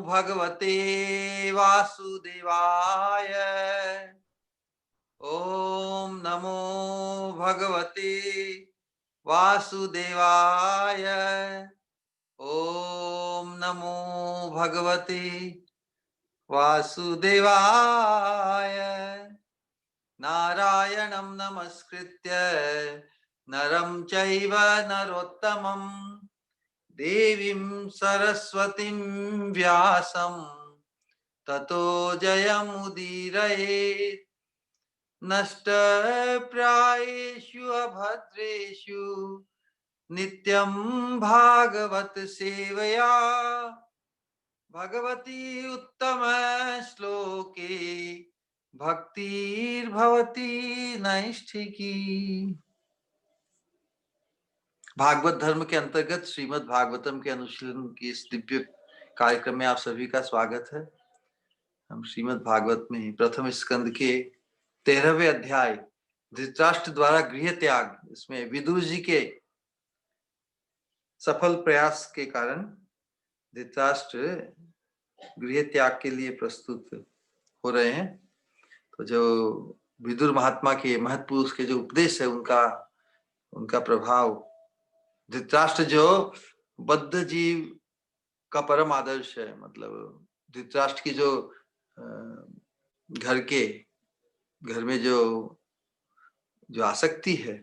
भगवते वासुदेवाय। ओम नमो भगवते वासुदेवाय। ओम नमो भगवते वासुदेवाय। नारायणं नमस्कृत्य नरं चैव नरोत्तमं देवीं सरस्वतीं व्यासं ततो जयमुदीरयेत्। नष्टप्रायेषु अभद्रेषु नित्यं भागवत सेवया भगवती उत्तम श्लोके भक्तिर्भवती नैष्ठिकी। भागवत धर्म के अंतर्गत श्रीमद् भागवतम के अनुशीलन की इस दिव्य कार्यक्रम में आप सभी का स्वागत है। हम श्रीमद् भागवत में प्रथम स्कंद के 13वें अध्याय धृतराष्ट्र द्वारा गृह त्याग, इसमें विदुर जी के सफल प्रयास के कारण धृतराष्ट्र गृह त्याग के लिए प्रस्तुत हो रहे हैं। तो जो विदुर महात्मा के महत पुरुष के जो उपदेश है उनका प्रभाव, धृतराष्ट्र जो बद्ध जीव का परम आदर्श है, मतलब धृतराष्ट्र की जो घर में जो आसक्ति है,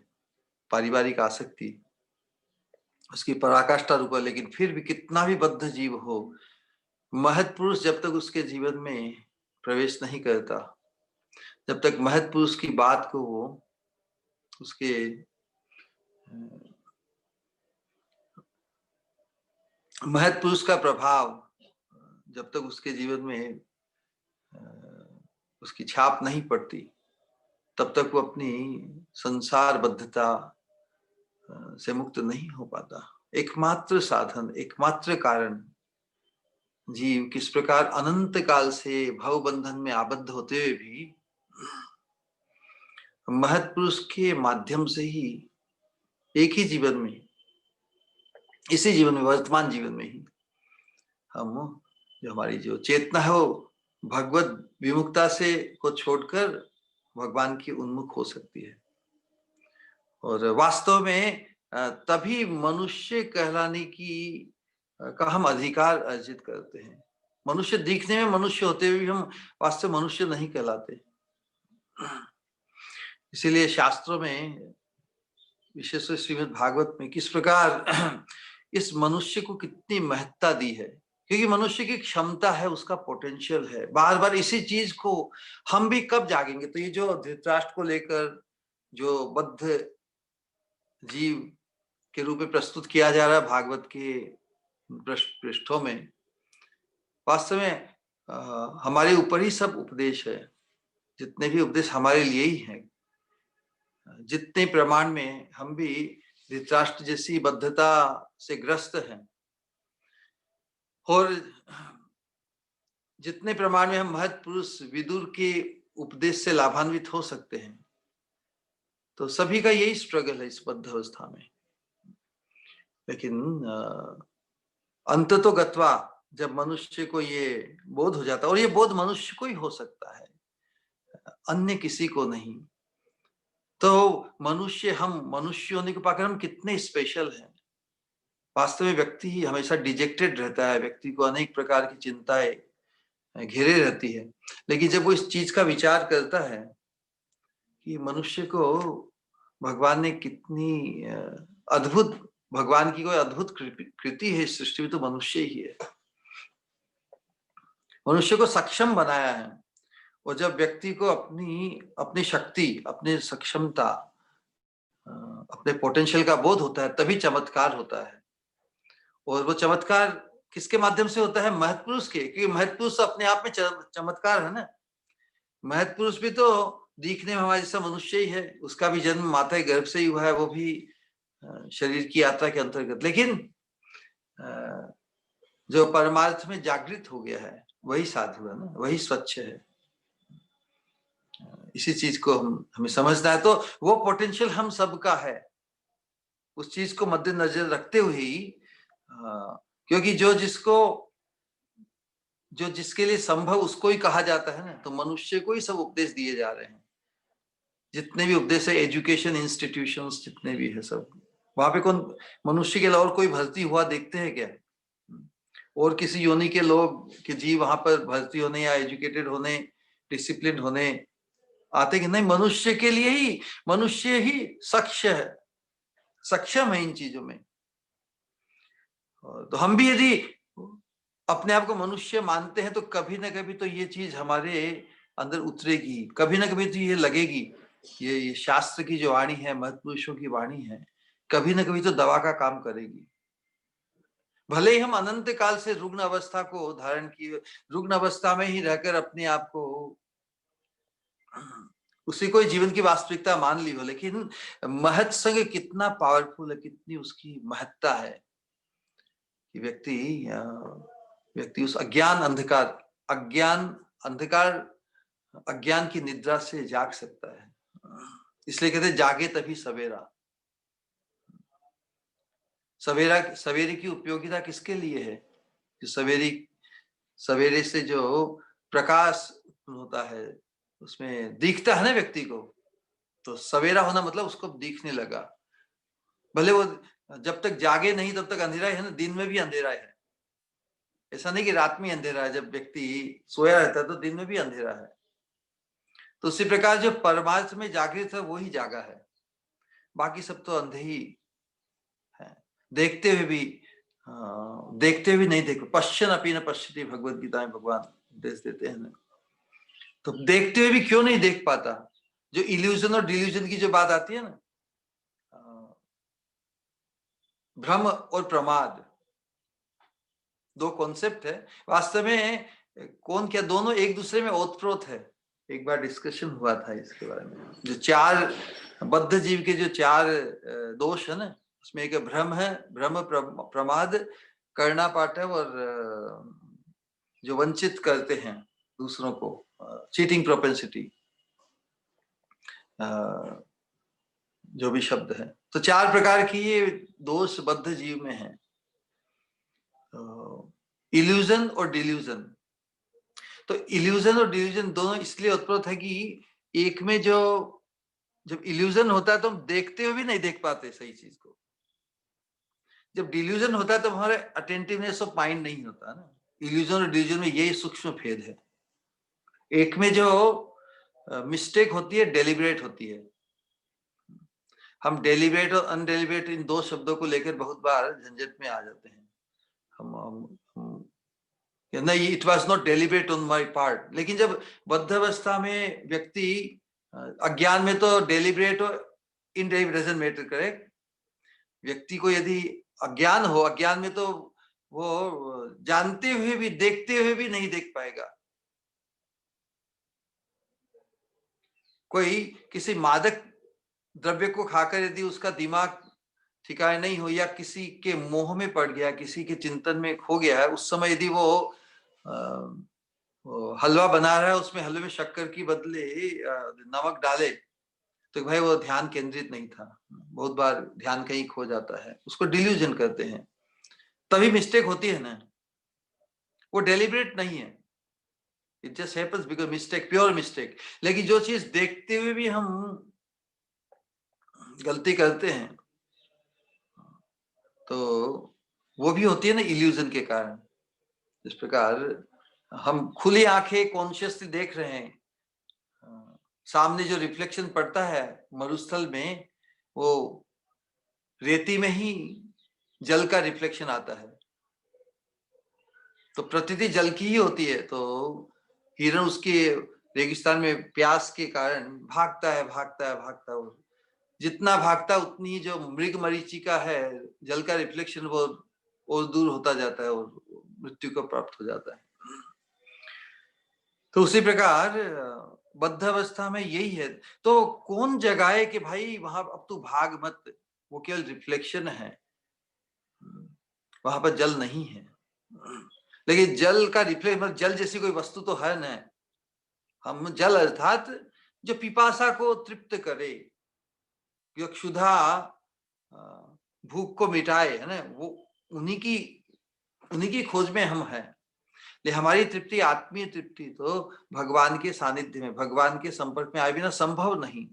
पारिवारिक आसक्ति, उसकी पराकाष्ठा रूप है। लेकिन फिर भी कितना भी बद्ध जीव हो, महत पुरुष जब तक उसके जीवन में प्रवेश नहीं करता, जब तक महत पुरुष की बात को वो उसके महत पुरुष का प्रभाव जब तक उसके जीवन में उसकी छाप नहीं पड़ती, तब तक वो अपनी संसार बद्धता से मुक्त नहीं हो पाता। एकमात्र साधन, एकमात्र कारण जीव किस प्रकार अनंत काल से भव बंधन में आबद्ध होते हुए भी महत पुरुष के माध्यम से ही एक ही जीवन में, इसी जीवन में, वर्तमान जीवन में ही हम जो हमारी जो चेतना है वो भगवत विमुक्ता से को छोड़कर भगवान की उन्मुख हो सकती है। और वास्तव में तभी मनुष्य कहलाने का हम अधिकार अर्जित करते हैं। मनुष्य दिखने में मनुष्य होते हुए भी हम वास्तव मनुष्य नहीं कहलाते। इसीलिए शास्त्रों में, विशेषकर श्रीमद् भागवत में, किस प्रकार इस मनुष्य को कितनी महत्ता दी है, क्योंकि मनुष्य की क्षमता है, उसका पोटेंशियल है। बार बार इसी चीज को हम भी कब जागेंगे? तो ये जो धृतराष्ट्र को लेकर जो बद्ध जीव के रूप में प्रस्तुत किया जा रहा है भागवत के पृष्ठों में, वास्तव में हमारे ऊपर ही सब उपदेश है। जितने भी उपदेश हमारे लिए ही हैं। जितने प्रमाण में हम भी धृतराष्ट्र जैसी बद्धता से ग्रस्त हैं, और जितने प्रमाण में हम महत पुरुष विदुर के उपदेश से लाभान्वित हो सकते हैं, तो सभी का यही स्ट्रगल है इस बद्ध अवस्था में। लेकिन अंततो गत्वा जब मनुष्य को ये बोध हो जाता है, और ये बोध मनुष्य को ही हो सकता है, अन्य किसी को नहीं, तो हम मनुष्य होने के पाकर हम कितने स्पेशल हैं। वास्तव में व्यक्ति ही हमेशा डिजेक्टेड रहता है, व्यक्ति को अनेक प्रकार की चिंताएं घेरे रहती है। लेकिन जब वो इस चीज का विचार करता है कि मनुष्य को भगवान ने कितनी अद्भुत, भगवान की कोई अद्भुत कृति है इस सृष्टि में, तो मनुष्य ही है। मनुष्य को सक्षम बनाया है। और जब व्यक्ति को अपनी शक्ति, अपनी सक्षमता, अपने पोटेंशियल का बोध होता है, तभी चमत्कार होता है। और वो चमत्कार किसके माध्यम से होता है? महत पुरुष के, क्योंकि महत पुरुष अपने आप में चमत्कार है ना। महत पुरुष भी तो दिखने में हमारे जैसा मनुष्य ही है, उसका भी जन्म माता के गर्भ से ही हुआ है, वो भी शरीर की यात्रा के अंतर्गत। लेकिन जो परमार्थ में जागृत हो गया है वही साधु है ना, वही स्वच्छ है। इसी चीज को हमें समझना है। तो वो पोटेंशियल हम सबका है, उस चीज को मद्देनजर रखते हुए ही, क्योंकि जो जिसको जो जिसके लिए संभव उसको ही कहा जाता है ना, तो मनुष्य को ही सब उपदेश दिए जा रहे हैं। जितने भी उपदेश है, एजुकेशन इंस्टीट्यूशंस जितने भी है सब, वहां पे कौन मनुष्य के अलावा और कोई भर्ती हुआ देखते हैं क्या? और किसी योनि के लोग कि जीव वहां पर भर्ती होने या एजुकेटेड होने, डिसिप्लिन होने आते कि नहीं? मनुष्य के लिए ही, मनुष्य ही सक्षम है इन चीजों में। तो हम भी यदि अपने आप को मनुष्य मानते हैं तो कभी ना कभी तो ये चीज हमारे अंदर उतरेगी, कभी ना कभी तो ये लगेगी, ये शास्त्र की जो वाणी है, महत्पुरुषों की वाणी है, कभी ना कभी तो दवा का काम करेगी। भले ही हम अनंत काल से रुग्ण अवस्था को धारण किए, रुग्ण अवस्था में ही रहकर अपने आप को उसी को जीवन की वास्तविकता मान ली हो, लेकिन महत् संग कितना पावरफुल है, कितनी उसकी महत्ता है कि व्यक्ति उस अज्ञान की निद्रा से जाग सकता है। इसलिए कहते जागे तभी सवेरा। सवेरे की उपयोगिता किसके लिए है? जो सवेरे से जो प्रकाश होता है उसमें दिखता है ना व्यक्ति को, तो सवेरा होना मतलब उसको दिखने लगा। भले वो जब तक जागे नहीं तब तक अंधेरा है ना, दिन में भी अंधेरा है। ऐसा नहीं कि रात में अंधेरा है, जब व्यक्ति सोया रहता है तो दिन में भी अंधेरा है। तो उसी प्रकार जो परमार्थ में जागृत है वो ही जागा है, बाकी सब तो अंधे ही है। देखते हुए भी नहीं देख, पश्चन अपी न पश्यति, भगवद गीता में भगवान उपदेश देते हैं ना। तो देखते हुए भी क्यों नहीं देख पाता? जो इल्यूजन और डिल्यूजन की जो बात आती है ना, भ्रम और प्रमाद, दो कॉन्सेप्ट है वास्तव में। कौन क्या, दोनों एक दूसरे में ओतप्रोत है। एक बार डिस्कशन हुआ था इसके बारे में। जो चार बद्ध जीव के जो चार दोष है ना, उसमें एक भ्रम है, भ्रम प्रमाद, करना पाठव, और जो वंचित करते हैं दूसरों को, चीटिंग प्रोपेंसिटी, जो भी शब्द है। तो चार प्रकार की ये दोष बद्ध जीव में है, इल्यूजन और डिल्यूजन। तो इल्यूजन और डिल्यूजन दोनों इसलिए उत्पन्न है कि एक में जब इल्यूजन होता है तो हम देखते हुए भी नहीं देख पाते सही चीज को। जब डिल्यूजन होता है तो हमारे अटेंटिवनेस ऑफ माइंड नहीं होता ना। इल्यूजन और डिल्यूजन में यही सूक्ष्म भेद है। एक में जो मिस्टेक होती है डेलिब्रेट होती है। हम डेलिब्रेट और अनडेलिब्रेट इन दो शब्दों को लेकर बहुत बार झंझट में आ जाते हैं। नहीं, it was not deliberate on my part. लेकिन जब बद्धावस्था में व्यक्ति, अज्ञान में तो डेलिब्रेट और इनडेलिब्रेट डजंट मैटर, करेक्ट। व्यक्ति को यदि अज्ञान हो, अज्ञान में तो वो जानते हुए भी, देखते हुए भी नहीं देख पाएगा। कोई किसी मादक द्रव्य को खाकर यदि उसका दिमाग ठिकाने नहीं हो, या किसी के मोह में पड़ गया, किसी के चिंतन में खो गया है, उस समय यदि वो हलवा बना रहा है, उसमें हलवे में शक्कर की बदले नमक डाले, तो भाई वो ध्यान केंद्रित नहीं था। बहुत बार ध्यान कहीं खो जाता है, उसको डिल्यूजन कहते हैं। तभी मिस्टेक होती है ना, वो डेलिब्रेट नहीं है, it just happens because mistake, pure mistake. लेकिन जो चीज देखते हुए भी हम गलती करते हैं, तो वो भी होती है ना इल्यूजन के कारण। इस प्रकार हम खुली आंखें कॉन्शियसली देख रहे हैं, सामने जो रिफ्लेक्शन पड़ता है मरुस्थल में, वो रेती में ही जल का रिफ्लेक्शन आता है, तो प्रकृति जल की ही होती है। तो हिरण उसके रेगिस्तान में प्यास के कारण भागता है, जितना भागता उतनी जो मृग मरीचिका है, जल का रिफ्लेक्शन, वो और दूर होता जाता है और मृत्यु को प्राप्त हो जाता है। तो उसी प्रकार बद्ध अवस्था में यही है। तो कौन जगाए कि भाई वहां अब तू भाग मत, वो केवल रिफ्लेक्शन है, वहां पर जल नहीं है। लेकिन जल का रिफ्लेक्शन, जल जैसी कोई वस्तु तो है न। हम जल अर्थात जो पिपासा को तृप्त करे, जो क्षुधा भूख को मिटाए, है ना, वो उन्हीं की खोज में हम हैं। ले हमारी तृप्ति, आत्मीय तृप्ति तो भगवान के सानिध्य में, भगवान के संपर्क में आए बिना संभव नहीं।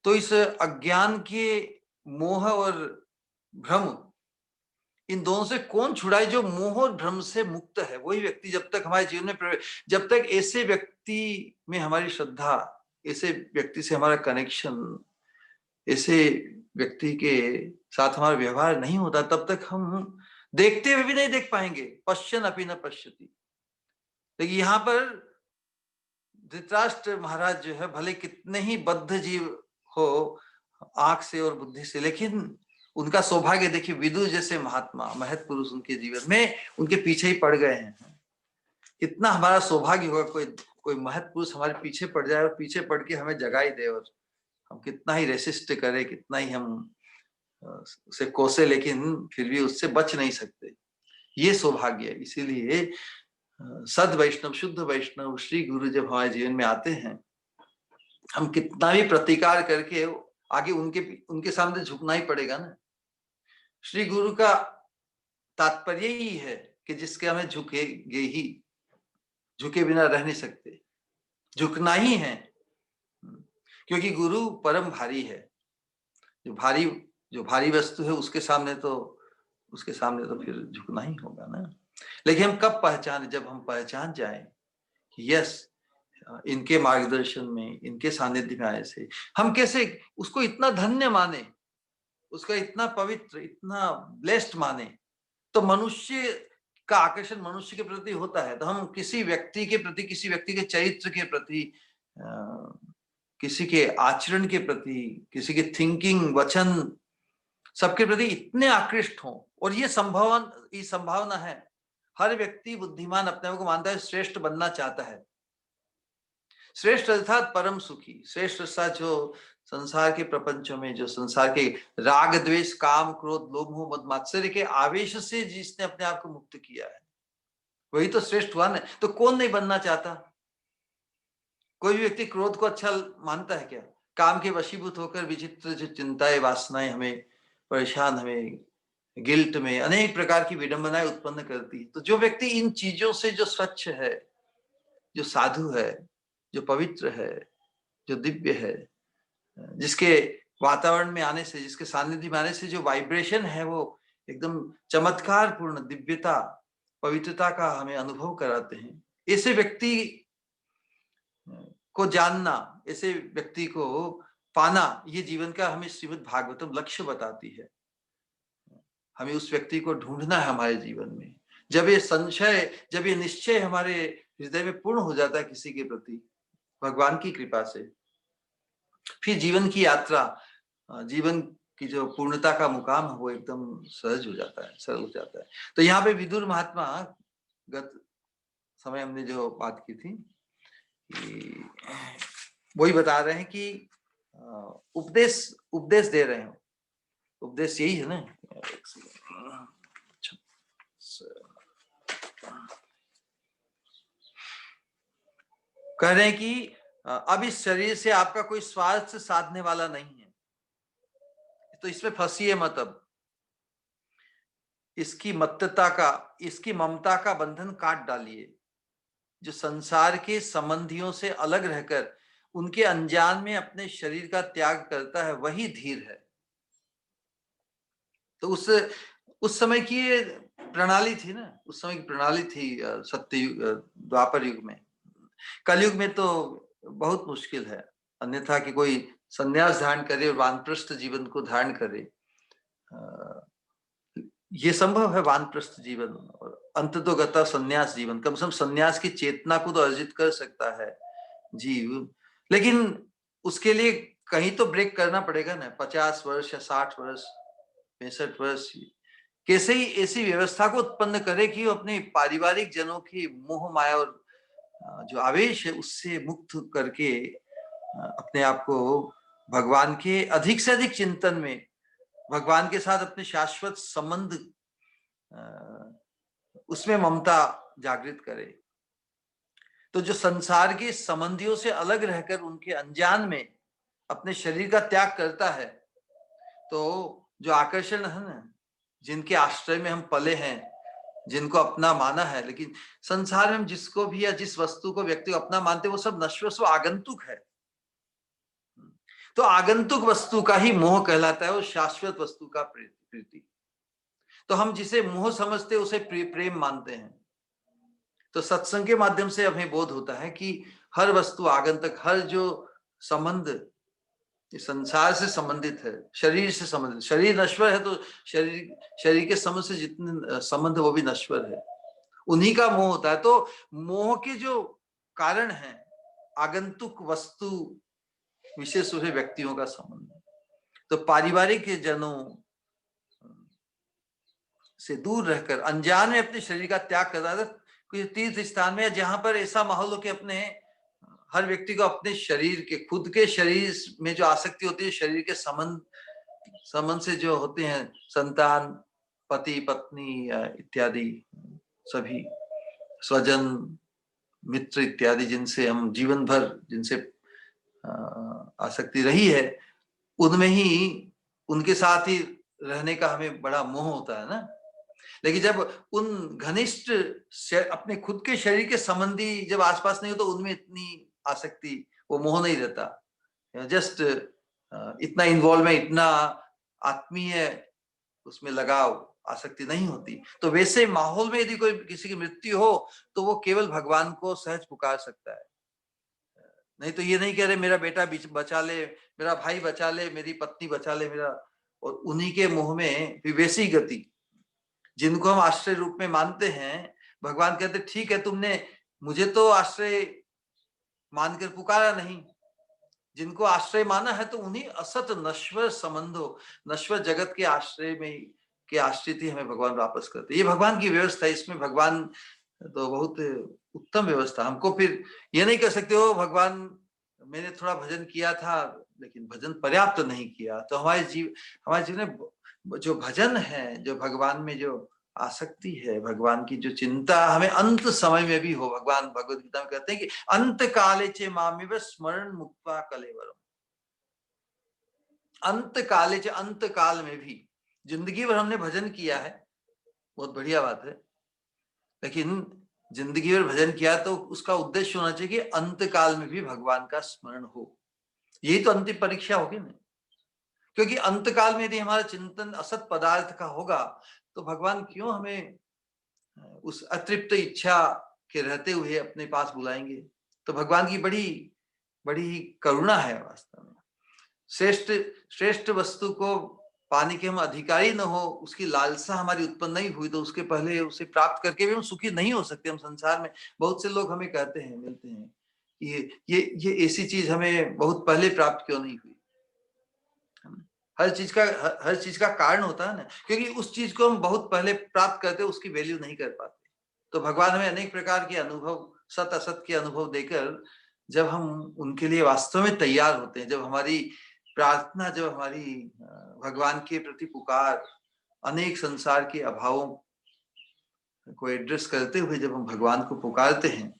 तो इस अज्ञान के मोह और भ्रम, इन दोनों से कौन छुड़ाए? जो मोह और भ्रम से मुक्त है वही व्यक्ति जब तक हमारे जीवन में प्रवेश, जब तक ऐसे व्यक्ति में हमारी श्रद्धा, ऐसे व्यक्ति से हमारा कनेक्शन, ऐसे व्यक्ति के साथ हमारा व्यवहार नहीं होता, तब तक हम देखते हुए भी नहीं देख पाएंगे। पश्यन अपि न पश्यति। लेकिन यहाँ पर धृतराष्ट्र महाराज जो है, भले कितने ही बद्ध जीव हो आंख से और बुद्धि से, लेकिन उनका सौभाग्य देखिए, विदुर जैसे महात्मा, महत् पुरुष उनके जीवन में उनके पीछे ही पड़ गए हैं। कितना हमारा सौभाग्य होगा कोई महत् पुरुष हमारे पीछे पड़ जाए और पीछे पड़ के हमें जगाई दे, और हम कितना ही रेसिस्ट करें, कितना ही हम उसे कोसे, लेकिन फिर भी उससे बच नहीं सकते। ये सौभाग्य है। इसीलिए सद वैष्णव, शुद्ध वैष्णव श्री गुरु जब हमारे जीवन में आते हैं, हम कितना भी प्रतिकार करके आगे उनके सामने झुकना ही पड़ेगा ना। श्री गुरु का तात्पर्य ही है कि जिसके हमें झुकेंगे ही, झुके बिना रह नहीं सकते, झुकना ही है। क्योंकि गुरु परम भारी है। जो भारी वस्तु है उसके सामने तो फिर झुकना ही होगा ना। लेकिन हम कब पहचाने? जब हम पहचान जाएं यस, इनके मार्गदर्शन में, इनके सानिध्य में आए से हम कैसे उसको इतना धन्य माने, उसका इतना पवित्र, इतना ब्लेस्ड माने। तो मनुष्य का आकर्षण मनुष्य के प्रति होता है, तो हम किसी व्यक्ति के प्रति, किसी व्यक्ति के चरित्र के प्रति, किसी के आचरण के प्रति, किसी के थिंकिंग, वचन, सबके प्रति इतने आकृष्ट हों। और ये संभावना है। हर व्यक्ति बुद्धिमान अपने आप को मानता है, श्रेष्ठ बनना चाहता है। श्रेष्ठ अर्थात परम सुखी, श्रेष्ठ अर्थात जो संसार के प्रपंचों में, जो संसार के राग, द्वेष, काम, क्रोध, लोभ, मोह, मद, मात्सर्य के आवेश से जिसने अपने आप को मुक्त किया है, वही तो श्रेष्ठ हुआ ना। तो कौन नहीं बनना चाहता? कोई भी व्यक्ति क्रोध को अच्छा मानता है क्या? काम के वशीभूत होकर विचित्र जो चिंताएं, वासनाएं हमें परेशान, हमें गिल्ट में अनेक प्रकार की विडंबनाएं उत्पन्न करती है। तो जो व्यक्ति इन चीजों से जो स्वच्छ है, जो साधु है, जो पवित्र है, जो दिव्य है, जिसके वातावरण में आने से, जिसके सानिध्य में आने से जो वाइब्रेशन है वो एकदम चमत्कार पूर्ण दिव्यता, पवित्रता का हमें अनुभव कराते हैं, ऐसे व्यक्ति को जानना, ऐसे व्यक्ति को पाना, ये जीवन का हमें श्रीमद् भागवतम लक्ष्य बताती है। हमें उस व्यक्ति को ढूंढना है हमारे जीवन में। जब ये संशय, जब ये निश्चय हमारे हृदय में पूर्ण हो जाता है किसी के प्रति भगवान की कृपा से, फिर जीवन की यात्रा, जीवन की जो पूर्णता का मुकाम है वो एकदम सहज हो जाता है, सरल हो जाता है। तो यहाँ पे विदुर महात्मा, गत समय हमने जो बात की थी, वही बता रहे हैं कि उपदेश दे रहे हैं। उपदेश यही है ना। कह रहे हैं कि अब इस शरीर से आपका कोई स्वार्थ साधने वाला नहीं है, तो इसमें फंसिए मत। अब इसकी ममता का बंधन काट डालिए। जो संसार के संबंधियों से अलग रहकर उनके अनजान में अपने शरीर का त्याग करता है, वही धीर है। तो उस समय की प्रणाली थी ना, उस समय की प्रणाली थी सत्ययुग, द्वापर युग में। कलयुग में तो बहुत मुश्किल है, अन्यथा कि कोई संन्यास धारण करे और वानप्रस्थ जीवन को धारण करे। ये संभव है, वानप्रस्थ जीवन और अंततोगता संन्यास जीवन। कम से कम संन्यास की चेतना को तो अर्जित कर सकता है जीव, लेकिन उसके लिए कहीं तो ब्रेक करना पड़ेगा ना। 50 वर्ष या 60 वर्ष, 65 वर्ष, कैसे ही ऐसी व्यवस्था को उत्पन्न करे कि वो अपने पारिवारिक जनों की मोह माया और जो आवेश है उससे मुक्त करके अपने आप को भगवान के अधिक से अधिक चिंतन में, भगवान के साथ अपने शाश्वत संबंध, उसमें ममता जागृत करे। तो जो संसार के संबंधियों से अलग रहकर उनके अनजान में अपने शरीर का त्याग करता है, तो जो आकर्षण है ना, जिनके आश्रय में हम पले हैं, जिनको अपना माना है। लेकिन संसार में जिसको भी या जिस वस्तु को व्यक्ति को अपना मानते वो सब नश्वर, वो आगंतुक है। तो आगंतुक वस्तु का ही मोह कहलाता है, वो शाश्वत वस्तु का प्रीति। तो हम जिसे मोह समझते उसे प्रेम मानते हैं। तो सत्संग के माध्यम से हमें बोध होता है कि हर वस्तु आगंतुक, हर जो संबंध संसार से संबंधित है, शरीर से संबंधित, शरीर नश्वर है तो शरीर के संबंध से जितने संबंध वो भी नश्वर है, उन्हीं का मोह होता है। तो मोह के जो कारण है आगंतुक वस्तु, विशेष रूप से व्यक्तियों का संबंध। तो पारिवारिक जनों से दूर रहकर अनजान में अपने शरीर का त्याग कर रहा था, कोई तीर्थ स्थान में जहां पर ऐसा माहौल हो कि अपने हर व्यक्ति को अपने शरीर के, खुद के शरीर में जो आसक्ति होती है, शरीर के संबंध से जो होते हैं, संतान, पति पत्नी इत्यादि सभी स्वजन मित्र इत्यादि, जिनसे हम जीवन भर जिनसे आसक्ति रही है, उनमें ही उनके साथ ही रहने का हमें बड़ा मोह होता है ना। लेकिन जब उन घनिष्ठ अपने खुद के शरीर के संबंधी जब आसपास नहीं हो तो उनमें इतनी आसक्ति, वो मोह नहीं रहता। जस्ट इतना इन्वॉल्वमेंट, इतना आत्मीय उसमें लगाव, आसक्ति नहीं होती। तो वैसे माहौल में यदि कोई किसी की मृत्यु हो तो वो केवल भगवान को सहज पुकार सकता है। नहीं तो ये नहीं कह रहे मेरा बेटा बचा ले, मेरा भाई बचा ले, मेरी पत्नी बचा ले मेरा, और उन्हीं के मुंह में विवेशी गति, जिनको हम आश्रय रूप में मानते हैं, भगवान कहते ठीक है तुमने मुझे तो आश्रय मानकर पुकारा नहीं, जिनको आश्रय माना है तो उन्हीं असत नश्वर संबंधों, नश्वर जगत के आश्रय में के आश्रित ही हमें भगवान वापस करते। ये भगवान की व्यवस्था है, इसमें भगवान तो बहुत उत्तम व्यवस्था। हमको फिर ये नहीं कह सकते हो भगवान मैंने थोड़ा भजन किया था लेकिन भजन पर्याप्त नहीं किया। तो हमारे जीवन में जो भजन है, जो भगवान में जो आसक्ति है, भगवान की जो चिंता हमें अंत समय में भी हो। भगवान भगवद गीता में कहते हैं कि अंत काले चे मामिव स्मरण मुक्त्वा कलेवरम। अंत काले चे, अंत काल में भी, जिंदगी भर हमने भजन किया है, बहुत बढ़िया बात है, लेकिन जिंदगी भर भजन किया तो उसका उद्देश्य होना चाहिए कि अंत काल में भी भगवान का स्मरण हो। यही तो अंतिम परीक्षा होगी ना। क्योंकि अंत काल में यदि हमारा चिंतन असत पदार्थ का होगा तो भगवान क्यों हमें उस अतृप्त इच्छा के रहते हुए अपने पास बुलाएंगे। तो भगवान की बड़ी बड़ी करुणा है वास्तव में। श्रेष्ठ वस्तु को पाने के हम अधिकारी न हो, उसकी लालसा हमारी उत्पन्न नहीं हुई तो उसके पहले उसे प्राप्त करके भी हम सुखी नहीं हो सकते। हम संसार में बहुत से लोग हमें कहते हैं, मिलते हैं, ये ऐसी चीज हमें बहुत पहले प्राप्त क्यों नहीं हुई। हर चीज का कारण होता है ना, क्योंकि उस चीज को हम बहुत पहले प्राप्त करते उसकी वैल्यू नहीं कर पाते। तो भगवान हमें अनेक प्रकार के अनुभव, सत असत के अनुभव देकर जब हम उनके लिए वास्तव में तैयार होते हैं, जब हमारी प्रार्थना, जब हमारी भगवान के प्रति पुकार अनेक संसार के अभावों को एड्रेस करते हुए जब हम भगवान को पुकारते हैं,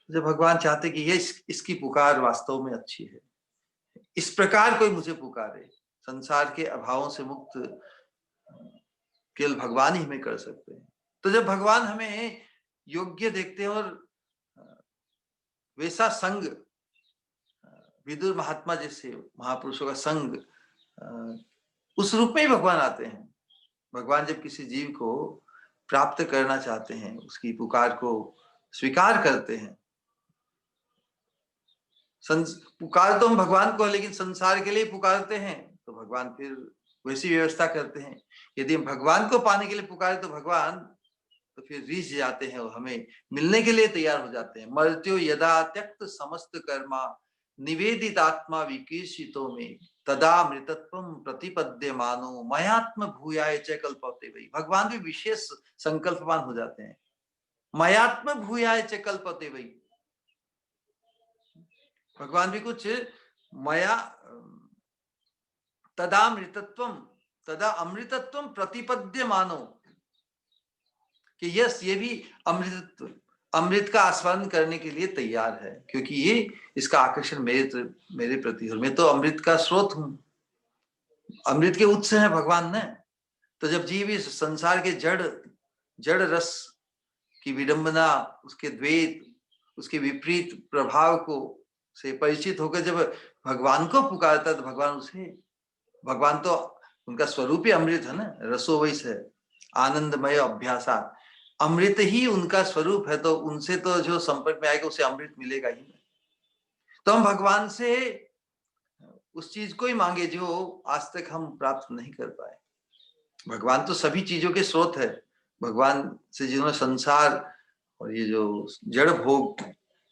जब भगवान चाहते कि ये इसकी पुकार वास्तव में अच्छी है, इस प्रकार कोई मुझे पुकारे, संसार के अभावों से मुक्त केवल भगवान ही हमें कर सकते हैं। तो जब भगवान हमें योग्य देखते हैं और वैसा संग, विदुर महात्मा जैसे महापुरुषों का संग, उस रूप में ही भगवान आते हैं। भगवान जब किसी जीव को प्राप्त करना चाहते हैं, उसकी पुकार को स्वीकार करते हैं। पुकार तो हम भगवान को, लेकिन संसार के लिए पुकारते हैं तो भगवान फिर वैसी व्यवस्था करते हैं। यदि हम भगवान को पाने के लिए पुकारे तो भगवान तो फिर रीझ जाते हैं और हमें मिलने के लिए तैयार हो जाते हैं। मर्त्यो यदा त्यक्त समस्त कर्मा निवेदित आत्मा विकीर्षितो में तदा मृतत्वम प्रतिपद्यमानो मयात्म भूयाय च कल्पते वही। भगवान भी विशेष संकल्पवान हो जाते हैं। मयात्म भूयाय च कल्पते वही, भगवान भी कुछ मया तदा मृतत्वम तदा अमृतत्वम प्रतिपद्य मानो कि यस, ये भी अमृत का आस्वादन करने के लिए तैयार है, क्योंकि ये इसका आकर्षण मेरे प्रति है। मैं तो अमृत का स्रोत हूं, अमृत के उत्स है भगवान ने। तो जब जीव इस संसार के जड़ रस की विडंबना, उसके द्वैत, उसके विपरीत प्रभाव को से परिचित होकर जब भगवान को पुकारता है तो भगवान तो उनका स्वरूप ही अमृत है ना, रसो वैस है, आनंदमय अभ्यासा, अमृत ही उनका स्वरूप है, तो उनसे तो जो संपर्क में आएगा उसे अमृत मिलेगा ही नहीं। तो हम भगवान से उस चीज को ही मांगे जो आज तक हम प्राप्त नहीं कर पाए। भगवान तो सभी चीजों के स्रोत है। भगवान से जिन्होंने संसार और ये जो जड़ भोग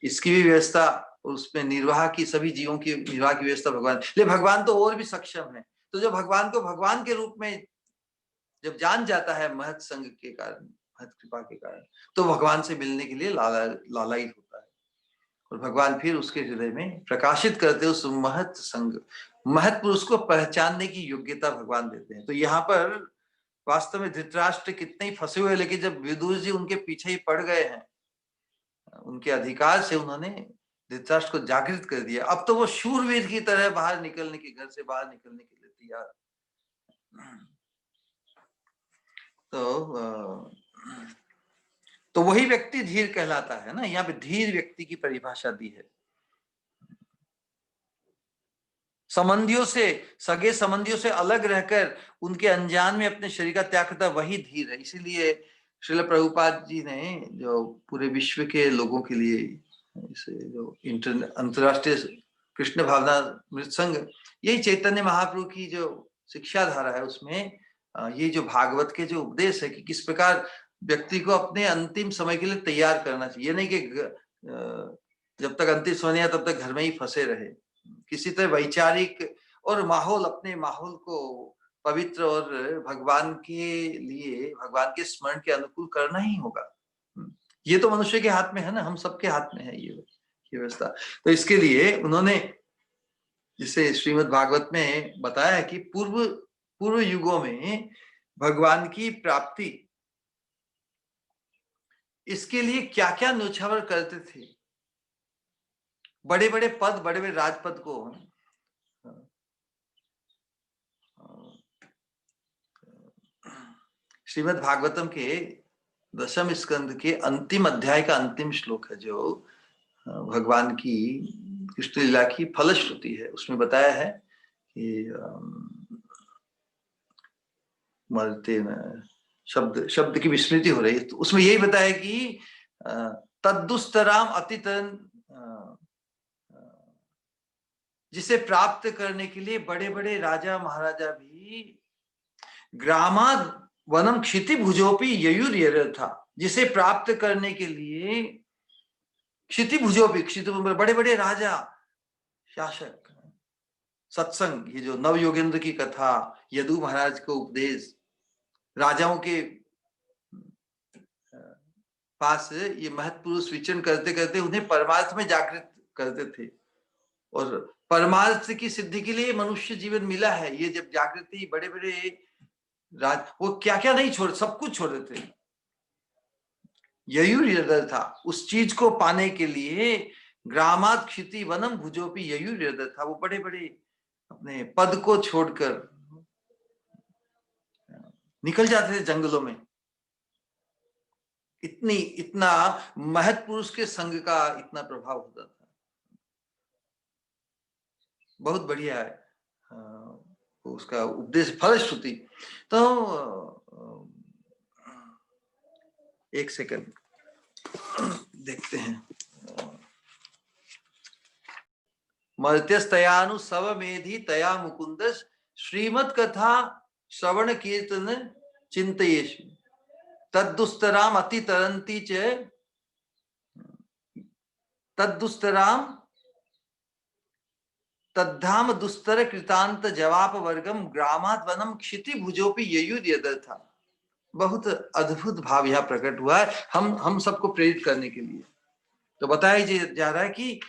इसकी भी व्यवस्था, उसमें निर्वाह की, सभी जीवों की निर्वाह की व्यवस्था भगवान, लेकिन भगवान तो और भी सक्षम है। तो जो भगवान को भगवान के रूप में जब जान जाता है महत संग के कारण, महत कृपा के कारण, तो भगवान से मिलने के लिए लालायित होता है और भगवान फिर उसके हृदय में प्रकाशित करते उस महत संग, महत पुरुष को पहचानने की योग्यता भगवान देते हैं। तो यहाँ पर वास्तव में धृतराष्ट्र कितने ही फंसे हुए, लेकिन जब विदुर जी उनके पीछे ही पड़ गए हैं, उनके अधिकार से उन्होंने धृतराष्ट्र को जागृत कर दिया। अब तो वो शूरवीर की तरह बाहर निकलने के, घर से बाहर निकलने के लिए तैयार। तो वही व्यक्ति धीर कहलाता है ना। यहाँ पे धीर व्यक्ति की परिभाषा दी है। संबंधियों से, सगे संबंधियों से अलग रहकर उनके अनजान में अपने शरीर का त्याग करता, वही धीर है। इसीलिए श्रील प्रभुपाद जी ने जो पूरे विश्व के लोगों के लिए इसे जो अंतरराष्ट्रीय कृष्ण भावना मृत संघ, यही चैतन्य महाप्रभु की जो शिक्षा धारा है, उसमें ये जो भागवत के जो उपदेश है कि किस प्रकार व्यक्ति को अपने अंतिम समय के लिए तैयार करना चाहिए। ये नहीं कि जब तक अंतिम समय नहीं आया तब तक घर में ही फंसे रहे। किसी तरह वैचारिक और माहौल, अपने माहौल को पवित्र और भगवान के लिए, भगवान के स्मरण के अनुकूल करना ही होगा। ये तो मनुष्य के हाथ में है ना, हम सबके हाथ में है ये व्यवस्था। तो इसके लिए उन्होंने, जिसे श्रीमद् भागवत में बताया है कि पूर्व युगों में भगवान की प्राप्ति, इसके लिए क्या क्या न्योछावर करते थे। बड़े बड़े पद, बड़े बड़े राजपद को, श्रीमद् भागवतम के 10वें स्कंद के अंतिम अध्याय का अंतिम श्लोक है, जो भगवान की कृष्ण लीला की फलश्रुति है। उसमें बताया है कि मरते न शब्द की विस्मृति हो रही है, तो उसमें यही बताया कि तद्दुस्तराम अतितरन, जिसे प्राप्त करने के लिए बड़े बड़े राजा महाराजा भी ग्रामाद वनम क्षिति भुजोपी ययुर्यर था। जिसे प्राप्त करने के लिए क्षिति भुजोपी, क्षिति बड़े बड़े राजा, शासक, सत्संग, ये जो नव योगेंद्र की कथा, यदु महाराज को उपदेश, राजाओं के पास ये महत् पुरुष विचरण करते करते उन्हें परमार्थ में जागृत करते थे। और परमार्थ की सिद्धि के लिए मनुष्य जीवन मिला है। ये जब जागृति, बड़े बड़े राज, वो क्या क्या नहीं छोड़, सब कुछ छोड़ देते। ययुर्यदर था, उस चीज को पाने के लिए ग्रामात क्षिति वनम भुजोपी ययुर्यदर था। वो बड़े बड़े अपने पद को छोड़कर निकल जाते थे जंगलों में। इतना महत् पुरुष के संग का इतना प्रभाव होता था। बहुत बढ़िया है उसका उपदेश, फलश्रुति। तो एक सेकंड देखते हैं। मर्त्यस्तयानु सवमेधि तया मुकुंद श्रीमद कथा श्रवण कीर्तन चिंतयेषु तद्दुस्तराम अति तरंती च तद्दुस्तराम तद्धाम दुस्तर कृतांत जवाप वर्गम ग्रामात वनम क्षिति भुजोपि ययुर्यदर था। बहुत अद्भुत भाव यह प्रकट हुआ है हम सबको प्रेरित करने के लिए। तो बताया जा रहा है कि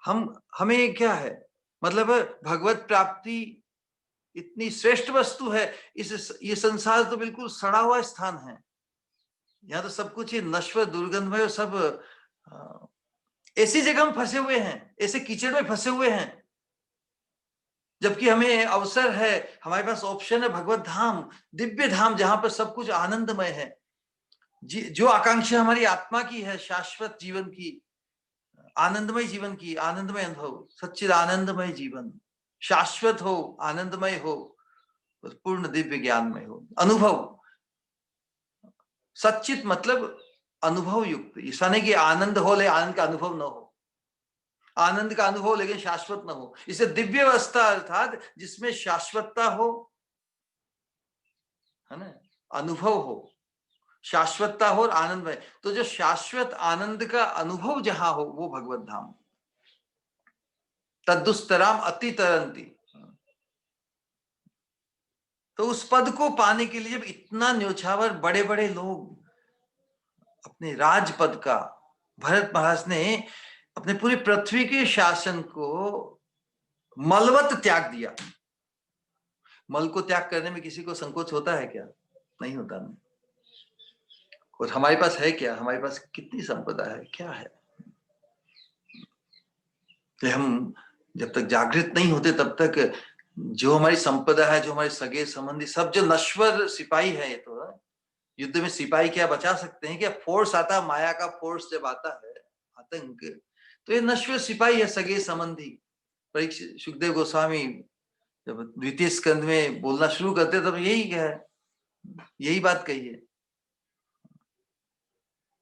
हमें क्या है, मतलब भगवत प्राप्ति इतनी श्रेष्ठ वस्तु है। ये संसार तो बिल्कुल सड़ा हुआ स्थान है। यहाँ तो सब कुछ नश्वर, दुर्गंधमय और सब ऐसी जगह हम फंसे हुए हैं, ऐसे कीचड़ में फंसे हुए हैं, जबकि हमें अवसर है, हमारे पास ऑप्शन है भगवत धाम, दिव्य धाम, जहां पर सब कुछ आनंदमय है। जो आकांक्षा हमारी आत्मा की है, शाश्वत जीवन की, आनंदमय जीवन की, आनंदमय अनुभव, सच्चिद आनंदमय जीवन, शाश्वत हो, आनंदमय हो, पूर्ण दिव्य ज्ञानमय हो, अनुभव। सच्चित मतलब अनुभव युक्त, ऐसा नहीं कि आनंद हो ले आनंद का अनुभव न हो, आनंद का अनुभव लेकिन शाश्वत न हो। इसे दिव्य अवस्था अर्थात जिसमें शाश्वतता हो, है ना, अनुभव हो, शाश्वतता हो और आनंदमय। तो जो शाश्वत आनंद का अनुभव जहां हो वो भगवत धाम। तद्दुस्तराम अति तरंती। तो उस पद को पाने के लिए जब इतना न्योछावर बड़े बड़े लोग अपने राजपद का, भरत महाराज ने अपने पूरी पृथ्वी के शासन को मलवत त्याग दिया। मल को त्याग करने में किसी को संकोच होता है क्या? नहीं होता नहीं। और हमारे पास है क्या? हमारे पास कितनी संपदा है, क्या है? हम जब तक जागृत नहीं होते तब तक जो हमारी संपदा है, जो हमारे सगे संबंधी, सब जो नश्वर सिपाही है, ये तो युद्ध में सिपाही क्या बचा सकते हैं? क्या फोर्स आता, माया का फोर्स जब आता है, आतंक, तो ये नश्वर सिपाही है, सगे संबंधी। परीक्षित सुखदेव गोस्वामी जब द्वितीय स्कंद में बोलना शुरू करते तब यही है, यही बात कही है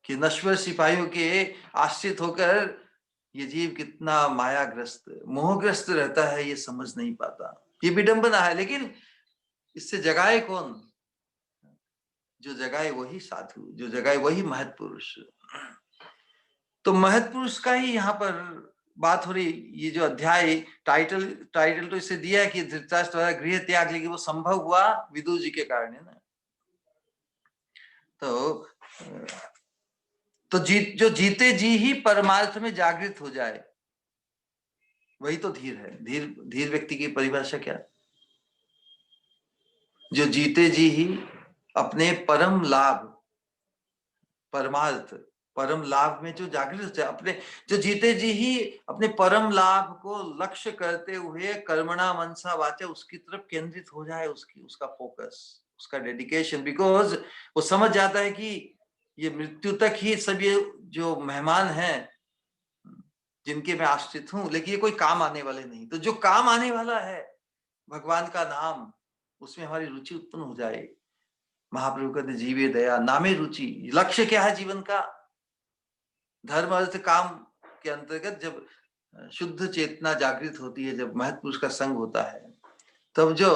कि नश्वर सिपाहियों के आश्रित होकर ये जीव कितना मायाग्रस्त, मोहग्रस्त रहता है, ये समझ नहीं पाता। ये विडंबना है, लेकिन इससे जगाए कौन? जो जगाए वही साधु, जो जगाए वही महत्पुरुष। तो महत्पुरुष का ही यहाँ पर बात हो रही। ये जो अध्याय टाइटल तो इसे दिया है कि धृतराष्ट्र द्वारा गृह त्याग, लेकिन वो संभव हुआ विदुर जी के कारण, है ना। तो जो जीते जी ही परमार्थ में जागृत हो जाए वही तो धीर है। धीर धीर व्यक्ति की परिभाषा क्या? जो जीते जी ही अपने परम लाभ, परमार्थ, परम लाभ में जो जागृत हो जाए, अपने जो जीते जी ही अपने परम लाभ को लक्ष्य करते हुए कर्मणा मनसा वाचा उसकी तरफ केंद्रित हो जाए, उसका फोकस, उसका डेडिकेशन। बिकॉज वो समझ जाता है कि ये मृत्यु तक ही सब ये जो मेहमान हैं जिनके मैं आश्रित हूं, लेकिन ये कोई काम आने वाले नहीं। तो जो काम आने वाला है भगवान का नाम, उसमें हमारी रुचि उत्पन्न हो जाए। महाप्रभु कहते जीवे दया नामे रुचि। लक्ष्य क्या है जीवन का? धर्म अर्थ काम के अंतर्गत जब शुद्ध चेतना जागृत होती है, जब महत्पुरुष का संग होता है, तब जो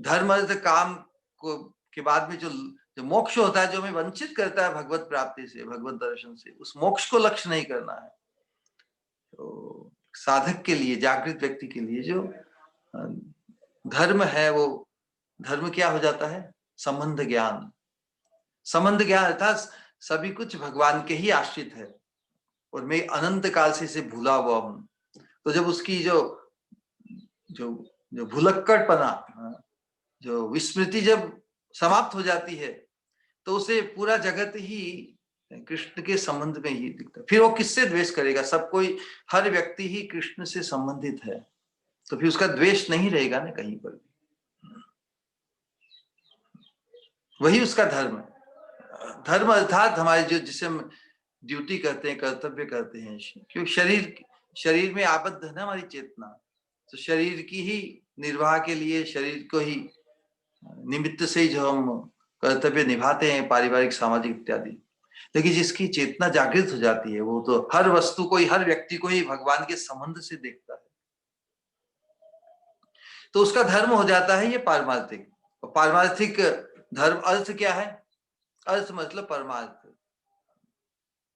धर्म अर्थ काम को के बाद में जो मोक्ष होता है, जो हमें वंचित करता है भगवत प्राप्ति से, भगवत दर्शन से, उस मोक्ष को लक्ष्य नहीं करना है। तो साधक के लिए, जागृत व्यक्ति के लिए जो धर्म है, वो धर्म क्या हो जाता है? संबंध ज्ञान। संबंध ज्ञान अर्थात सभी कुछ भगवान के ही आश्रित है और मैं अनंत काल से इसे भूला हुआ हूं। तो जब उसकी जो जो जो भुलक्कड़पना, जो विस्मृति जब समाप्त हो जाती है, तो उसे पूरा जगत ही कृष्ण के संबंध में ही दिखता है। फिर वो किससे द्वेष करेगा? सब कोई, हर व्यक्ति ही कृष्ण से संबंधित है, तो फिर उसका द्वेष नहीं रहेगा ना कहीं पर भी। वही उसका धर्म है। धर्म अर्थात हमारे जो, जिसे हम ड्यूटी करते हैं, कर्तव्य करते हैं, क्योंकि शरीर में आबद्ध है ना हमारी चेतना। तो शरीर की ही निर्वाह के लिए, शरीर को ही निमित्त से ही जो हम कर्तव्य निभाते हैं, पारिवारिक, सामाजिक इत्यादि। लेकिन जिसकी चेतना जागृत हो जाती है, वो तो हर वस्तु को ही, हर व्यक्ति को ही भगवान के संबंध से देखता है। तो उसका धर्म हो जाता है ये पारमार्थिक। और पारमार्थिक धर्म अर्थ क्या है? अर्थ मतलब परमार्थ,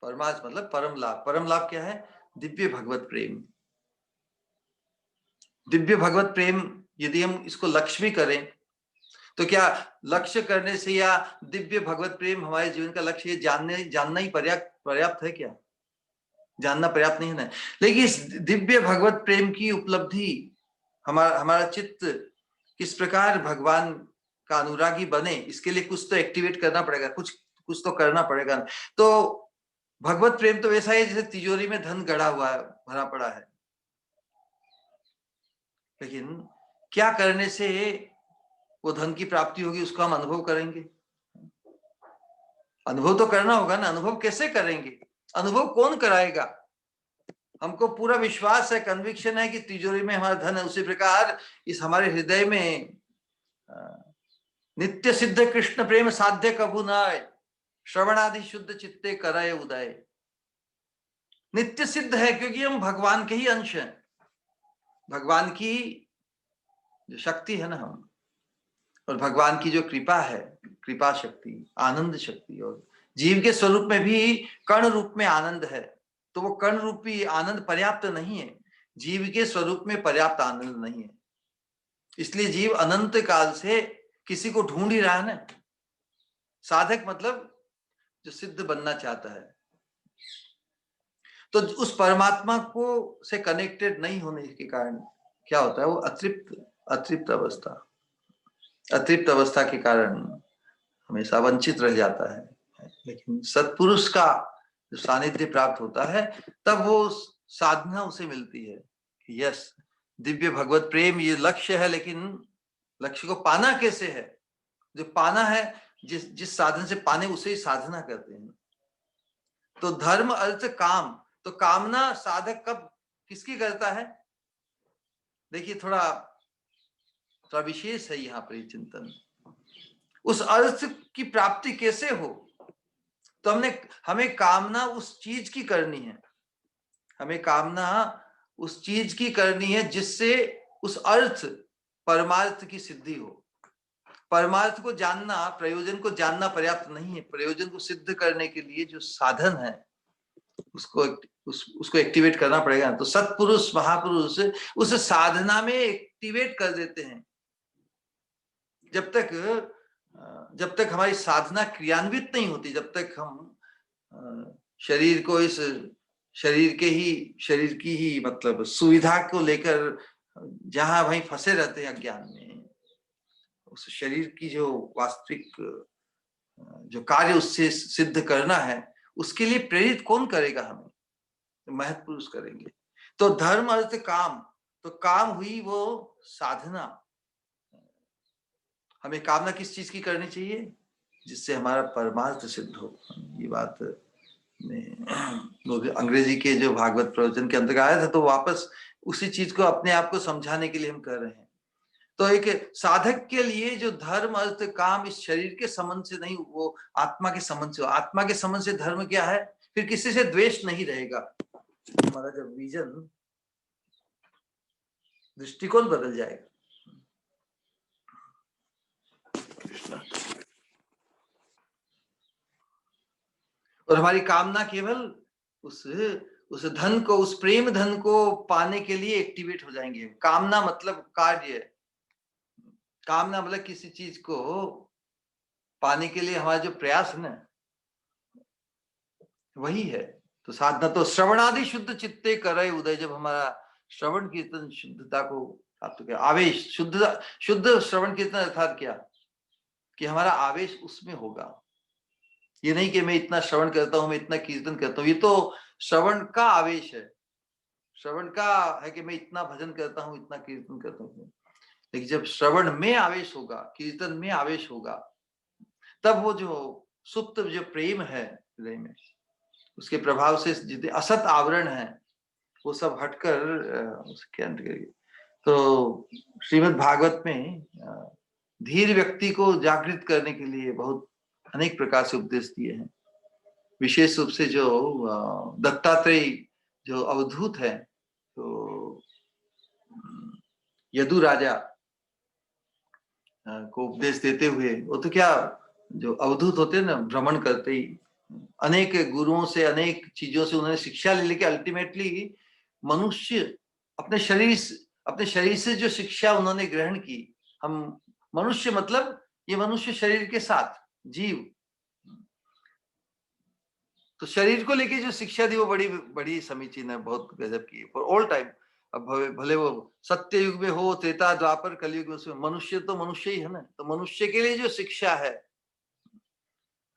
परमार्थ मतलब परम लाभ। परम लाभ क्या है? दिव्य भगवत प्रेम। दिव्य भगवत प्रेम यदि हम इसको लक्ष्य भी करें, तो क्या लक्ष्य करने से या दिव्य भगवत प्रेम हमारे जीवन का लक्ष्य, ये जानना ही पर्याप्त है क्या? जानना पर्याप्त नहीं है। लेकिन इस दिव्य भगवत प्रेम की उपलब्धि, हमारा चित्त किस प्रकार भगवान का अनुरागी बने, इसके लिए कुछ तो एक्टिवेट करना पड़ेगा, कुछ तो करना पड़ेगा। तो भगवत प्रेम तो वैसा है जैसे तिजोरी में धन गड़ा हुआ है, भरा पड़ा है, लेकिन क्या करने से वो धन की प्राप्ति होगी, उसको हम अनुभव करेंगे। अनुभव तो करना होगा ना। अनुभव कैसे करेंगे? अनुभव कौन कराएगा? हमको पूरा विश्वास है, कन्विक्शन है कि तिजोरी में हमारा धन है। उसी प्रकार इस हमारे हृदय में नित्य सिद्ध कृष्ण प्रेम साध्य कभु नाय, श्रवणादि शुद्ध चित्ते करय उदय। नित्य सिद्ध है क्योंकि हम भगवान के ही अंश हैं। भगवान की जो शक्ति है ना हम, और भगवान की जो कृपा है, कृपा शक्ति, आनंद शक्ति, और जीव के स्वरूप में भी कण रूप में आनंद है। तो वो कण रूपी आनंद पर्याप्त नहीं है, जीव के स्वरूप में पर्याप्त आनंद नहीं है। इसलिए जीव अनंत काल से किसी को ढूंढ ही रहा है ना। साधक मतलब जो सिद्ध बनना चाहता है। तो उस परमात्मा को से कनेक्टेड नहीं होने के कारण क्या होता है? वो अतृप्त अवस्था, अतृप्त अवस्था के कारण हमेशा वंचित रह जाता है। लेकिन सत्पुरुष का जो सानिध्य प्राप्त होता है, तब वो साधना उसे मिलती है कि यस, दिव्य भगवत प्रेम ये लक्ष्य है, लेकिन लक्ष्य को पाना कैसे है? जो पाना है, जिस साधन से पाने, उसे ही साधना कहते हैं। तो धर्म अर्थ काम, तो कामना साधक कब किसकी करता है? देखिए थोड़ा विशेष है यहाँ पर चिंतन। उस अर्थ की प्राप्ति कैसे हो? तो हमें कामना उस चीज की करनी है। हमें कामना उस चीज की करनी है जिससे उस अर्थ, परमार्थ की सिद्धि हो। परमार्थ को जानना, प्रयोजन को जानना पर्याप्त नहीं है। प्रयोजन को सिद्ध करने के लिए जो साधन है, उसको एक्टिवेट करना पड़ेगा। तो सत्पुरुष, महापुरुष उस साधना में एक्टिवेट कर देते हैं। जब तक हमारी साधना क्रियान्वित नहीं होती, जब तक हम शरीर को, इस शरीर की ही मतलब सुविधा को लेकर जहां वहीं फंसे रहते हैं अज्ञान में, उस शरीर की जो वास्तविक जो कार्य उससे सिद्ध करना है, उसके लिए प्रेरित कौन करेगा? हमें महत् पुरुष करेंगे। तो धर्म अर्थ काम, तो काम हुई वो साधना। हमें कामना किस चीज की करनी चाहिए? जिससे हमारा परमार्थ सिद्ध हो। ये बात में अंग्रेजी के जो भागवत प्रवचन के अंतर्गत आया था, तो वापस उसी चीज को अपने आप को समझाने के लिए हम कर रहे हैं। तो एक साधक के लिए जो धर्म अर्थ काम इस शरीर के संबंध से नहीं, वो आत्मा के संबंध से। आत्मा के संबंध से धर्म क्या है? फिर किसी से द्वेष नहीं रहेगा। हमारा जब विजन, दृष्टिकोण बदल जाएगा। और हमारी कामना केवल उस धन को, उस प्रेम धन को पाने के लिए एक्टिवेट हो जाएंगे। कामना मतलब कार्य, कामना मतलब किसी चीज को पाने के लिए हमारा जो प्रयास है ना, वही है। तो साधना तो श्रवणादि शुद्ध चित्ते करे उदय। जब हमारा श्रवण कीर्तन शुद्धता को प्राप्त किया, आवेश, शुद्ध श्रवण कीर्तन अर्थात क्या? कि हमारा आवेश उसमें होगा। ये नहीं कि मैं इतना श्रवण करता हूं, मैं इतना कीर्तन करता हूं, ये तो श्रवण का आवेश है। श्रवण का है कि मैं इतना भजन करता हूं, इतना कीर्तन करता हूं। लेकिन जब श्रवण में आवेश होगा, कीर्तन में आवेश होगा, तब वो जो सुप्त जो प्रेम है हृदय में, उसके प्रभाव से जितने असत आवरण है, वो सब हटकर उसके अंत करेगी। तो श्रीमद् भागवत में धीर व्यक्ति को जागृत करने के लिए बहुत अनेक प्रकार से उपदेश दिए हैं। विशेष रूप से जो दत्तात्रेय जो अवधूत है, तो यदु राजा को उपदेश देते हुए, वो तो क्या, जो अवधूत होते हैं ना, भ्रमण करते ही अनेक गुरुओं से, अनेक चीजों से उन्होंने शिक्षा ले, लेके अल्टीमेटली मनुष्य अपने शरीर से जो शिक्षा उन्होंने ग्रहण की, हम मनुष्य मतलब ये मनुष्य शरीर के साथ जीव, तो शरीर को लेके जो शिक्षा दी वो बड़ी बड़ी समीचीन है, बहुत गजब की, फॉर ऑल टाइम। अब भले वो सत्य युग में हो, त्रेता द्वापर कलयुग में, उसमें मनुष्य तो मनुष्य ही है ना। तो मनुष्य के लिए जो शिक्षा है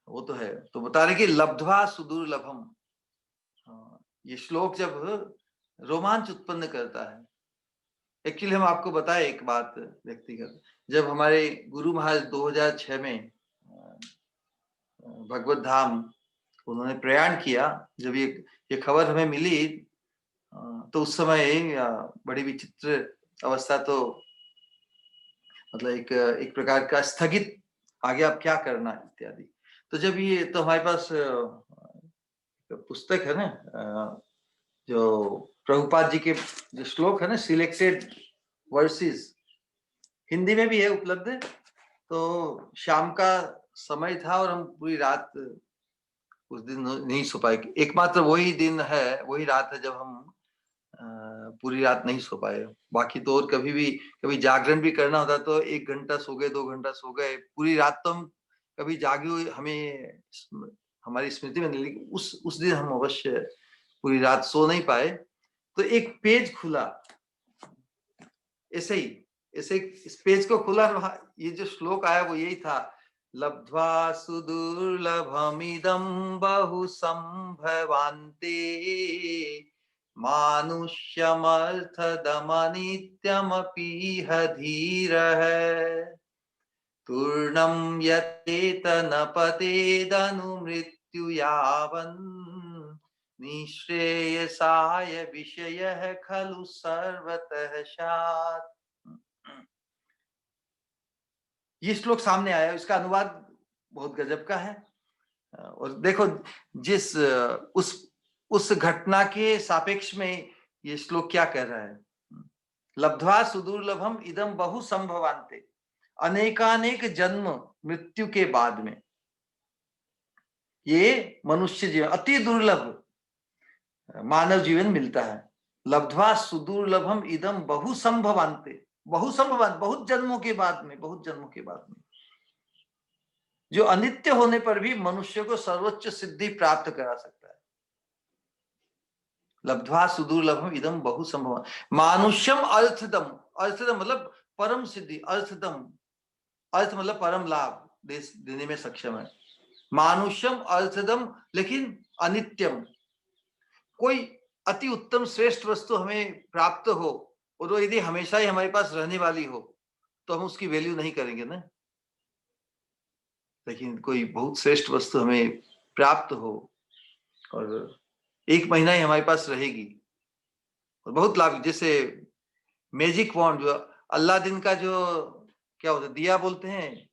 वो तो है। तो बता रहे कि लब्ध्वा सुदुर्लभम। ये श्लोक जब रोमांच उत्पन्न करता है। एक्चुअली हम आपको बताए एक बात व्यक्तिगत, जब हमारे गुरु महाराज 2006 में भगवत धाम उन्होंने प्रयाण किया, जब ये खबर हमें मिली तो उस समय बड़ी विचित्र अवस्था, तो मतलब एक प्रकार का स्थगित, आगे अब क्या करना इत्यादि। तो जब ये, तो हमारे पास पुस्तक है ना, जो प्रभुपाद जी के जो श्लोक है ना, सिलेक्टेड वर्सेस, हिंदी में भी है उपलब्ध। तो शाम का समय था और हम पूरी रात उस दिन नहीं सो पाए। एकमात्र वही दिन है, वही रात है जब हम पूरी रात नहीं सो पाए। बाकी तो और कभी भी, कभी जागरण भी करना होता तो 1 घंटा सो गए, 2 घंटा सो गए, पूरी रात तो हम कभी जागे हुए हमें हमारी स्मृति में नहीं, लेकिन उस दिन हम अवश्य पूरी रात सो नहीं पाए। तो एक पेज खुला ऐसे ही, ऐसे इस पेज को खुला, ये जो श्लोक आया वो यही था, लब्ध्वा सुदुर्लभमिदं बहु संभवान्ते मानुष्यमर्थदमनित्यमपीह धीरः तूर्णं यतेत न पतेदनु यावन् निःश्रेयसाय विषयः खलु सर्वतः स्यात्। ये श्लोक सामने आया, इसका अनुवाद बहुत गजब का है। और देखो, जिस उस घटना के सापेक्ष में ये श्लोक क्या कह रहा है, लब्ध्वा सुदुर्लभम इदम बहु संभवान्ते, अनेकानेक जन्म मृत्यु के बाद में ये मनुष्य जीवन, अति दुर्लभ मानव जीवन मिलता है। लब्ध्वा सुदुर्लभम इदम बहु संभवान्ते, बहु संभवान, बहुत जन्मों के बाद में, बहुत जन्मों के बाद में, जो अनित्य होने पर भी मनुष्य को सर्वोच्च सिद्धि प्राप्त करा सकता है। लब्ध्वा सुदुर्लभम इदम बहु संभव मानुष्यम अर्थदम, अर्थदम मतलब परम सिद्धि, अर्थदम, अर्थ मतलब परम लाभ देने में सक्षम है। मानुष्यम अर्थदम, लेकिन अनित्यम, कोई अति उत्तम श्रेष्ठ वस्तु हमें प्राप्त हो और वो यदि हमेशा ही हमारे पास रहने वाली हो तो हम उसकी वैल्यू नहीं करेंगे ना। लेकिन कोई बहुत श्रेष्ठ वस्तु हमें प्राप्त हो और 1 महीना ही हमारे पास रहेगी और बहुत लाभ, जैसे मैजिक वॉन्ड, जो अल्लादीन का जो क्या होता है, दिया बोलते हैं,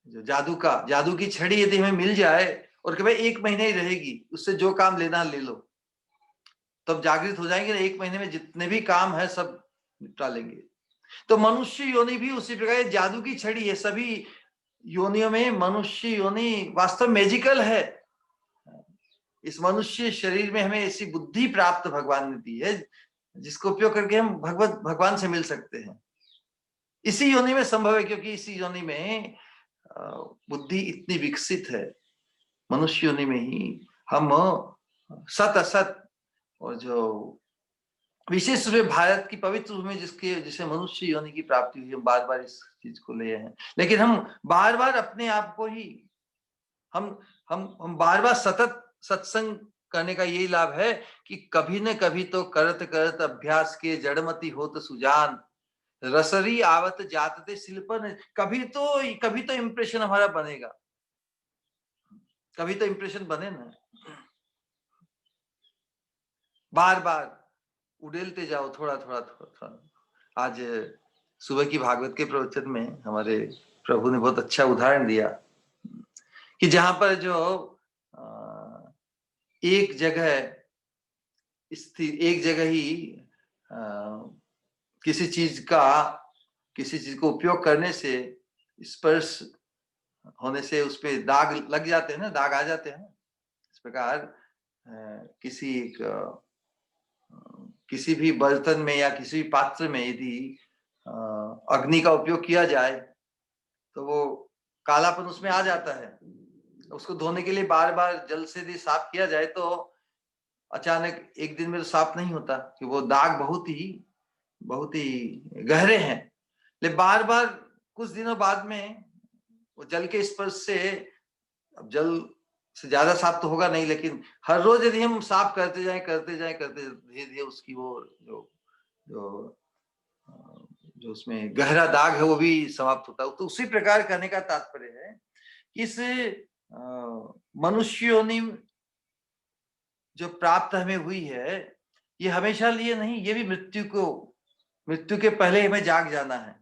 जो जादू की छड़ी यदि हमें मिल जाए और कि भाई 1 महीना ही रहेगी, उससे जो काम लेना ले लो, तब जागृत हो जाएंगे ना, 1 महीने में जितने भी काम है सब निपटा लेंगे। तो मनुष्य योनि भी उसी प्रकार जादू की छड़ी है। सभी योनियों में मनुष्य योनि वास्तव मैजिकल है। इस मनुष्य शरीर में हमें ऐसी बुद्धि प्राप्त भगवान ने दी है जिसको उपयोग करके हम भगवान से मिल सकते हैं। इसी योनि में संभव है, क्योंकि इसी योनि में बुद्धि इतनी विकसित है। मनुष्य योनि में ही हम सत असत, और जो विशेष रूप से भारत की पवित्र भूमि जिसे मनुष्य योनि की प्राप्ति हुई, हम बार बार इस चीज को ले हैं, लेकिन हम बार बार अपने आप को ही हम बार बार सतत सत्संग करने का यही लाभ है कि कभी न कभी तो करत करत अभ्यास के जड़मती होत सुजान, रसरी आवत जातते शिल्पन, कभी तो इंप्रेशन हमारा बनेगा, कभी तो इंप्रेशन बने ना। बार बार उड़ेलते जाओ, थोड़ा थोड़ा थोड़ा थोड़ा। आज सुबह की भागवत के प्रवचन में हमारे प्रभु ने बहुत अच्छा उदाहरण दिया कि जहां पर जो एक जगह स्थिर, एक जगह ही किसी चीज को उपयोग करने से, स्पर्श होने से उस पे दाग लग जाते हैं ना, दाग आ जाते हैं। इस प्रकार किसी भी बर्तन में या किसी भी पात्र में यदि अग्नि का उपयोग किया जाए तो वो कालापन उसमें आ जाता है। उसको धोने के लिए बार बार जल से यदि साफ किया जाए तो अचानक एक दिन में तो साफ नहीं होता, कि वो दाग बहुत ही गहरे हैं। लेकिन बार बार कुछ दिनों बाद में वो जल के स्पर्श से, अब जल से ज्यादा साफ तो होगा नहीं, लेकिन हर रोज यदि हम साफ करते जाएं धीरे धीरे उसकी वो जो जो जो उसमें गहरा दाग है वो भी समाप्त होता है। तो उसी प्रकार कहने का तात्पर्य है इस मनुष्य योनि जो प्राप्त हमें हुई है, ये हमेशा लिए नहीं, ये भी मृत्यु के पहले हमें जाग जाना है।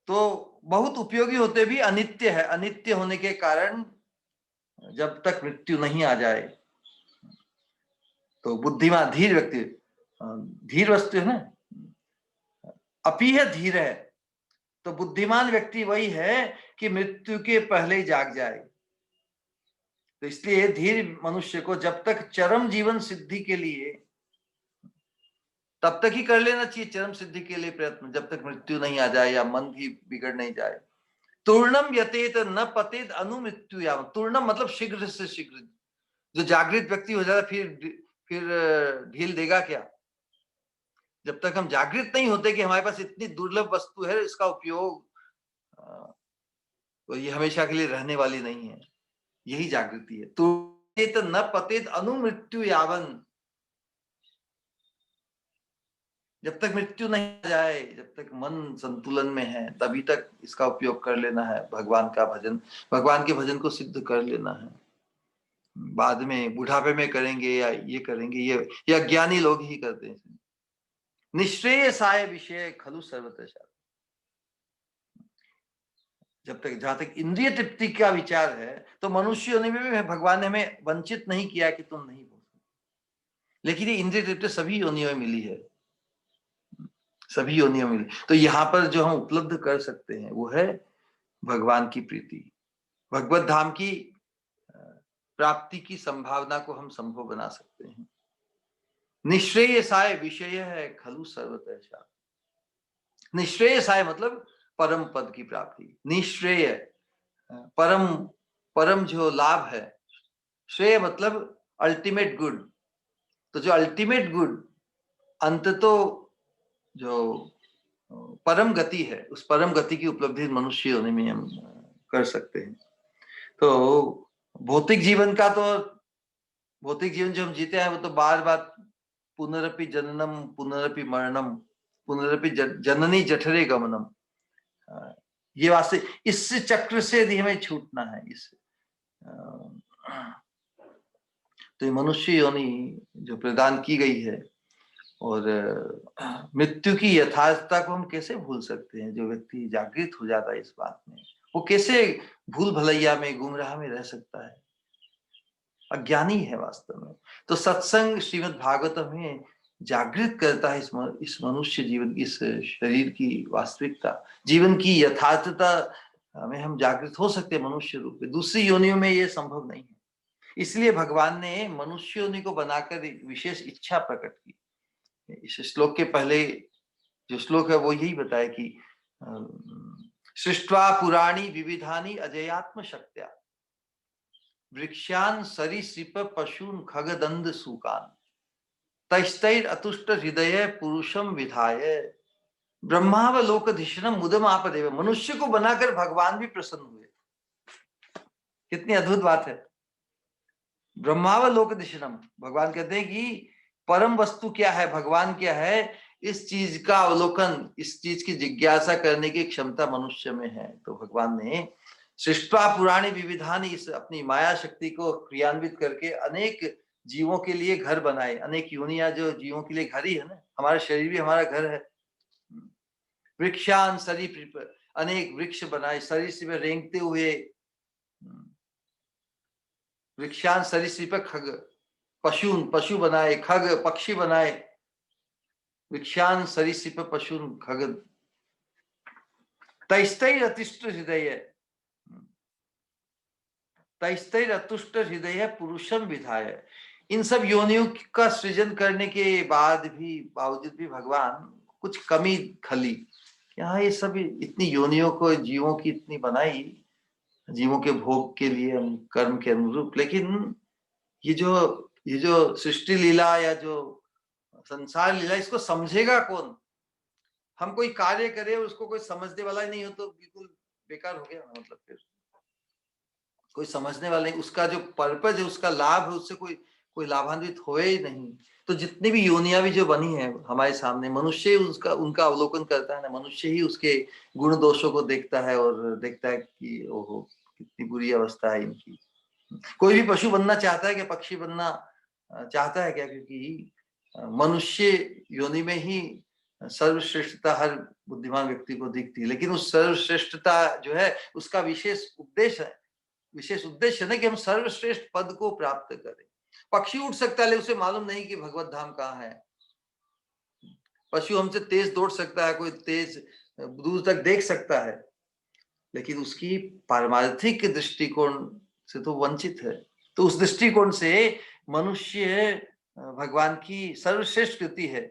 तो बहुत उपयोगी होते भी अनित्य है। अनित्य होने के कारण जब तक मृत्यु नहीं आ जाए तो बुद्धिमान धीर व्यक्ति, धीर वस्तु है ना, अपी है धीर है, तो बुद्धिमान व्यक्ति वही है कि मृत्यु के पहले ही जाग जाए। तो इसलिए धीर मनुष्य को जब तक चरम जीवन सिद्धि के लिए, तब तक ही कर लेना चाहिए चरम सिद्धि के लिए प्रयत्न, जब तक मृत्यु नहीं आ जाए या मन भी बिगड़ नहीं जाए। तूर्णम यतेत न पतेत अनुमृत्यु यावम। तूर्णम मतलब शीघ्र से शीघ्र। जो जागृत व्यक्ति हो जाता फिर ढील देगा क्या? जब तक हम जागृत नहीं होते कि हमारे पास इतनी दुर्लभ वस्तु है, इसका उपयोग, तो ये हमेशा के लिए रहने वाली नहीं है। यही जागृति है। तो न पतेत अनुमृत्यु यावन। जब तक मृत्यु नहीं जाए, जब तक मन संतुलन में है, तभी तक इसका उपयोग कर लेना है। भगवान का भजन, भगवान के भजन को सिद्ध कर लेना है। बाद में बुढ़ापे में करेंगे या ये करेंगे, ये अज्ञानी लोग ही करते हैं। निश्रेयसाय विषय खलु सर्वत्र। जब तक, जहां तक इंद्रिय तृप्ति का विचार है, तो मनुष्य होने में भी भगवान ने हमें वंचित नहीं किया कि तुम नहीं बोल। लेकिन ये इंद्रिय तृप्ति सभी योनियों में मिली है, सभी योनियों में मिली। तो यहाँ पर जो हम उपलब्ध कर सकते हैं वो है भगवान की प्रीति, भगवत धाम की प्राप्ति की संभावना को हम संभव बना सकते हैं। निश्रेयसाय विषय है खलु सर्वतः। निश्रेयसाय मतलब परम पद की प्राप्ति। निश्रेय परम, परम जो लाभ है। श्रेय मतलब अल्टीमेट गुड। तो जो अल्टीमेट गुड, अंत तो जो परम गति है, उस परम गति की उपलब्धि मनुष्य होने में हम कर सकते हैं। तो भौतिक जीवन का तो, भौतिक जीवन जो हम जीते हैं वो तो बार बार पुनरपि जननम पुनरपि मरणम पुनरपि जननी जठरे गमनम, ये वास्तव इस चक्र से यदि हमें छूटना है, इस तो ये मनुष्य योनि जो प्रदान की गई है, और मृत्यु की यथार्थता को हम कैसे भूल सकते हैं? जो व्यक्ति जागृत हो जाता है इस बात में, वो कैसे भूल भलैया में, गुमराह में रह सकता है? अज्ञानी है वास्तव में। तो सत्संग श्रीमद् भागवत में जागृत करता है इस मनुष्य जीवन, इस शरीर की वास्तविकता, जीवन की यथार्थता में हम जागृत हो सकते हैं मनुष्य रूप में। दूसरी योनियों में ये संभव नहीं है। इसलिए भगवान ने मनुष्य योनि को बनाकर एक विशेष इच्छा प्रकट की। इस श्लोक के पहले जो श्लोक है वो यही बताया कि सृष्ट्वा पुराणी विविधानि अजयात्म शक्त्या वृक्षान सरीसृप पशून खगदंड सूकान तैस्तैर अतुष्ट हृदय पुरुषम विधाय ब्रह्मावलोकधिषणम मुदम आपदेव। मनुष्य को बनाकर भगवान भी प्रसन्न हुए। कितनी अद्भुत बात है। ब्रह्मावलोकधिषणम, भगवान कहते हैं कि परम वस्तु क्या है, भगवान क्या है, इस चीज का अवलोकन, इस चीज की जिज्ञासा करने की क्षमता मनुष्य में है। तो भगवान ने सृष्टा पुराणी विविधानि, इस अपनी माया शक्ति को क्रियान्वित करके अनेक जीवों के लिए घर बनाए। अनेक योनियां जो जीवों के लिए घर ही है ना, हमारा शरीर भी हमारा घर है। वृक्षान सरीसृप, अनेक वृक्ष बनाए, सरीसृप रेंगते हुए, वृक्षान सरीसृप खग, पशून पशु बनाए, खग पक्षी बनाए, वृक्षान सरीसृप पशून खग तैस्तैर अतिष्ठ हृदय, तैस्तैर अतुष्ट हृदय पुरुषम विधाय। इन सब योनियों का सृजन करने के बाद भी, बावजूद भी भगवान कुछ कमी खली। यहाँ ये सब इतनी योनियों को, जीवों की इतनी बनाई, जीवों के भोग के लिए, हम कर्म के अनुरूप, लेकिन ये जो सृष्टि लीला या जो संसार लीला, इसको समझेगा कौन? हम कोई कार्य करें उसको कोई समझने वाला ही नहीं हो तो बिल्कुल बेकार हो गया। मतलब फिर कोई समझने वाला नहीं, उसका जो पर्पज है, उसका लाभ है, उससे कोई कोई लाभान्वित हुए ही नहीं। तो जितनी भी योनियां भी जो बनी है हमारे सामने, मनुष्य ही उसका उनका अवलोकन करता है ना, मनुष्य ही उसके गुण दोषों को देखता है और देखता है कि ओहो कितनी बुरी अवस्था है इनकी। कोई भी पशु बनना चाहता है क्या, पक्षी बनना चाहता है क्या? क्योंकि मनुष्य योनि में ही सर्वश्रेष्ठता हर बुद्धिमान व्यक्ति को दिखती है, लेकिन उस सर्वश्रेष्ठता जो है उसका विशेष उद्देश्य नहीं कि हम सर्वश्रेष्ठ पद को प्राप्त करें। पक्षी उड़ सकता है लेकिन उसे मालूम नहीं कि भगवत धाम कहाँ है। पशु हमसे तेज दौड़ सकता है, कोई तेज दूर तक देख सकता है, लेकिन उसकी पारमार्थिक दृष्टिकोण से तो वंचित है। तो उस दृष्टिकोण से मनुष्य भगवान की सर्वश्रेष्ठ कृति है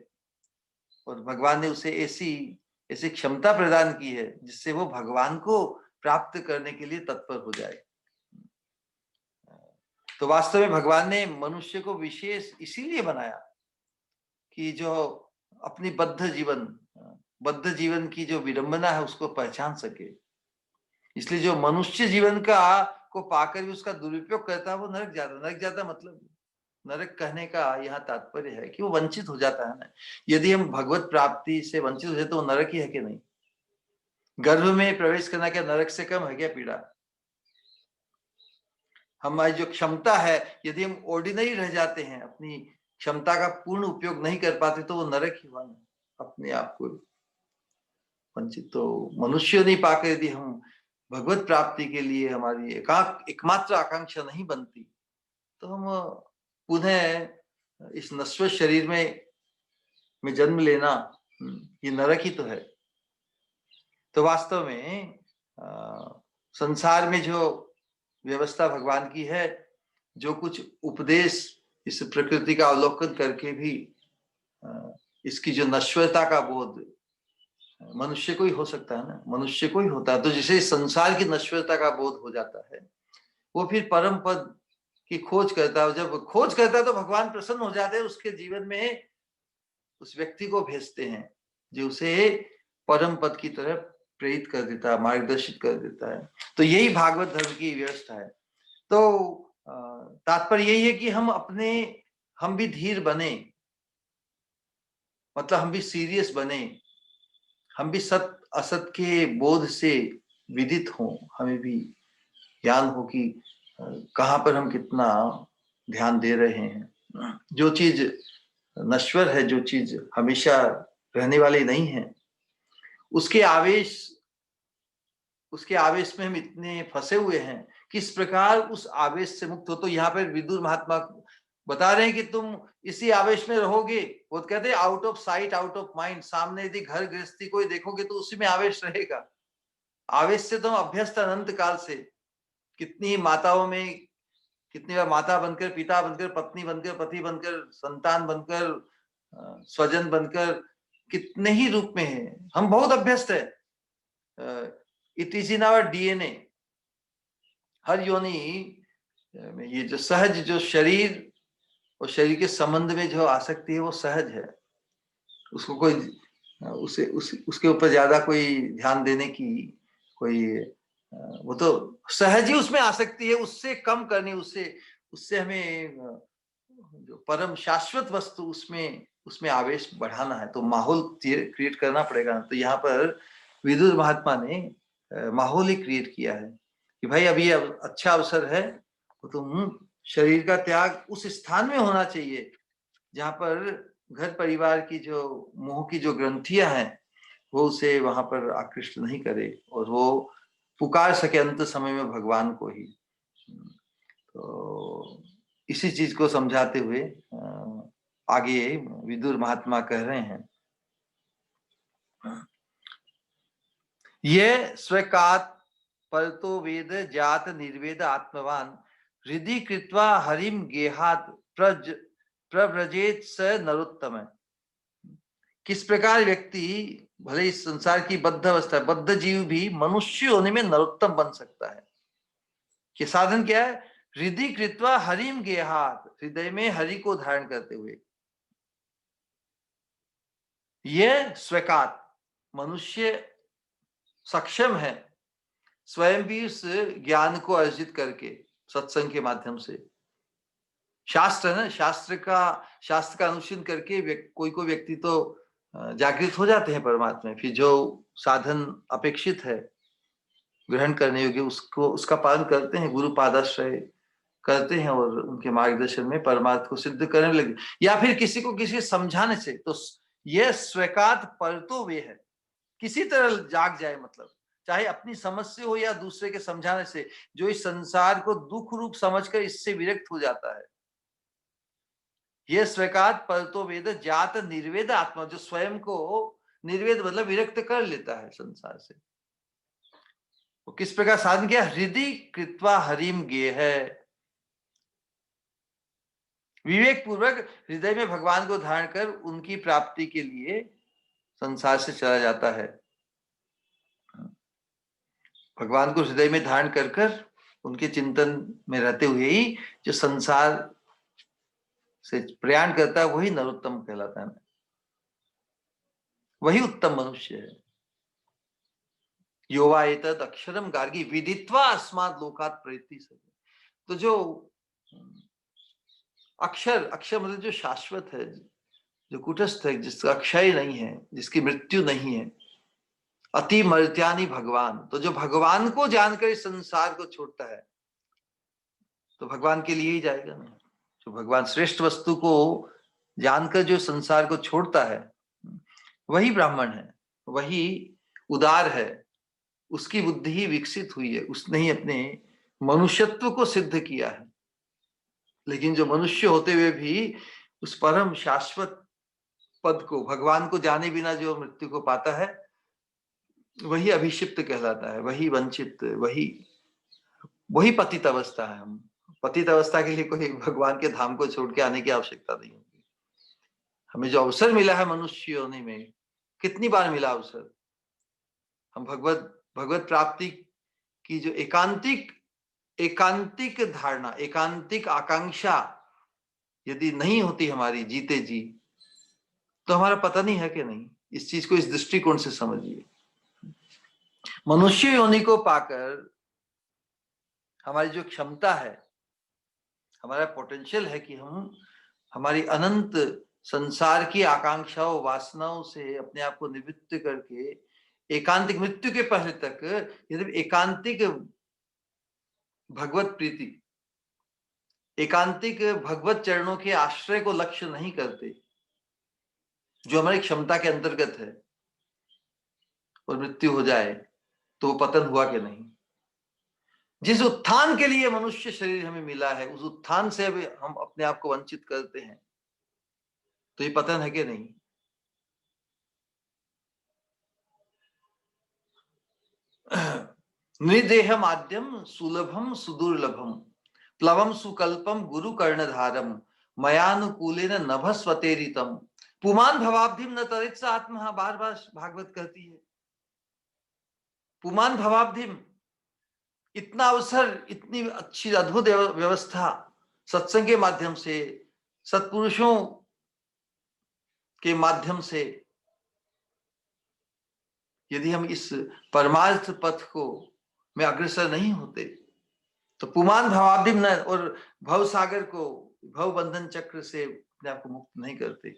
और भगवान ने उसे ऐसी क्षमता प्रदान की है जिससे वो भगवान को प्राप्त करने के लिए तत्पर हो जाए। तो वास्तव में भगवान ने मनुष्य को विशेष इसीलिए बनाया कि जो अपनी बद्ध जीवन की जो विडंबना है उसको पहचान सके। इसलिए जो मनुष्य जीवन को पाकर भी उसका दुरुपयोग करता है वो नरक जाता मतलब नरक कहने का यहाँ तात्पर्य है कि वो वंचित हो जाता है ना। यदि हम भगवत प्राप्ति से वंचित हो जाए तो वो नरक ही है कि नहीं? गर्भ में प्रवेश करना क्या नरक से कम है क्या पीड़ा? हमारी जो क्षमता है यदि हम ऑर्डिनरी रह जाते हैं, अपनी क्षमता का पूर्ण उपयोग नहीं कर पाते तो वो नरक ही हुआ ना, अपने आप को वंचित। तो मनुष्य नहीं पाकर यदि हम भगवत प्राप्ति के लिए हमारी एकमात्र आकांक्षा नहीं बनती तो हम पुनः इस नश्वर शरीर में जन्म लेना ये नरक ही तो है। तो वास्तव में संसार में जो व्यवस्था भगवान की है, जो कुछ उपदेश इस प्रकृति का अवलोकन करके भी इसकी जो नश्वरता का बोध मनुष्य को ही हो सकता है ना, मनुष्य को ही होता है। तो जिसे संसार की नश्वरता का बोध हो जाता है वो फिर परम पद की खोज करता है। जब खोज करता है तो भगवान प्रसन्न हो जाते हैं, उसके जीवन में उस व्यक्ति को भेजते हैं जो उसे परम पद की तरफ प्रेरित कर देता है, मार्गदर्शित कर देता है। तो यही भागवत धर्म की व्यवस्था है। तो तात्पर्य यही है कि हम भी धीर बने, मतलब हम भी सीरियस बने, हम भी सत असत के बोध से विदित हों, हमें भी ज्ञान हो कि कहाँ पर हम कितना ध्यान दे रहे हैं। जो चीज नश्वर है, जो चीज हमेशा रहने वाली नहीं है, उसके आवेश में हम इतने फंसे हुए हैं, किस प्रकार उस आवेश से मुक्त हो। तो यहाँ पर विदुर महात्मा बता रहे हैं कि तुम इसी आवेश में रहोगे। वो कहते हैं out of sight out of mind. सामने यदि घर गृहस्थी कोई देखोगे तो उसी में आवेश रहेगा। आवेश से तुम अभ्यस्त अनंत काल से, कितनी माताओं में, कितनी बार माता बनकर, पिता बनकर, पत्नी बनकर, पति बनकर, संतान बनकर, स्वजन बनकर, कितने ही रूप में है। हम बहुत अभ्यस्त है। It is in our DNA. हर योनि ये जो सहज जो शरीर और शरीर के संबंध में जो आसक्ति है वो सहज है। उसको कोई उसके ऊपर ज्यादा कोई ध्यान देने की कोई वो तो सहज ही उसमें आसक्ति है। उससे कम करनी, उससे हमें जो परम शाश्वत वस्तु उसमें आवेश बढ़ाना है तो माहौल क्रिएट करना पड़ेगा। तो यहाँ पर विदुर महात्मा ने माहौल ही क्रिएट किया है कि भाई अभी अच्छा अवसर है तो तुम शरीर का त्याग उस स्थान में होना चाहिए जहां पर घर परिवार की जो मोह की जो ग्रंथियां हैं वो उसे वहां पर आकृष्ट नहीं करे और वो पुकार सके अंत समय में भगवान को ही। तो इसी चीज को समझाते हुए आगे विदुर महात्मा कह रहे हैं, ये स्वेकात परतो वेद जात निर्वेद आत्मवान हृदि कृत्वा हरिम गेहात प्रव्रजेत स नरोत्तम। किस प्रकार व्यक्ति भले इस संसार की बद्ध अवस्था, बद्ध जीव भी मनुष्य होने में नरोत्तम बन सकता है। कि साधन क्या है? हृदय कृत्वा हरिम गेहात, हृदय में हरि को धारण करते हुए। यह स्वेकात, मनुष्य सक्षम है स्वयं भी उस ज्ञान को अर्जित करके सत्संग के माध्यम से शास्त्र है ना, शास्त्र का अनुशीलन करके कोई व्यक्ति तो जागृत हो जाते हैं परमात्मा में। फिर जो साधन अपेक्षित है ग्रहण करने योग्य उसका पालन करते हैं, गुरु पादाश्रय करते हैं और उनके मार्गदर्शन में परमार्थ को सिद्ध करने लगे। या फिर किसी को किसी समझाने से, तो यह स्वीकार्थ परतो वे है, किसी तरह जाग जाए, मतलब चाहे अपनी समझ से हो या दूसरे के समझाने से, जो इस संसार को दुख रूप समझकर इससे विरक्त हो जाता है। यह स्वीकार्थ परतो वेद जात निर्वेद आत्मा, जो स्वयं को निर्वेद मतलब विरक्त कर लेता है संसार से। वो किस प्रकार साधन किया? हृदय कृत्वा हरिम गे है, विवेक पूर्वक हृदय में भगवान को धारण कर उनकी प्राप्ति के लिए संसार से चला जाता है। भगवान को हृदय में धारण कर कर उनके चिंतन में रहते हुए ही जो संसार से प्रयाण करता है वही नरोत्तम कहलाता है, वही उत्तम मनुष्य है। योवा एतद अक्षरम गार्गी विदित्वा अस्मात् लोकात् प्रेति। तो जो अक्षर मतलब जो शाश्वत है, जो कुटस्थ है, जिसका क्षय नहीं है, जिसकी मृत्यु नहीं है, अति मर्त्यानि भगवान, तो जो भगवान को जानकर इस संसार को छोड़ता है तो भगवान के लिए ही जाएगा ना। जो भगवान श्रेष्ठ वस्तु को जानकर जो संसार को छोड़ता है वही ब्राह्मण है, वही उदार है, उसकी बुद्धि ही विकसित हुई है, उसने ही अपने मनुष्यत्व को सिद्ध किया है। लेकिन जो मनुष्य होते हुए भी उस परम शाश्वत पद को, भगवान को जाने बिना जो मृत्यु को पाता है वही अभिषिप्त कहलाता है, वही वंचित, वही पतित अवस्था है। हम पतित अवस्था के लिए कोई भगवान के धाम को छोड़ के आने की आवश्यकता नहीं होगी। हमें जो अवसर मिला है मनुष्य होने में, कितनी बार मिला अवसर, हम भगवत प्राप्ति की जो एकांतिक धारणा, एकांतिक आकांक्षा यदि नहीं होती हमारी जीते जी, तो हमारा पता नहीं है कि नहीं। इस चीज को इस दृष्टिकोण से समझिए। मनुष्य योनि को पाकर हमारी जो क्षमता है, हमारा पोटेंशियल है कि हम हमारी अनंत संसार की आकांक्षाओं वासनाओं से अपने आप को निवृत्त करके एकांतिक, मृत्यु के पहले तक यदि एकांतिक भगवत प्रीति, एकांतिक भगवत चरणों के आश्रय को लक्ष्य नहीं करते, जो हमारी क्षमता के अंतर्गत है, और मृत्यु हो जाए तो वो पतन हुआ कि नहीं। जिस उत्थान के लिए मनुष्य शरीर हमें मिला है, उस उत्थान से अभी हम अपने आप को वंचित करते हैं, तो ये पतन है कि नहीं। निर्देह माध्यम सुलभम सुदुर्लभम प्लवम सुकल्पम गुरु कर्णधारम मयानुकूलेन नभस्वतेरितम पुमान भवाब्धिम न तरित्स आत्मा। बार बार भागवत कहती है पुमान भवाब्धिम, इतना अवसर, इतनी अच्छी अद्भुत व्यवस्था सत्संग के माध्यम से, सत्पुरुषों के माध्यम से, यदि हम इस परमार्थ पथ को में अग्रसर नहीं होते तो पुमान भवाब्धिम न, और भव सागर को, भव बंधन चक्र से अपने आप को मुक्त नहीं करते।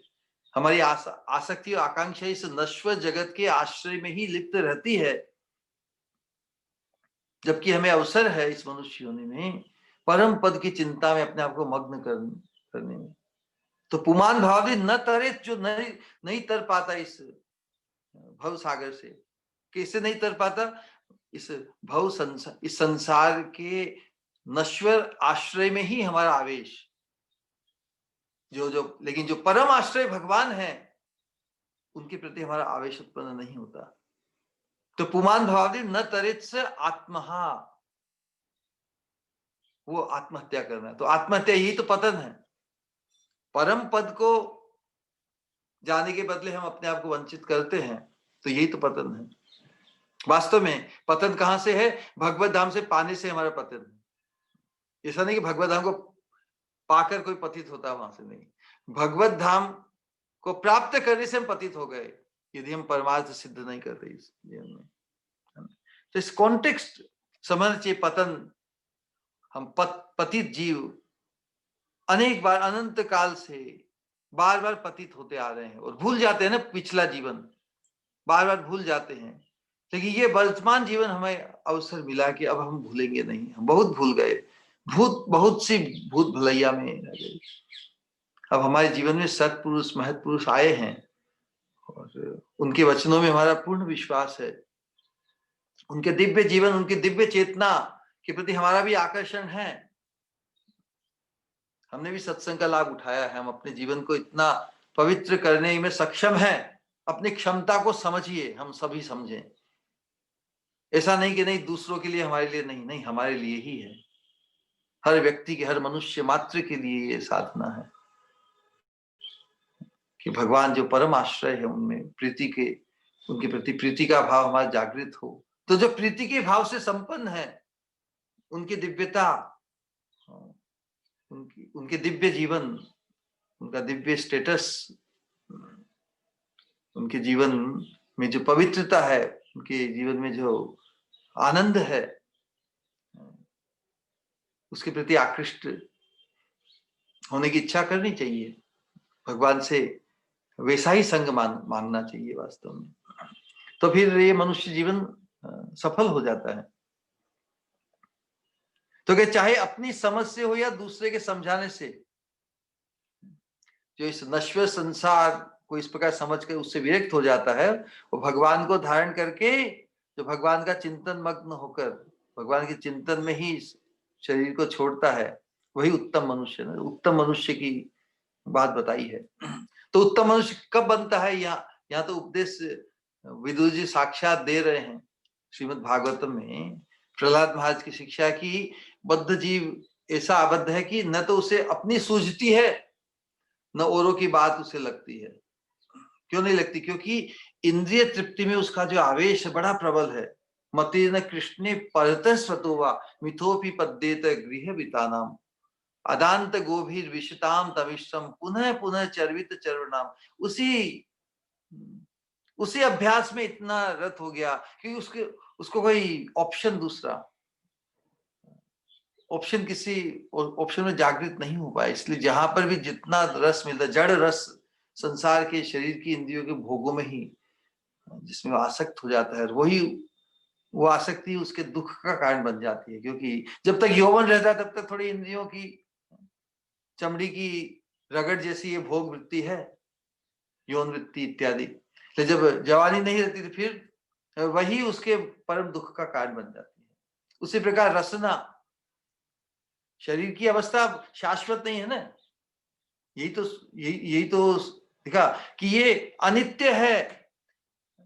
हमारी आसक्ति और आकांक्षा इस नश्वर जगत के आश्रय में ही लिप्त रहती है, जबकि हमें अवसर है इस मनुष्य योनि में परम पद की चिंता में अपने आप को मग्न करने में। तो पुमान भावी न तरे, जो नहीं तर पाता इस भव सागर से, कैसे नहीं तर पाता, इस इस संसार के नश्वर आश्रय में ही हमारा आवेश, लेकिन जो परम आश्रय भगवान है उनके प्रति हमारा आवेश उत्पन्न नहीं होता। तो पुमान भावी न तरेत आत्महा, वो आत्महत्या करना है। तो आत्महत्या यही तो पतन है। परम पद को जाने के बदले हम अपने आप को वंचित करते हैं, तो यही तो पतन है। वास्तव में पतन कहां से है? भगवत धाम से पाने से हमारा पतन है। ऐसा नहीं कि भगवत धाम को पाकर कोई पतित होता है, वहां से नहीं। भगवत धाम को प्राप्त करने से हम पतित हो गए, यदि हम परमार्थ सिद्ध नहीं करते इस जीवन में। तो इस कॉन्टेक्स्ट समझ चाहिए। पतन, हम पतित जीव अनेक बार अनंत काल से बार बार पतित होते आ रहे हैं और भूल जाते हैं ना पिछला जीवन, बार बार भूल जाते हैं। लेकिन ये वर्तमान जीवन हमें अवसर मिला कि अब हम भूलेंगे नहीं, हम बहुत भूल गए, बहुत सी भूत भुलैया में रह गए। अब हमारे जीवन में सत्पुरुष महत्पुरुष आए हैं और उनके वचनों में हमारा पूर्ण विश्वास है। उनके दिव्य जीवन, उनकी दिव्य चेतना के प्रति हमारा भी आकर्षण है। हमने भी सत्संग का लाभ उठाया है, हम अपने जीवन को इतना पवित्र करने में सक्षम हैं। अपनी क्षमता को समझिए, हम सभी समझें। ऐसा नहीं कि नहीं दूसरों के लिए, हमारे लिए नहीं, नहीं हमारे लिए ही है। हर व्यक्ति के, हर मनुष्य मात्र के लिए ये साधना है कि भगवान जो परम आश्रय है उनमें प्रीति के, उनके प्रति प्रीति का भाव हमारा जागृत हो। तो जो प्रीति के भाव से संपन्न है, उनकी दिव्यता, उनके दिव्य जीवन, उनका दिव्य स्टेटस, उनके जीवन में जो पवित्रता है, उनके जीवन में जो आनंद है, उसके प्रति आकृष्ट होने की इच्छा करनी चाहिए। भगवान से वैसा ही संग मांगना चाहिए वास्तव में। तो फिर ये मनुष्य जीवन सफल हो जाता है। तो क्या चाहे अपनी समझ से हो या दूसरे के समझाने से, जो इस नश्वर संसार को इस प्रकार समझ कर उससे विरक्त हो जाता है, वो भगवान को धारण करके, जो भगवान का चिंतन मग्न होकर भगवान के चिंतन में ही शरीर को छोड़ता है, वही उत्तम मनुष्य है। उत्तम मनुष्य की बात बताई है। तो उत्तम मनुष्य कब बनता है? यहाँ तो उपदेश विदुर जी साक्षात दे रहे हैं श्रीमद् भागवतम में। प्रहलाद महाराज की शिक्षा की बद्ध जीव ऐसा आबद्ध है कि न तो उसे अपनी सूझती है, न औरों की बात उसे लगती है। क्यों नहीं लगती? क्योंकि इंद्रिय तृप्ति में उसका जो आवेश है बड़ा प्रबल है। मतीर्न कृष्णे परतः स्वतोवा मिथोपि पद्येत गृह वितानाम अदांत गोभीर विशताम तमिश्रम पुनः पुनः चर्वित चर्वनाम। उसी अभ्यास में इतना रत हो गया कि उसको कोई ऑप्शन किसी ऑप्शन में जागृत नहीं हो पाया। इसलिए जहां पर भी जितना रस मिलता, जड़ रस संसार के शरीर की इंद्रियों के भोगों में ही जिसमें आसक्त हो जाता है, वो आसक्ति उसके दुख का कारण बन जाती है। क्योंकि जब तक यौवन रहता है तब तक थोड़ी इंद्रियों की चमड़ी की रगड़ जैसी ये भोग वृत्ति है, यौन वृत्ति इत्यादि। तो जब जवानी नहीं रहती तो फिर वही उसके परम दुख का कारण बन जाती है। उसी प्रकार रसना, शरीर की अवस्था शाश्वत नहीं है ना। यही तो देखा कि ये अनित्य है।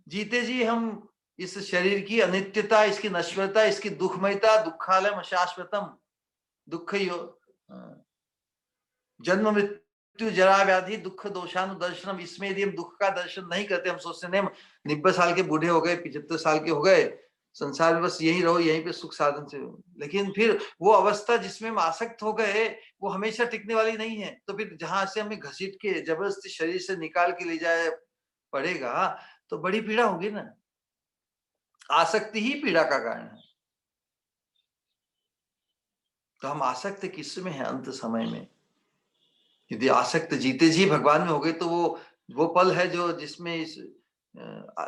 जीते जी हम इस शरीर की अनित्यता, इसकी नश्वरता, इसकी दुखमयता, दुखालयम अशाश्वतम, दुख जन्म मृत्यु जरा व्याधि दुख दोषानुदर्शनम, इसमें यदि हम दुख का दर्शन नहीं करते, हम सोचते नहीं 90 साल के बूढ़े हो गए, 75 साल के हो गए, संसार में बस यही रहो, यहीं पे सुख साधन से। लेकिन फिर वो अवस्था जिसमें हम आसक्त हो गए वो हमेशा टिकने वाली नहीं है। तो फिर जहां से हमें घसीट के जबरदस्ती शरीर से निकाल के ले जाए पड़ेगा तो बड़ी पीड़ा होगी ना। आसक्ति ही पीड़ा का कारण है। तो हम आसक्त किस में है? अंत समय में यदि आसक्त जीते जी भगवान में हो गए तो वो पल है जो जिसमें इस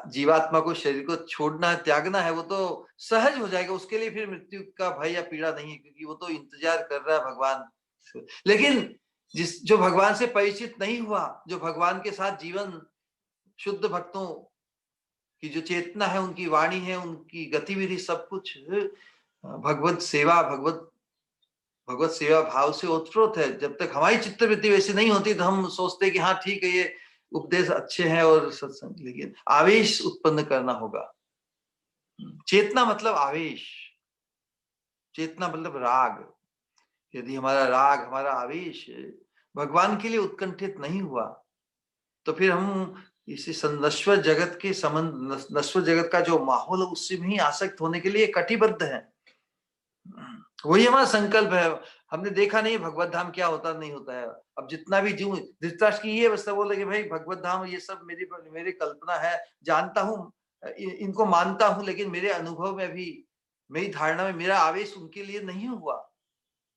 जीवात्मा को, शरीर को छोड़ना है, त्यागना है, वो तो सहज हो जाएगा। उसके लिए फिर मृत्यु का भय या पीड़ा नहीं है, क्योंकि वो तो इंतजार कर रहा है भगवान से। लेकिन जो भगवान से परिचित नहीं हुआ, जो भगवान के साथ जीवन, शुद्ध भक्तों की जो चेतना है, उनकी वाणी है, उनकी गतिविधि, सब कुछ भगवत सेवा भाव से ओतप्रोत है। जब तक हमारी चित्तवृत्ति वैसी नहीं होती तो हम सोचते कि हाँ ठीक है, ये उपदेश अच्छे हैं और सत्संग, लेकिन आवेश उत्पन्न करना होगा। चेतना मतलब आवेश, चेतना मतलब राग। यदि हमारा राग, हमारा आवेश भगवान के लिए उत्कंठित नहीं हुआ तो फिर हम इसी नश्वर जगत के संबंध, नश्वर जगत का जो माहौल है उससे भी आसक्त होने के लिए कटिबद्ध है। वही हमारा संकल्प है। हमने देखा नहीं भगवत धाम क्या होता नहीं होता है। अब जितना भी जीव, धृतराष्ट्र की ये अवस्था बोल कि भाई भगवत धाम ये सब मेरी कल्पना है, जानता हूँ, इनको मानता हूँ, लेकिन मेरे अनुभव में भी, मेरी धारणा में मेरा आवेश उनके लिए नहीं हुआ।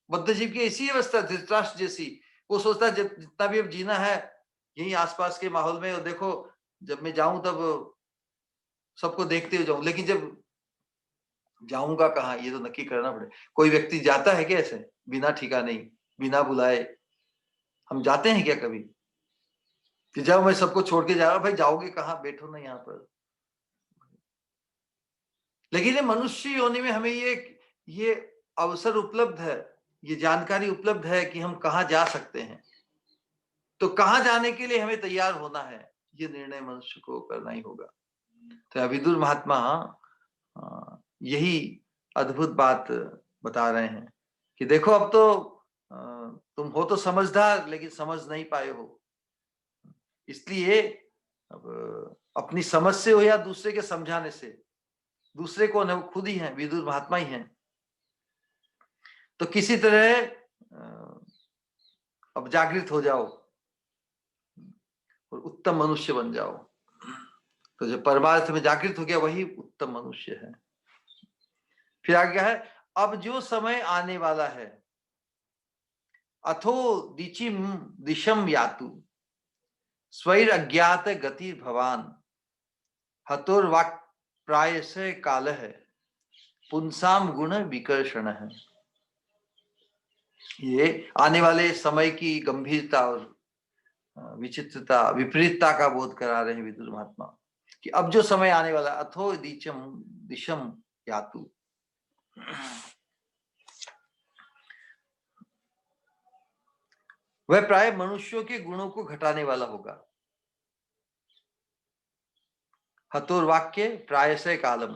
बुद्ध जीव की ऐसी अवस्था, धृतराष्ट्र जैसी, वो सोचता है जितना भी अब जीना है यही आसपास के माहौल में, और देखो जब मैं जाऊं तब सबको देखते हुए जाऊं, लेकिन जब जाऊंगा कहाँ ये तो नक्की करना पड़े। कोई व्यक्ति जाता है क्या ऐसे बिना ठिकाने, बिना बुलाए? हम जाते हैं क्या कभी कि जाओ मैं सबको छोड़ के जा रहा हूं? भाई जाओगे कहाँ, बैठो ना यहाँ पर। लेकिन ये मनुष्य योनि में हमें ये अवसर उपलब्ध है, ये जानकारी उपलब्ध है कि हम कहाँ जा सकते हैं। तो कहाँ जाने के लिए हमें तैयार होना है, ये निर्णय मनुष्य को करना ही होगा। तो विदुर महात्मा यही अद्भुत बात बता रहे हैं कि देखो अब तो तुम हो तो समझदार, लेकिन समझ नहीं पाए हो, इसलिए अब अपनी समझ से हो या दूसरे के समझाने से, दूसरे कौन है? वो खुद ही है, विदुर महात्मा ही हैं। तो किसी तरह अब जागृत हो जाओ और उत्तम मनुष्य बन जाओ। तो जो परमार्थ में जागृत हो गया वही उत्तम मनुष्य है। फिर आगे क्या है? अब जो समय आने वाला है, अथो दिचिम दिशम यातु स्वैर अज्ञात गति भवान हतोर्वाक प्राय से काल है पुंसाम गुण विकर्षण है। ये आने वाले समय की गंभीरता और विचित्रता, विपरीतता का बोध करा रहे हैं विदुर महात्मा कि अब जो समय आने वाला, अथो दिचम दिशम यातु, वह प्राय मनुष्यों के गुणों को घटाने वाला होगा। हतोर्वाक्य प्रायस्य कालम,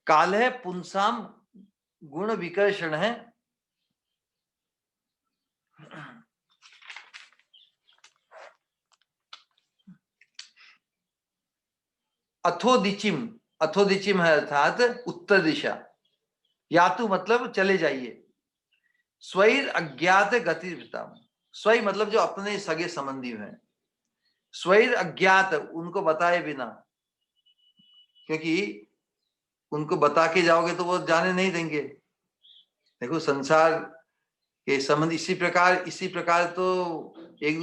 काल है पुंसाम गुण विकर्षण है। अथोदिचिम, अथोदिचिम है अर्थात उत्तर दिशा, यातु मतलब चले जाइए, स्वैर अज्ञात गतिर्वृत्ताम, स्वै मतलब जो अपने सगे संबंधी हैं, स्वैर अज्ञात उनको बताए बिना, क्योंकि उनको बता के जाओगे तो वो जाने नहीं देंगे। देखो संसार के संबंध इसी प्रकार तो एक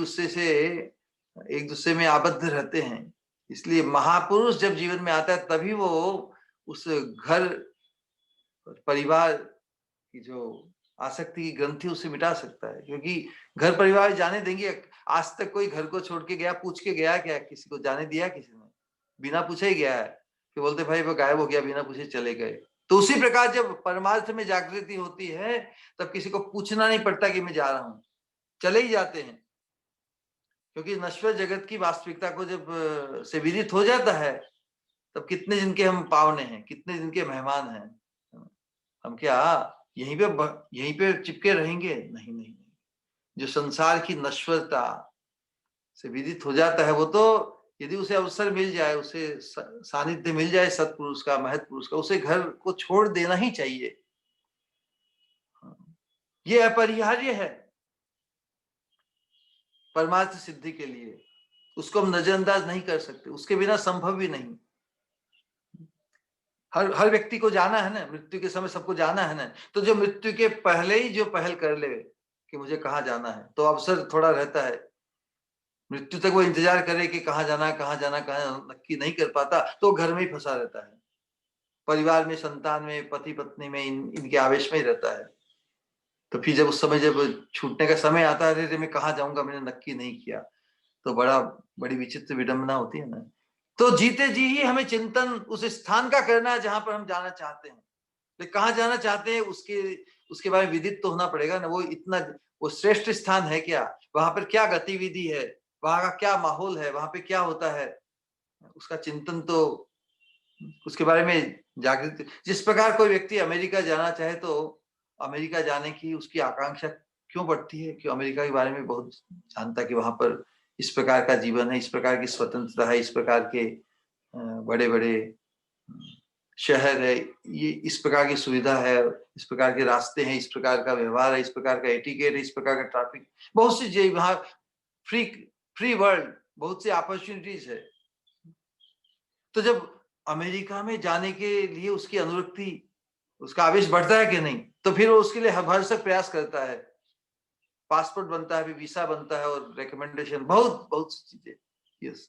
दूसरे में आबद्ध रहते हैं। इसलिए महापुरुष जब जीवन में आता है तभी वो उस घर परिवार की जो आसक्ति की ग्रंथि उसे मिटा सकता है, क्योंकि घर परिवार जाने देंगे? आज तक कोई घर को छोड़ के गया, पूछ के गया क्या? किसी को जाने दिया? किसी ने बिना पूछे ही गया है कि बोलते भाई वो गायब हो गया, बिना पूछे चले गए। तो उसी प्रकार जब परमार्थ में जागृति होती है तब किसी को पूछना नहीं पड़ता कि मैं जा रहा हूं, चले ही जाते हैं। क्योंकि नश्वर जगत की वास्तविकता को जब से विदित हो जाता है तब कितने दिन के हम पावने हैं, कितने दिन के मेहमान हैं। हम क्या यहीं पे चिपके रहेंगे? नहीं नहीं। जो संसार की नश्वरता से विदित हो जाता है वो तो, यदि उसे अवसर मिल जाए, उसे सानिध्य मिल जाए सत्पुरुष का, महत् पुरुष का, उसे घर को छोड़ देना ही चाहिए। ये अपरिहार्य है परमार्थ सिद्धि के लिए, उसको हम नजरअंदाज नहीं कर सकते, उसके बिना संभव भी नहीं। हर व्यक्ति को जाना है ना, मृत्यु के समय सबको जाना है ना। तो जो मृत्यु के पहले ही जो पहल कर ले कि मुझे कहाँ जाना है, तो अवसर थोड़ा रहता है। मृत्यु तक वो इंतजार करे कि कहाँ जाना कहाँ नक्की नहीं कर पाता, तो घर में ही फंसा रहता है, परिवार में, संतान में, पति पत्नी में, इनके आवेश में ही रहता है। तो फिर जब उस समय जब छूटने का समय आता है, अरे मैं कहाँ जाऊंगा, मैंने नक्की नहीं किया, तो बड़ी विचित्र विडंबना होती है ना। तो जीते जी ही हमें चिंतन उस स्थान का करना है जहां पर हम जाना चाहते हैं। लेकिन कहाँ जाना चाहते हैं उसके बारे में विदित तो होना पड़ेगा ना। वो श्रेष्ठ स्थान है क्या, वहां पर क्या गतिविधि है, वहां का क्या माहौल है, वहां पे क्या होता है, उसका चिंतन तो, उसके बारे में जागृत। जिस प्रकार कोई व्यक्ति अमेरिका जाना चाहे तो अमेरिका जाने की उसकी आकांक्षा क्यों बढ़ती है? क्यों? अमेरिका के बारे में बहुत जानता कि वहां पर इस प्रकार का जीवन है, इस प्रकार की स्वतंत्रता है, इस प्रकार के बड़े बड़े शहर है, ये इस प्रकार की सुविधा है, इस प्रकार के रास्ते हैं, इस प्रकार का व्यवहार है, इस प्रकार का एटिकेट है, इस प्रकार का ट्रैफिक, बहुत सी वहां फ्री फ्री वर्ल्ड, बहुत सी अपॉर्चुनिटीज है। तो जब अमेरिका में जाने के लिए उसकी अनुरक्ति उसका आवेश बढ़ता है कि नहीं, तो फिर वो उसके लिए भरसक प्रयास करता है, पासपोर्ट बनता है, फिर वीसा बनता है और रिकमेंडेशन, बहुत बहुत सी चीजें। यस,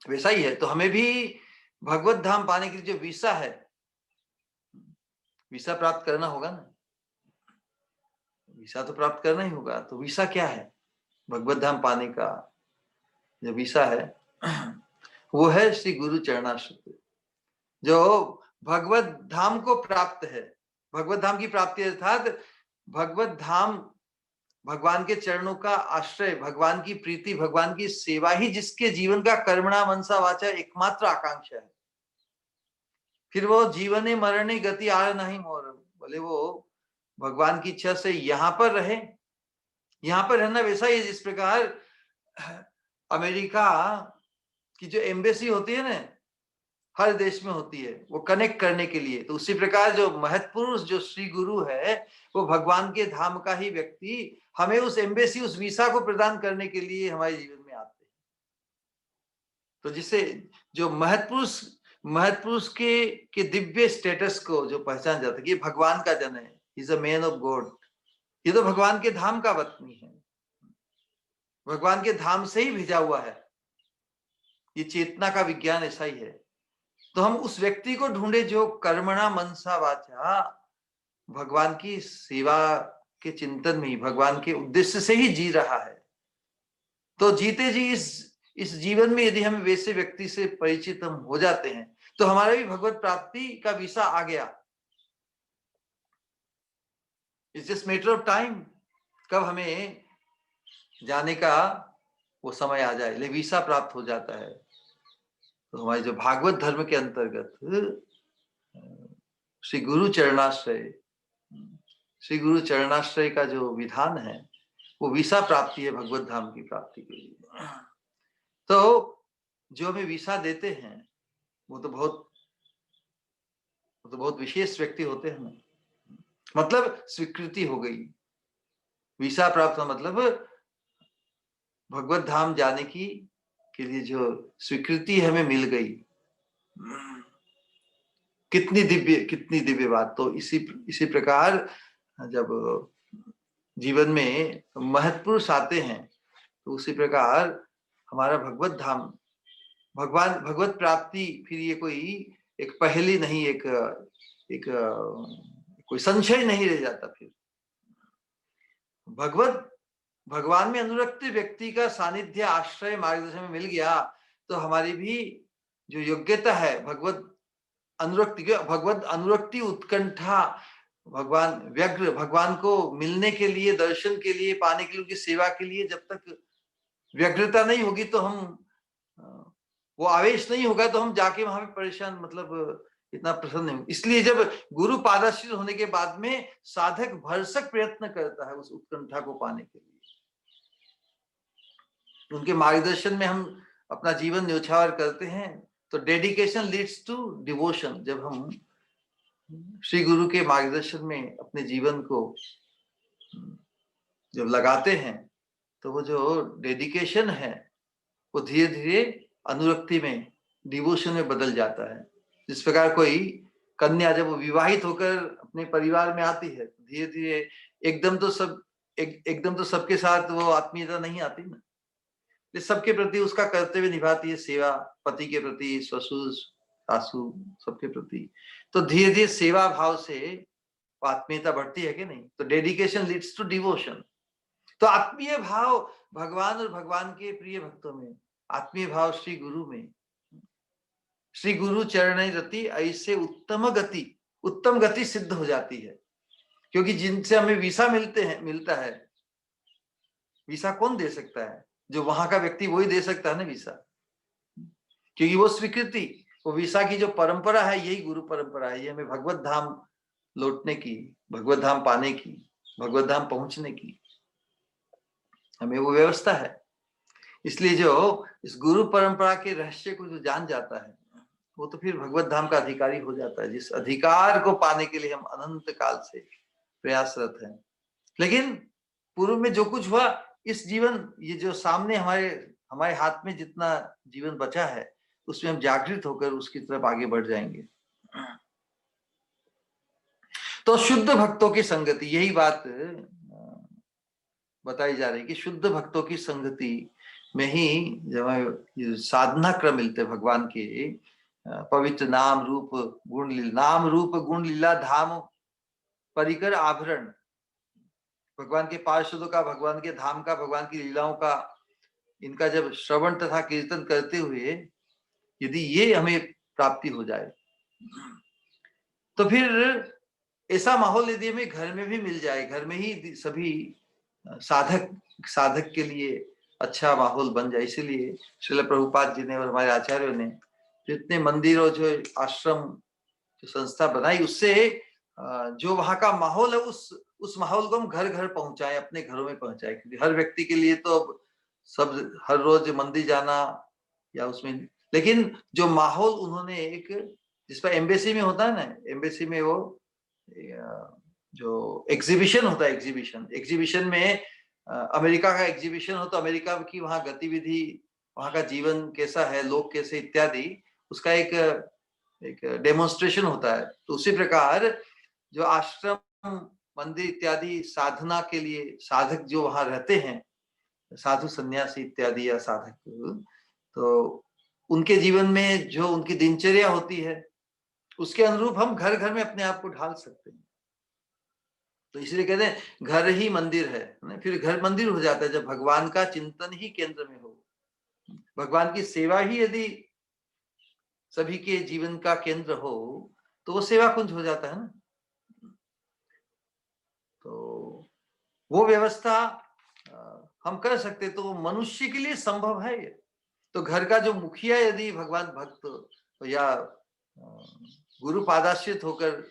वैसा ही है। तो हमें भी भगवत धाम पाने के लिए जो वीसा है, वीसा प्राप्त करना होगा ना, वीसा तो प्राप्त करना ही होगा। तो वीसा क्या है? भगवत धाम पाने का जो वीसा है वो है श्री गुरु चरणाश्रय, जो भगवत धाम को प्राप्त है। भगवत धाम की प्राप्ति अर्थात भगवत धाम, भगवान के चरणों का आश्रय, भगवान की प्रीति, भगवान की सेवा ही जिसके जीवन का कर्मणा मनसा वाचा एकमात्र आकांक्षा है। फिर वो जीवने मरणे गति आर नहीं मोर, बोले वो भगवान की इच्छा से यहां पर रहे। यहां पर रहना वैसा ही है जिस प्रकार अमेरिका की जो एम्बेसी होती है ना, हर देश में होती है, वो कनेक्ट करने के लिए। तो उसी प्रकार जो महत्पुरुष जो श्री गुरु है, वो भगवान के धाम का ही व्यक्ति हमें उस एम्बेसी, उस वीसा को प्रदान करने के लिए हमारे जीवन में आते हैं। तो जिससे जो महत्पुरुष, महत्पुरुष के दिव्य स्टेटस को जो पहचान जाता है कि ये भगवान का जन है, is a man of God, ये तो भगवान के धाम का वतनी है, भगवान के धाम से ही भेजा हुआ है। ये चेतना का विज्ञान ऐसा ही है। तो हम उस व्यक्ति को ढूंढे जो कर्मणा मनसा वाचा भगवान की सेवा के चिंतन में ही, भगवान के उद्देश्य से ही जी रहा है। तो जीते जी इस जीवन में यदि हम वैसे व्यक्ति से परिचित हम हो जाते हैं, तो हमारा भी भगवत प्राप्ति का वीसा आ गया। It's just matter of time, कब हमें जाने का वो समय आ जाए, ले वीसा प्राप्त हो जाता है। तो हमारे जो भागवत धर्म के अंतर्गत श्री गुरु चरणाश्रय, श्री गुरु चरणाश्रय का जो विधान है, वो वीसा प्राप्ति है भगवत धाम की प्राप्ति के लिए। तो जो हमें वीसा देते हैं वो तो बहुत विशेष व्यक्ति होते हैं। मतलब स्वीकृति हो गई, वीसा प्राप्त मतलब भगवत धाम जाने की के लिए जो स्वीकृति हमें मिल गई। कितनी दिव्य बात। तो इसी प्रकार जब जीवन में महत्पुरुष आते हैं, तो उसी प्रकार हमारा भगवत धाम, भगवत प्राप्ति फिर ये कोई एक पहेली नहीं, एक कोई संशय नहीं रह जाता। फिर भगवान में अनुरक्त व्यक्ति का सानिध्य, आश्रय, मार्गदर्शन में मिल गया, तो हमारी भी जो योग्यता है भगवत अनुरक्ति, उत्कंठा, भगवान व्यग्र, भगवान को मिलने के लिए, दर्शन के लिए, पाने के लिए, उनकी सेवा के लिए जब तक व्यग्रता नहीं होगी, तो हम वो आवेश नहीं होगा, तो हम जाके वहां पे परेशान, मतलब इतना प्रसन्न नहीं। इसलिए जब गुरु पादाश्रित होने के बाद में साधक भरसक प्रयत्न करता है उस उत्कंठा को पाने के लिए। उनके मार्गदर्शन में हम अपना जीवन न्यौछावर करते हैं, तो डेडिकेशन लीड्स टू डिवोशन। जब हम श्री गुरु के मार्गदर्शन में अपने जीवन को जब लगाते हैं, तो वो जो डेडिकेशन है वो धीरे धीरे अनुरक्ति में, डिवोशन में बदल जाता है। जिस प्रकार कोई कन्या जब वो विवाहित होकर अपने परिवार में आती है, धीरे धीरे एकदम तो सबके साथ वो आत्मीयता नहीं आती ना, सबके प्रति उसका कर्तव्य निभाती है, सेवा, पति के प्रति, ससुर सासू सबके प्रति। तो धीरे धीरे सेवा भाव से आत्मीयता बढ़ती है कि नहीं। तो डेडिकेशन लीड्स टू डिवोशन। तो आत्मीय भाव भगवान और भगवान के प्रिय भक्तों में, आत्मीय भाव श्री गुरु में, श्री गुरु चरण रति, ऐसे उत्तम गति सिद्ध हो जाती है। क्योंकि जिनसे हमें वीसा मिलता है, वीसा कौन दे सकता है? जो वहां का व्यक्ति वही दे सकता है ना वीसा, क्योंकि वो स्वीकृति, वो वीसा की जो परंपरा है, यही गुरु परंपरा है। ये हमें भगवत धाम लौटने की, भगवत धाम पाने की, भगवत धाम पहुंचने की हमें वो व्यवस्था है। इसलिए जो इस गुरु परंपरा के रहस्य को जो जान जाता है, वो तो फिर भगवत धाम का अधिकारी हो जाता है, जिस अधिकार को पाने के लिए हम अनंत काल से प्रयासरत हैं। लेकिन पूर्व में जो कुछ हुआ, इस जीवन, ये जो सामने हमारे हाथ में जितना जीवन बचा है, उसमें हम जागृत होकर उसकी तरफ आगे बढ़ जाएंगे। तो शुद्ध भक्तों की संगति, यही बात बताई जा रही कि शुद्ध भक्तों की संगति में ही जब साधना क्रम मिलते भगवान के, पवित्र नाम रूप गुण लीला, नाम रूप गुण लीला धाम परिकर आभरण, भगवान के पार्षदों का, भगवान के धाम का, भगवान की लीलाओं का, इनका जब श्रवण तथा कीर्तन करते हुए यदि ये हमें प्राप्ति हो जाए, तो फिर ऐसा माहौल यदि हमें घर में भी मिल जाए, घर में ही सभी साधक के लिए अच्छा माहौल बन जाए। इसीलिए श्रील प्रभुपाद जी ने और हमारे आचार्यों ने जितने मंदिर और जो आश्रम जो संस्था बनाई, उससे जो वहां का माहौल है उस माहौल को हम घर घर पहुंचाएं, अपने घरों में पहुंचाएं। क्योंकि हर व्यक्ति के लिए तो सब हर रोज मंदिर जाना या उसमें, लेकिन जो माहौल उन्होंने एक, जिस पर एम्बेसी में होता है ना, एम्बेसी में वो जो एग्जीबिशन होता है, एग्जीबिशन में अमेरिका का एग्जीबिशन हो तो अमेरिका की वहां गतिविधि, वहां का जीवन कैसा है, लोग कैसे इत्यादि, उसका एक डेमोन्स्ट्रेशन होता है। तो उसी प्रकार जो आश्रम मंदिर इत्यादि साधना के लिए साधक जो वहां रहते हैं, साधु सन्यासी इत्यादि या साधक, तो उनके जीवन में जो उनकी दिनचर्या होती है उसके अनुरूप हम घर घर में अपने आप को ढाल सकते हैं। तो इसलिए कहते हैं घर ही मंदिर है। फिर घर मंदिर हो जाता है जब भगवान का चिंतन ही केंद्र में हो, भगवान की सेवा ही यदि सभी के जीवन का केंद्र हो, तो वो सेवा कुंज हो जाता है ना। तो वो व्यवस्था हम कर सकते, तो मनुष्य के लिए संभव है ये। तो घर का जो मुखिया यदि भगवान भक्त या गुरु पादाश्रित होकर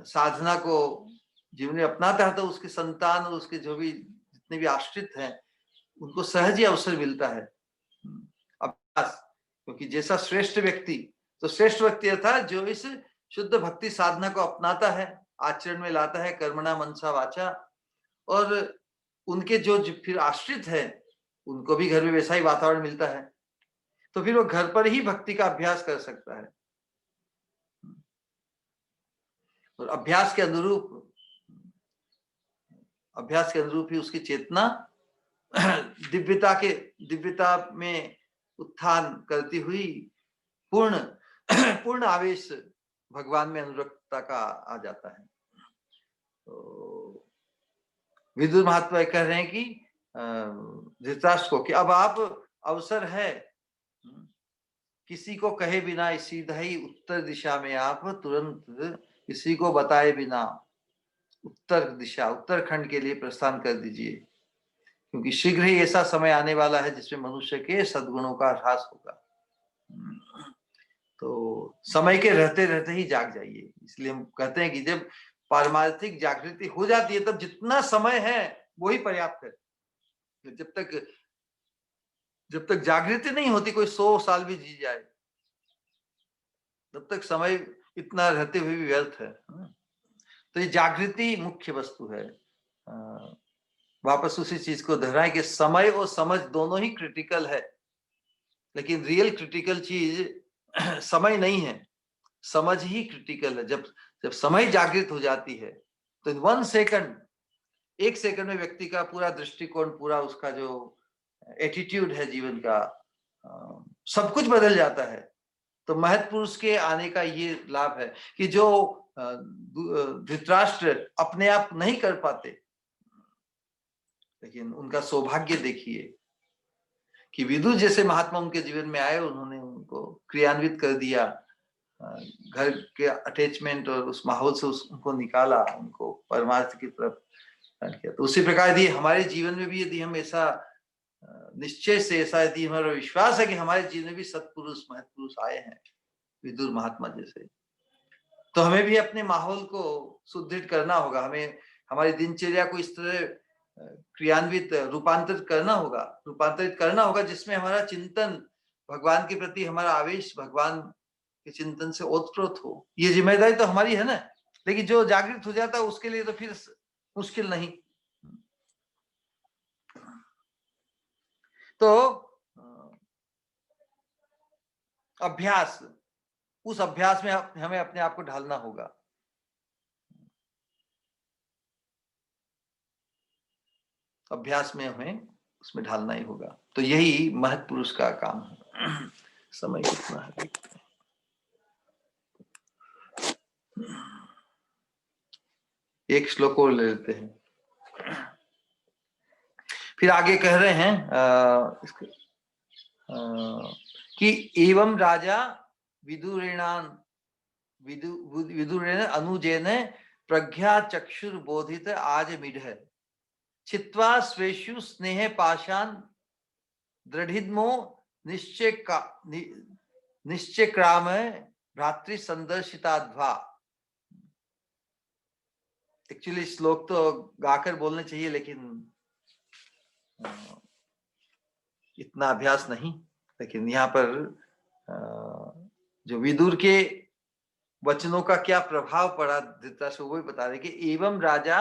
साधना को जीवन में अपनाता है, तो उसके संतान और उसके जो भी जितने भी आश्रित हैं उनको सहज ही अवसर मिलता है अभ्यास। क्योंकि जैसा श्रेष्ठ व्यक्ति, तो श्रेष्ठ व्यक्ति अर्थात जो इस शुद्ध भक्ति साधना को अपनाता है, आचरण में लाता है, कर्मणा मनसा वाचा, और उनके जो फिर आश्रित है उनको भी घर में वैसा ही वातावरण मिलता है, तो फिर वो घर पर ही भक्ति का अभ्यास कर सकता है। और अभ्यास के अनुरूप ही उसकी चेतना दिव्यता में उत्थान करती हुई पूर्ण आवेश भगवान में अनुरक्तता का आ जाता है। तो विदुर महात्मा कह रहे हैं कि धृतराष्ट्र को कि अब आप अवसर है, किसी को कहे बिना सीधा ही उत्तर दिशा में आप तुरंत किसी को बताए बिना उत्तर दिशा, उत्तरखंड के लिए प्रस्थान कर दीजिए, क्योंकि शीघ्र ही ऐसा समय आने वाला है जिसमें मनुष्य के सद्गुणों का ह्रास होगा। तो समय के रहते रहते ही जाग जाइए। इसलिए हम कहते हैं कि जब पारमार्थिक जागृति हो जाती है तब जितना समय है वही पर्याप्त है। जब तक जागृति नहीं होती, कोई 100 साल भी जी जाए, तब तक समय इतना रहते हुए भी व्यर्थ है। तो ये जागृति मुख्य वस्तु है। वापस उसी चीज को दोहराएं कि समय और समझ दोनों ही क्रिटिकल है, लेकिन रियल क्रिटिकल चीज समय नहीं है, समझ ही क्रिटिकल है। जब समय जागृत हो जाती है तो इन 1 सेकंड, 1 सेकंड में व्यक्ति का पूरा दृष्टिकोण, पूरा उसका जो एटीट्यूड है जीवन का, सब कुछ बदल जाता है। तो महत् पुरुष के आने का ये लाभ है कि जो धृतराष्ट्र अपने आप नहीं कर पाते, लेकिन उनका सौभाग्य देखिए कि विदुर जैसे महात्मा उनके जीवन में आए, उन्होंने उनको क्रियान्वित कर दिया, घर के अटैचमेंट और उस माहौल से उनको निकाला, उनको परमार्थ की तरफ किया। तो उसी प्रकार यदि हमारे जीवन में भी यदि हम ऐसा निश्चय से, ऐसा यदि हमारा विश्वास है कि हमारे जीवन में भी सत्पुरुष महत्पुरुष आए हैं विदुर महात्मा जैसे, तो हमें भी अपने माहौल को सुदृढ़ करना होगा। हमें हमारी दिनचर्या को इस तरह क्रियान्वित रूपांतरित करना होगा जिसमें हमारा चिंतन भगवान के प्रति, हमारा आवेश भगवान के चिंतन से ओतप्रोत हो। ये जिम्मेदारी तो हमारी है ना, लेकिन जो जागृत हो जाता है उसके लिए तो फिर मुश्किल नहीं। तो अभ्यास, उस अभ्यास में हमें अपने आप को ढालना होगा। अभ्यास में हमें उसमें ढालना ही होगा। तो यही महत् पुरुष का काम है। समय कितना है? एक श्लोक और ले लेते हैं, फिर आगे कह रहे हैं कि एवं राजा विदुरेण अनुजेन प्रज्ञा चक्षुर्बोधित आज मिढ़ छित्वा स्वेषु स्नेह पाशान दृढ़िद्मो निश्चय क्राम भ्रातृ संदर्शिताध्वा। एक्चुअली श्लोक तो गाकर बोलने चाहिए, लेकिन इतना अभ्यास नहीं। लेकिन यहाँ पर जो विदुर के वचनों का क्या प्रभाव पड़ा धृतराष्ट्र, वो भी बता रहे कि एवं राजा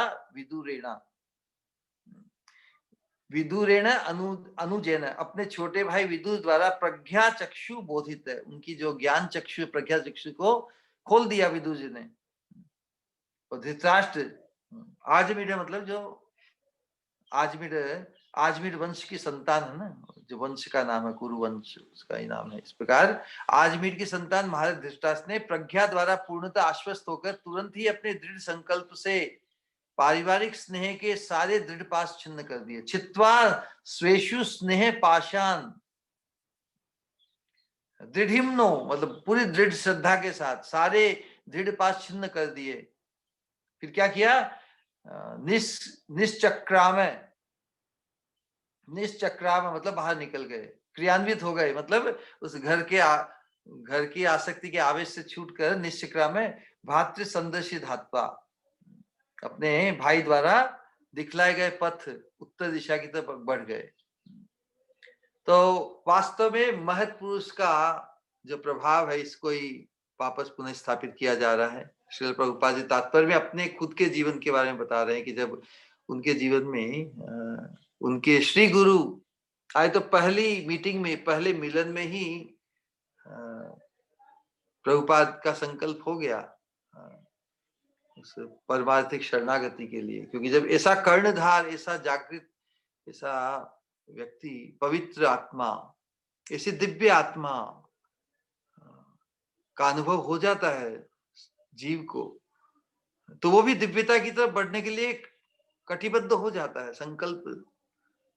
विदुरेण अनुजेन, अपने छोटे भाई विदुर द्वारा प्रज्ञा चक्षु बोधित है, उनकी जो ज्ञान चक्षु प्रज्ञा चक्षु को खोल दिया विदुर जी ने। और धृतराष्ट्र आजमीर मतलब जो आजमीर वंश की संतान है ना, जो वंश का नाम है कुरु वंश, उसका ही नाम है। इस प्रकार आजमीर की संतान महाराज धृतराष्ट्र ने प्रज्ञा द्वारा पूर्णतः आश्वस्त होकर तुरंत ही अपने दृढ़ संकल्प से पारिवारिक स्नेह के सारे दृढ़ पाश छिन्न कर दिए। छित्वा स्वेषु स्नेह पाशान, दृढ़िम्नो मतलब पूरी दृढ़ श्रद्धा के साथ सारे दृढ़ पाश छिन्न कर दिए। फिर क्या किया? निश्चक्राम मतलब बाहर निकल गए, क्रियान्वित हो गए, मतलब उस घर की आसक्ति के आवेश से छूटकर निश्चक्राम भातृ संदर्शित धात्वा, अपने भाई द्वारा दिखलाए गए पथ उत्तर दिशा की तरफ बढ़ गए। तो वास्तव में महत् पुरुष का जो प्रभाव है, इसको ही वापस पुनः स्थापित किया जा रहा है। श्रील प्रभुपाद जी तात्पर्य में अपने खुद के जीवन के बारे में बता रहे हैं कि जब उनके जीवन में उनके श्री गुरु आए तो पहली मीटिंग में, पहले मिलन में ही प्रभुपाद का संकल्प हो गया उस परमार्थिक शरणागति के लिए। क्योंकि जब ऐसा कर्णधार, ऐसा जागृत, ऐसा व्यक्ति, पवित्र आत्मा, ऐसी दिव्य आत्मा का अनुभव हो जाता है जीव को, तो वो भी दिव्यता की तरफ बढ़ने के लिए कटिबद्ध हो जाता है। संकल्प,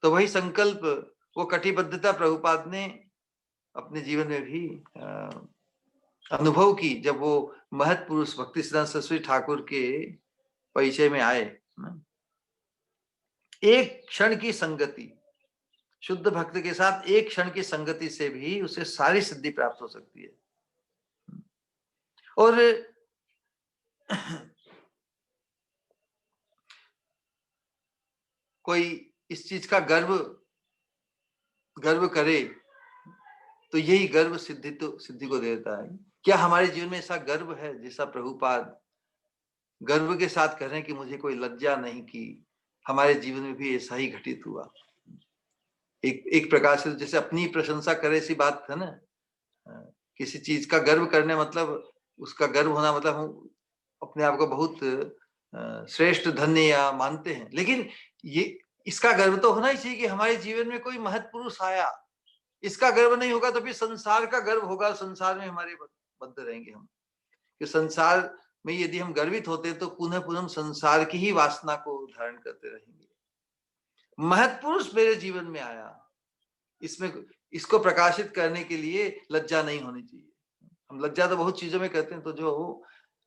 तो वही संकल्प, वो कटिबद्धता प्रभुपाद ने अपने जीवन में भी अनुभव की जब वो महत् पुरुष भक्ति सिद्धांत सरस्वती ठाकुर के परिचय में आए। एक क्षण की संगति, शुद्ध भक्त के साथ एक क्षण की संगति से भी उसे सारी सिद्धि प्राप्त हो सकती है। और कोई इस चीज का गर्व करे तो यही गर्व सिद्धि को देता है। क्या हमारे जीवन में ऐसा गर्व है जैसा प्रभुपाद गर्व के साथ कह रहे हैं कि मुझे कोई लज्जा नहीं की? हमारे जीवन में भी ऐसा ही घटित हुआ। एक प्रकार से जैसे अपनी प्रशंसा करे सी बात है ना। किसी चीज का गर्व करने मतलब उसका गर्व होना मतलब हम अपने आप को बहुत श्रेष्ठ धन्य या मानते हैं। लेकिन ये इसका गर्व तो होना ही चाहिए कि हमारे जीवन में कोई महत् पुरुष आया। इसका गर्व नहीं होगा तो फिर संसार का गर्व होगा, संसार में हमारे बद्ध रहेंगे हम। कि संसार में यदि हम गर्वित होते तो पुनः पुनः संसार की ही वासना को धारण करते रहेंगे। महत् पुरुष मेरे जीवन में आया, इसमें इसको प्रकाशित करने के लिए लज्जा नहीं होनी चाहिए। हम लज्जा तो बहुत चीजों में करते हैं, तो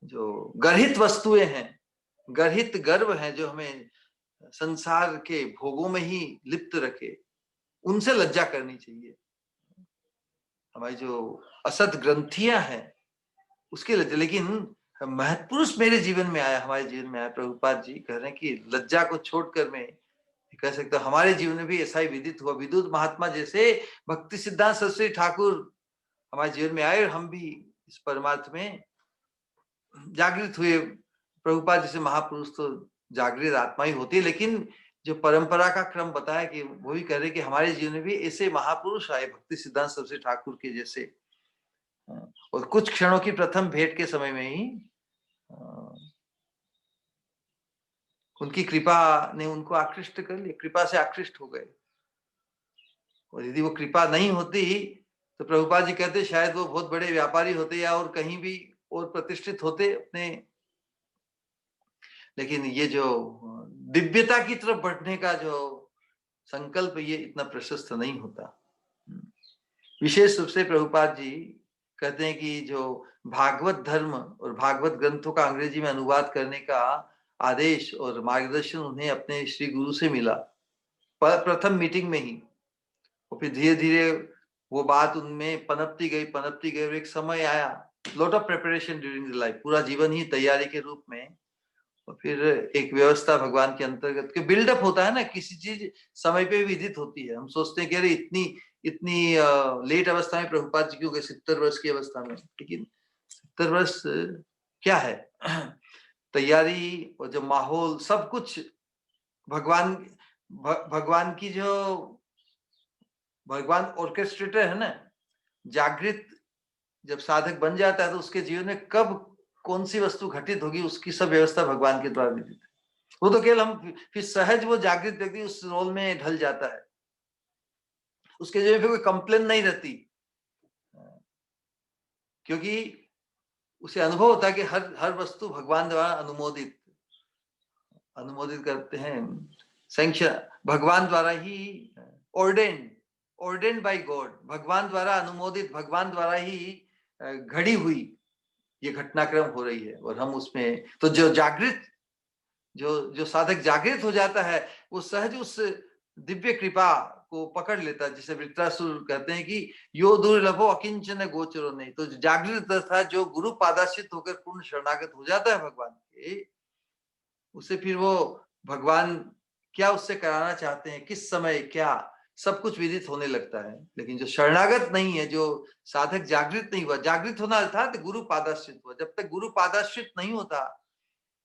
जो गर्हित वस्तुएं हैं, गर्हित गर्व हैं, जो हमें संसार के भोगों में ही लिप्त रखे, उनसे लज्जा करनी चाहिए। हमारी जो असत ग्रंथियां हैं उसकी लज्जा। लेकिन महत् पुरुष मेरे जीवन में आया, हमारे जीवन में आया, प्रभुपाद जी कह रहे हैं कि लज्जा को छोड़कर मैं कह सकता हूँ हमारे जीवन में भी ऐसा ही विदित हुआ। विदुत महात्मा जैसे भक्ति सिद्धांत सरस्वती ठाकुर हमारे जीवन में आए और हम भी इस परमार्थ में जागृत हुए। प्रभुपाद जैसे महापुरुष तो जागृत आत्मा ही होती है, लेकिन जो परंपरा का क्रम बताया कि वो भी कह रहे कि हमारे जीवन में भी ऐसे महापुरुष आए भक्ति सिद्धांत सरस्वती ठाकुर के जैसे। और कुछ क्षणों की प्रथम भेंट के समय में ही उनकी कृपा ने उनको आकृष्ट कर लिया, कृपा से आकृष्ट हो गए। और यदि वो कृपा नहीं होती तो प्रभुपाद जी कहते शायद वो बहुत बड़े व्यापारी होते या और कहीं भी और प्रतिष्ठित होते अपने। लेकिन ये जो दिव्यता की तरफ बढ़ने का जो संकल्प, ये इतना प्रशस्त नहीं होता। विशेष रूप से प्रभुपाद जी कहते हैं कि जो भागवत धर्म और भागवत ग्रंथों का अंग्रेजी में अनुवाद करने का आदेश और मार्गदर्शन उन्हें अपने श्री गुरु से मिला प्रथम मीटिंग में ही। और फिर धीरे धीरे वो बात उनमें पनपती गई और एक समय आया, lot of preparation during the life, पूरा जीवन ही तैयारी के रूप में। और फिर एक व्यवस्था भगवान के अंतर्गत के बिल्डअप होता है ना, किसी चीज समय पे विदित होती है। हम सोचते हैं कि अरे इतनी इतनी लेट अवस्था में प्रभुपाद जी क्यों गए, 70 वर्ष की अवस्था में। लेकिन 70 वर्ष क्या है, तैयारी और जो माहौल सब कुछ भगवान की जो भगवान ऑर्केस्ट्रेटर है ना, जागृत जब साधक बन जाता है तो उसके जीवन में कब कौन सी वस्तु घटित होगी उसकी सब व्यवस्था भगवान के द्वारा विदित है। वो तो केवल हम फिर सहज वो जागृत व्यक्ति उस रोल में ढल जाता है, उसके जीवन में कोई कंप्लेन नहीं रहती, क्योंकि उसे अनुभव होता है कि हर हर वस्तु भगवान द्वारा अनुमोदित करते हैं, सैंक्शन भगवान द्वारा ही, ऑर्डेन्ड बाय गॉड, भगवान द्वारा अनुमोदित, भगवान द्वारा ही घड़ी हुई ये घटनाक्रम हो रही है। और हम उसमें तो जो जागृत जो साधक जागृत हो जाता है वो सहज उस दिव्य कृपा को पकड़ लेता है, जिसे वृत्रासुर कहते हैं कि यो दुर्लभो अकिंचन गोचरो नहीं। तो जागृत तथा जो गुरु पादाश्रित होकर पूर्ण शरणागत हो जाता है भगवान के, उसे फिर वो भगवान क्या उससे कराना चाहते हैं, किस समय क्या, सब कुछ विदित होने लगता है। लेकिन जो शरणागत नहीं है, जो साधक जागृत नहीं हुआ, जागृत होना अर्थात गुरु पादाश्रित हुआ, जब तक गुरु पादाश्रित नहीं होता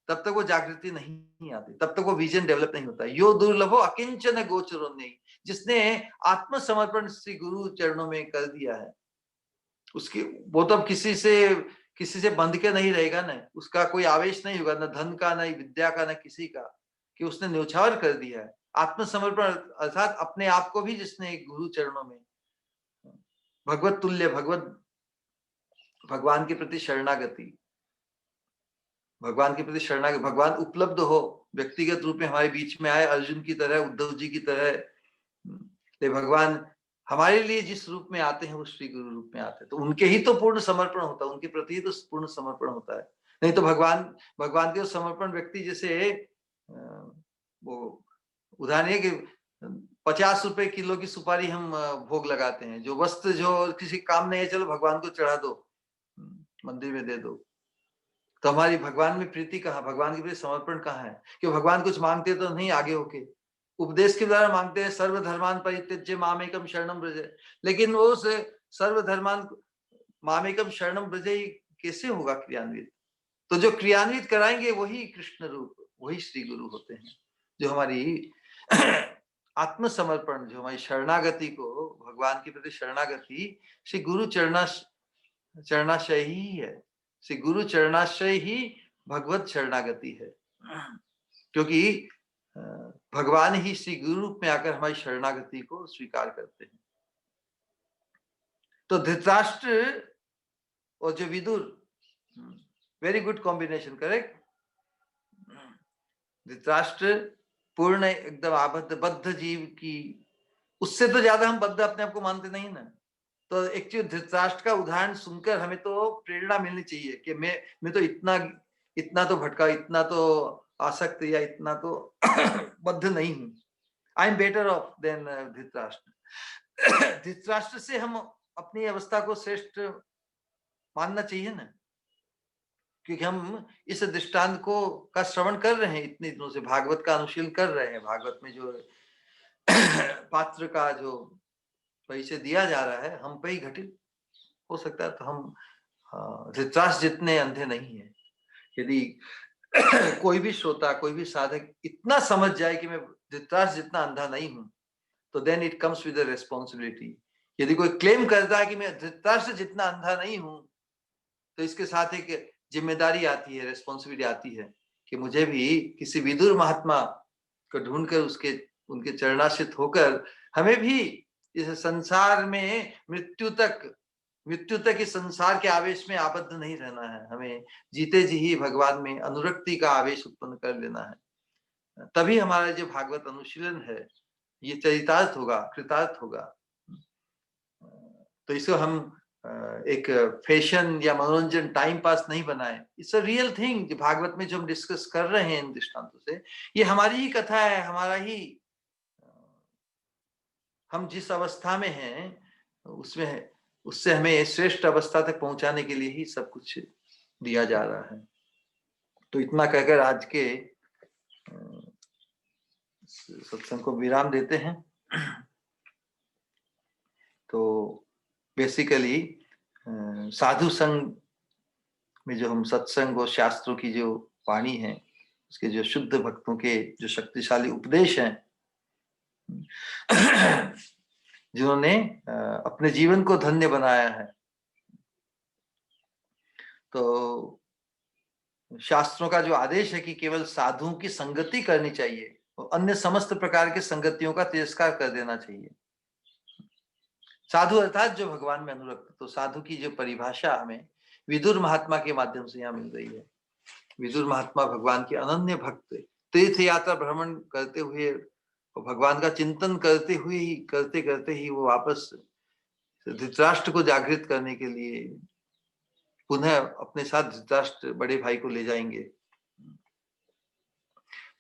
तब तक वो जागृति नहीं आती, तब तक वो विजन डेवलप नहीं होता। यो दुर्लभो अकिंचन गोचरो नहीं, जिसने आत्मसमर्पण श्री गुरु चरणों में कर दिया है, उसकी वो तो किसी से बंध के नहीं रहेगा ना, उसका कोई आवेश नहीं होगा, न धन का, न विद्या का, न किसी का, कि उसने न्यौछावर कर दिया है। आत्मसमर्पण अर्थात अपने आप को भी जिसने गुरु चरणों में भगवत तुल्य, भगवान के प्रति शरणागति, भगवान के प्रति शरणागति, भगवान उपलब्ध हो, व्यक्तिगत रूप में हमारे बीच में आए, अर्जुन की तरह, उद्धव जी की तरह। ले भगवान हमारे लिए जिस रूप में आते हैं वो श्री गुरु रूप में आते हैं, तो उनके ही तो पूर्ण समर्पण होता है, उनके प्रति ही तो पूर्ण समर्पण होता है। नहीं तो भगवान के समर्पण व्यक्ति जैसे वो उदाहरण है कि 50 रुपए किलो की सुपारी हम भोग लगाते हैं, जो वस्त्र जो किसी काम नहीं है, चलो भगवान को चढ़ा दो, मंदिर में दे दो। तो हमारी भगवान में प्रीति कहाँ, भगवान के प्रति समर्पण कहाँ है? कि भगवान कुछ मांगते तो नहीं आगे होके, उपदेश के द्वारा मांगते हैं, सर्वधर्मान परित्यज्य मामेकम शरणम व्रज। लेकिन वो सर्वधर्मान मामेकम शरणम व्रज कैसे होगा क्रियान्वित? तो जो क्रियान्वित कराएंगे वही कृष्ण रूप, वही श्री गुरु होते हैं, जो हमारी आत्मसमर्पण, जो हमारी शरणागति को, भगवान के प्रति शरणागति श्री गुरु चरणाशय ही है। श्री गुरु चरणाशय ही भगवत शरणागति है, क्योंकि भगवान ही श्री गुरु रूप में आकर हमारी शरणागति को स्वीकार करते हैं। तो धृतराष्ट्र और जो Vidur, very good combination, correct. Dhritarashtra पूर्ण एकदम बद्ध जीव की, उससे तो ज्यादा हम बद्ध अपने आप को मानते नहीं ना। तो एक्चुअली धृतराष्ट्र का उदाहरण सुनकर हमें तो प्रेरणा मिलनी चाहिए कि मैं तो इतना तो भटका, इतना तो आसक्त, या इतना तो बद्ध नहीं हूं। I am better off than Dhritarashtra. Dhritarashtra से हम अपनी अवस्था को श्रेष्ठ मानना चाहिए ना, क्योंकि हम इस दृष्टांत का श्रवण कर रहे हैं इतने दिनों से, भागवत का अनुशीलन कर रहे हैं। भागवत में जो पात्र का जो परिचय दिया जा रहा है हम पे ही घटित हो सकता है। तो हम धृतराष्ट्र जितने अंधे नहीं है। यदि कोई भी श्रोता, कोई भी साधक इतना समझ जाए कि मैं धृतराष्ट्र जितना अंधा नहीं हूं, तो then it comes with responsibility. यदि कोई क्लेम करता है कि मैं धृतराष्ट्र जितना अंधा नहीं हूं, तो इसके साथ एक जिम्मेदारी आती है, रेस्पॉन्सिबिलिटी आती है कि मुझे भी किसी विदुर महात्मा को ढूंढकर उनके चरणाश्रित होकर हमें भी इस संसार में मृत्यु तक इस संसार के आवेश में आबद्ध नहीं रहना है। हमें जीते जी ही भगवान में अनुरक्ति का आवेश उत्पन्न कर लेना है। तभी हमारा जो भागवत अनुशीलन है ये चरितार्थ होगा, कृतार्थ होगा। तो इसको हम एक फैशन या मनोरंजन टाइम पास नहीं बनाए। It's a real thing. जो भागवत में जो हम डिस्कस कर रहे हैं इन दृष्टांतों से, ये हमारी ही कथा है, हमारा ही, हम जिस अवस्था में हैं उसमें उससे हमें श्रेष्ठ अवस्था तक पहुंचाने के लिए ही सब कुछ दिया जा रहा है। तो इतना कहकर आज के सत्संग को विराम देते हैं। तो बेसिकली साधु संग में जो हम सत्संग और शास्त्रों की जो वाणी है, उसके जो शुद्ध भक्तों के जो शक्तिशाली उपदेश हैं, जिन्होंने अपने जीवन को धन्य बनाया है, तो शास्त्रों का जो आदेश है कि केवल साधुओं की संगति करनी चाहिए और अन्य समस्त प्रकार के संगतियों का तिरस्कार कर देना चाहिए। साधु अर्थात जो भगवान में अनुरक्त। तो साधु की जो परिभाषा हमें विदुर महात्मा के माध्यम से यहाँ मिल रही है। विदुर महात्मा भगवान के अनन्य भक्त, तीर्थ यात्रा भ्रमण करते हुए और भगवान का चिंतन करते करते ही वो वापस धृतराष्ट्र को जागृत करने के लिए पुनः अपने साथ धृतराष्ट्र बड़े भाई को ले जाएंगे।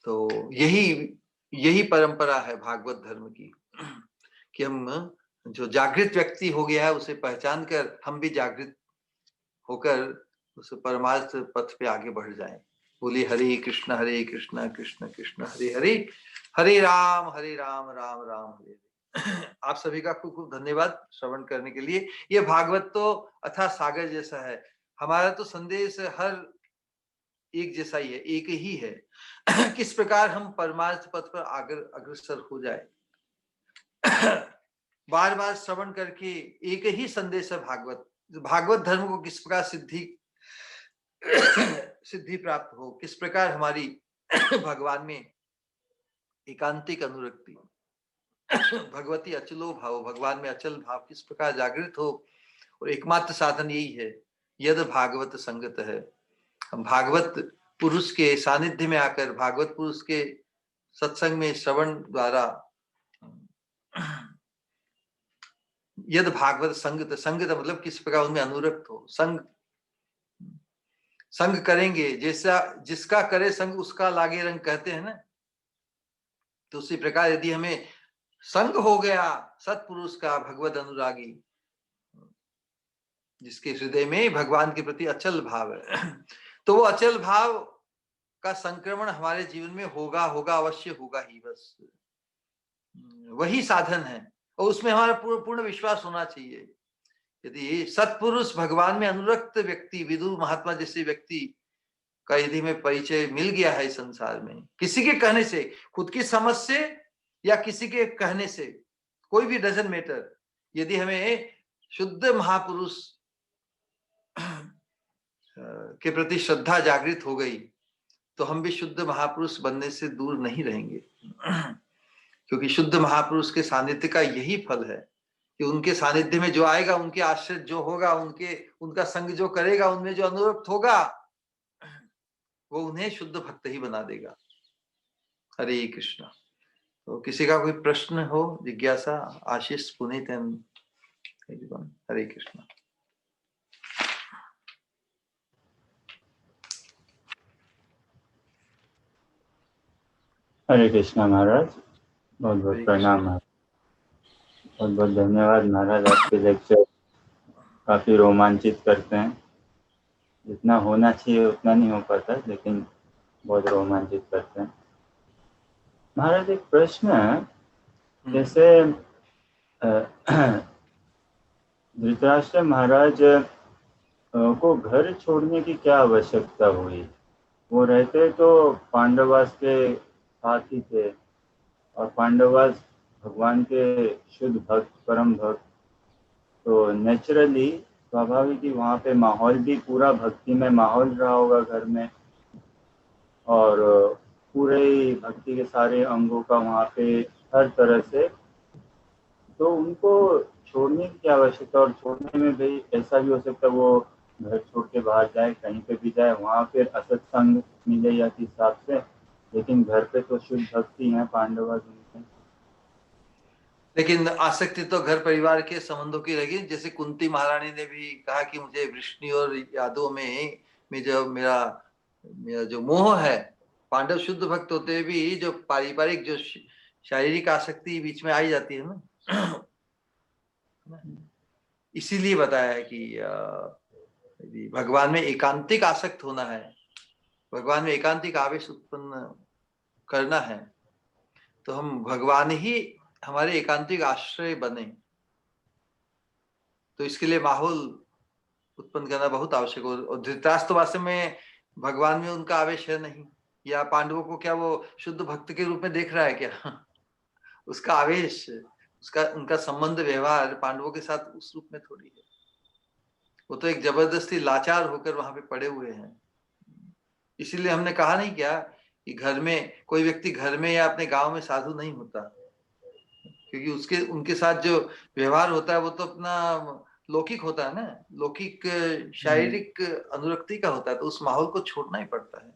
तो यही परंपरा है भागवत धर्म की, कि हम जो जागृत व्यक्ति हो गया है उसे पहचान कर हम भी जागृत होकर उस परमार्थ पथ पे आगे बढ़ जाएं। बोलिए हरे कृष्ण कृष्ण कृष्ण हरे हरे, हरे राम राम राम हरे हरे। आप सभी का खूब खूब धन्यवाद श्रवण करने के लिए। ये भागवत तो अथाह सागर जैसा है। हमारा तो संदेश हर एक जैसा ही है, एक ही है। किस प्रकार हम परमार्थ पथ पर अग्रसर हो जाए। बार बार श्रवण करके एक ही संदेश है भागवत धर्म को किस प्रकार सिद्धि प्राप्त हो, किस प्रकार हमारी भगवान में एकांतिक अनुरक्ति, भगवती अचलो भाव, भगवान में अचल भाव किस प्रकार जागृत हो। और एकमात्र साधन यही है, यद भागवत संगत है। हम भागवत पुरुष के सानिध्य में आकर, भागवत पुरुष के सत्संग में श्रवण द्वारा, यद भागवत संगत, संगत मतलब किस प्रकार उनमें अनुरक्त हो। संग करेंगे, जैसा जिसका करे संग उसका लागे रंग कहते हैं ना। तो उसी प्रकार यदि हमें संग हो गया सत्पुरुष का, भगवत अनुरागी, जिसके हृदय में भगवान के प्रति अचल भाव है, तो वो अचल भाव का संक्रमण हमारे जीवन में होगा अवश्य होगा ही। बस वही साधन है और उसमें हमारा पूर्ण विश्वास होना चाहिए। यदि सत्पुरुष, भगवान में अनुरक्त व्यक्ति, विदुर महात्मा जैसे व्यक्ति का यदि हमें परिचय मिल गया है इस संसार में, किसी के कहने से, खुद की समझ से या किसी के कहने से, कोई भी डजंट मैटर, यदि हमें शुद्ध महापुरुष के प्रति श्रद्धा जागृत हो गई तो हम भी शुद्ध महापुरुष बनने से दूर नहीं रहेंगे। क्योंकि शुद्ध महापुरुष के सानिध्य का यही फल है कि उनके सानिध्य में जो आएगा, उनके आश्रित जो होगा, उनका संग जो करेगा, उनमें जो अनुरक्त होगा, वो उन्हें शुद्ध भक्त ही बना देगा। हरे कृष्णा। तो किसी का कोई प्रश्न हो, जिज्ञासा? आशीष, पुनीत, हरे कृष्णा। हरे कृष्णा महाराज, बहुत बहुत प्रणाम महाराज, बहुत बहुत धन्यवाद महाराज। आपके लेक्चर काफ़ी रोमांचित करते हैं। जितना होना चाहिए उतना नहीं हो पाता, लेकिन बहुत रोमांचित करते हैं महाराज। एक प्रश्न है, जैसे धृतराष्ट्र महाराज को घर छोड़ने की क्या आवश्यकता हुई? वो रहते तो पांडवास के साथ ही थे, और पांडवास भगवान के शुद्ध भक्त, परम भक्त, तो नेचुरली स्वाभाविक ही वहाँ पे माहौल भी पूरा भक्ति में माहौल रहा होगा घर में। और पूरे भक्ति के सारे अंगों का वहाँ पे हर तरह से, तो उनको छोड़ने की आवश्यकता, और छोड़ने में भी ऐसा भी हो सकता है वो घर छोड़ के बाहर जाए, कहीं पे भी जाए, वहाँ फिर असत्संग मिले या किस हिसाब से, लेकिन घर पे तो शुद्ध भक्ति है पांडवा जी में। लेकिन आसक्ति तो घर परिवार के संबंधों की रहेगी। जैसे कुंती महारानी ने भी कहा कि मुझे वृष्णि और यादों में जो मेरा मेरा जो मोह है, पांडव शुद्ध भक्त होते हुए भी जो पारिवारिक जो शारीरिक आसक्ति बीच में आई जाती है ना, इसीलिए बताया है कि यदि भगवान में एकांतिक आसक्त होना है, भगवान में एकांतिक आवेश उत्पन्न करना है, तो हम भगवान ही हमारे एकांतिक आश्रय बने। तो इसके लिए माहौल उत्पन्न करना बहुत आवश्यक हो। और धृतराष्ट्र वास्तव में भगवान में उनका आवेश है नहीं, या पांडवों को क्या वो शुद्ध भक्त के रूप में देख रहा है क्या? उसका आवेश, उसका उनका संबंध व्यवहार पांडवों के साथ उस रूप में थोड़ी है। वो तो एक जबरदस्ती लाचार होकर वहां पे पड़े हुए हैं। इसीलिए हमने कहा नहीं क्या कि घर में कोई व्यक्ति घर में या अपने गांव में साधु नहीं होता, क्योंकि उसके उनके साथ जो व्यवहार होता है वो तो अपना लौकिक होता है ना, लौकिक शारीरिक अनुरक्ति का होता है, तो उस माहौल को छोड़ना ही पड़ता है।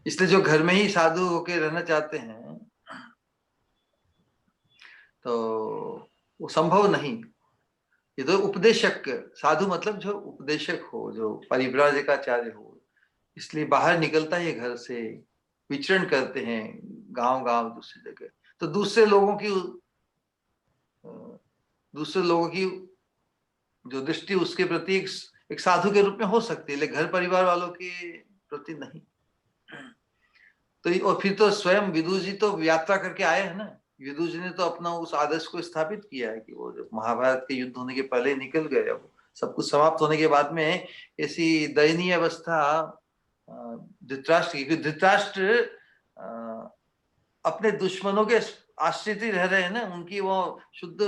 इसलिए जो घर में ही साधु होके रहना चाहते हैं तो वो संभव नहीं। ये तो उपदेशक साधु मतलब जो उपदेशक हो, जो परिव्राजकाचार्य हो, इसलिए बाहर निकलता है घर से, विचरण करते हैं गांव गांव दूसरी जगह, तो दूसरे लोगों की जो दृष्टि उसके प्रति एक साधु के रूप में हो सकती है, लेकिन घर परिवार वालों के प्रति नहीं। तो और फिर तो स्वयं विदुर जी तो यात्रा करके आए हैं ना। विदुर जी ने तो अपना उस आदर्श को स्थापित किया है कि वो जब महाभारत के युद्ध होने के पहले निकल गए, अब सब कुछ समाप्त होने के बाद में ऐसी दयनीय अवस्था धृतराष्ट्र की, क्योंकि धृतराष्ट्र अपने दुश्मनों के आश्रित ही रह रहे हैं ना, उनकी वो शुद्ध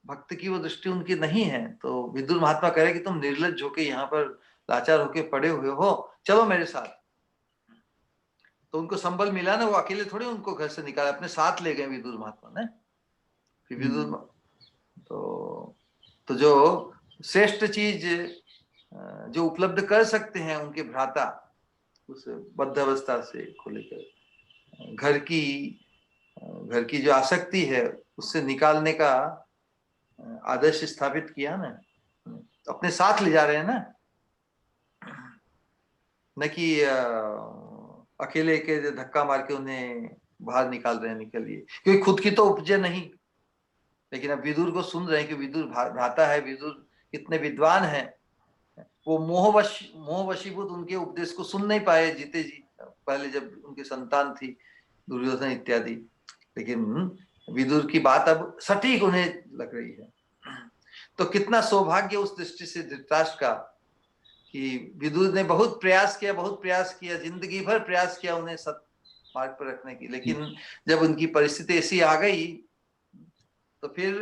भक्त की वो दृष्टि उनकी नहीं है। तो विदुर महात्मा कह रहे कि तुम निर्लज्ज होके यहाँ पर लाचार होके पड़े हुए हो, चलो मेरे साथ। तो उनको संबल मिला ना, वो अकेले थोड़ी उनको घर से निकाला, अपने साथ ले गए विदुर महात्मा ने। फिर विदुर तो जो श्रेष्ठ चीज जो उपलब्ध कर सकते हैं उनके भ्राता, उस बद्ध अवस्था से को लेकर घर की जो आसक्ति है उससे निकालने का आदर्श स्थापित किया ना, अपने साथ ले जा रहे हैं ना, न कि अकेले के धक्का मार के उन्हें बाहर निकाल रहे हैं, निकलिए, क्योंकि खुद की तो उपजे नहीं। लेकिन अब विदुर को सुन रहे हैं कि विदुर भ्राता है, विदुर कितने विद्वान है, वो मोह वशीभूत उनके उपदेश को सुन नहीं पाए जीते जी, पहले जब उनकी संतान थी दुर्योधन इत्यादि। लेकिन विदुर की बात अब सटीक उन्हें लग रही है। तो कितना सौभाग्य उस दृष्टि से धृतराष्ट्र का कि विदुर ने बहुत प्रयास किया, जिंदगी भर प्रयास किया उन्हें सत मार्ग पर रखने की, लेकिन जब उनकी परिस्थिति ऐसी आ गई तो फिर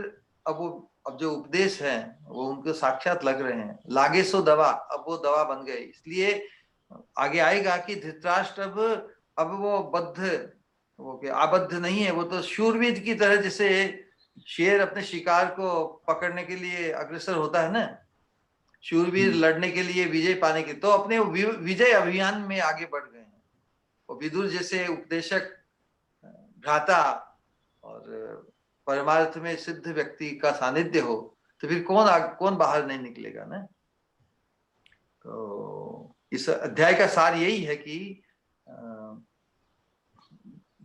अब जो उपदेश है वो उनको साक्षात लग रहे हैं, लागे सो दवा, अब वो दवा बन गए। इसलिए आगे आएगा कि धृतराष्ट्र अब वो आबद्ध नहीं है, वो तो शूरवीर की तरह, जैसे शेर अपने शिकार को पकड़ने के लिए अग्रसर होता है ना, शूरवीर लड़ने के लिए विजय पाने के, तो अपने विजय अभियान में आगे बढ़ गए हैं। और विदुर जैसे उपदेशक, भ्राता और परमार्थ में सिद्ध व्यक्ति का सानिध्य हो तो फिर कौन बाहर नहीं निकलेगा ना। तो इस अध्याय का सार यही है कि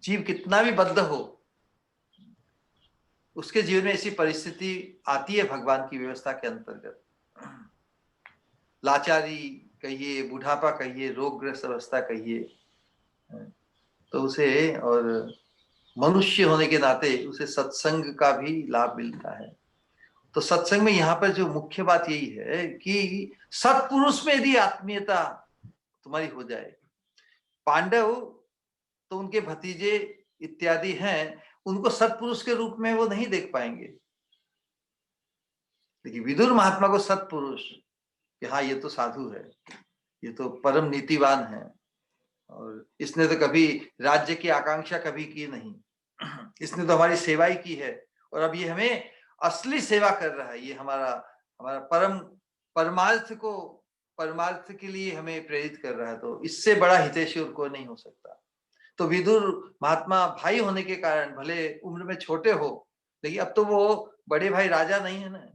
जीव कितना भी बद्ध हो, उसके जीवन में ऐसी परिस्थिति आती है भगवान की व्यवस्था के अंतर्गत, लाचारी कहिए, बुढ़ापा कहिए, रोगग्रस्त अवस्था कहिए, तो उसे, और मनुष्य होने के नाते उसे सत्संग का भी लाभ मिलता है। तो सत्संग में यहाँ पर जो मुख्य बात यही है कि सत्पुरुष में यदि आत्मीयता तुम्हारी हो जाए, पांडव तो उनके भतीजे इत्यादि हैं, उनको सत्पुरुष के रूप में वो नहीं देख पाएंगे, लेकिन विदुर महात्मा को सत्पुरुष कि हाँ ये तो साधु है, ये तो परम नीतिवान है, और इसने तो कभी राज्य की आकांक्षा कभी की नहीं, इसने तो हमारी सेवा ही की है, और अब ये हमें असली सेवा कर रहा है। ये हमारा हमारा परमार्थ के लिए हमें प्रेरित कर रहा है। तो इससे बड़ा हितैषी और कोई नहीं हो सकता। तो विदुर महात्मा भाई होने के कारण भले उम्र में छोटे हो, लेकिन अब तो वो बड़े भाई राजा नहीं है ना।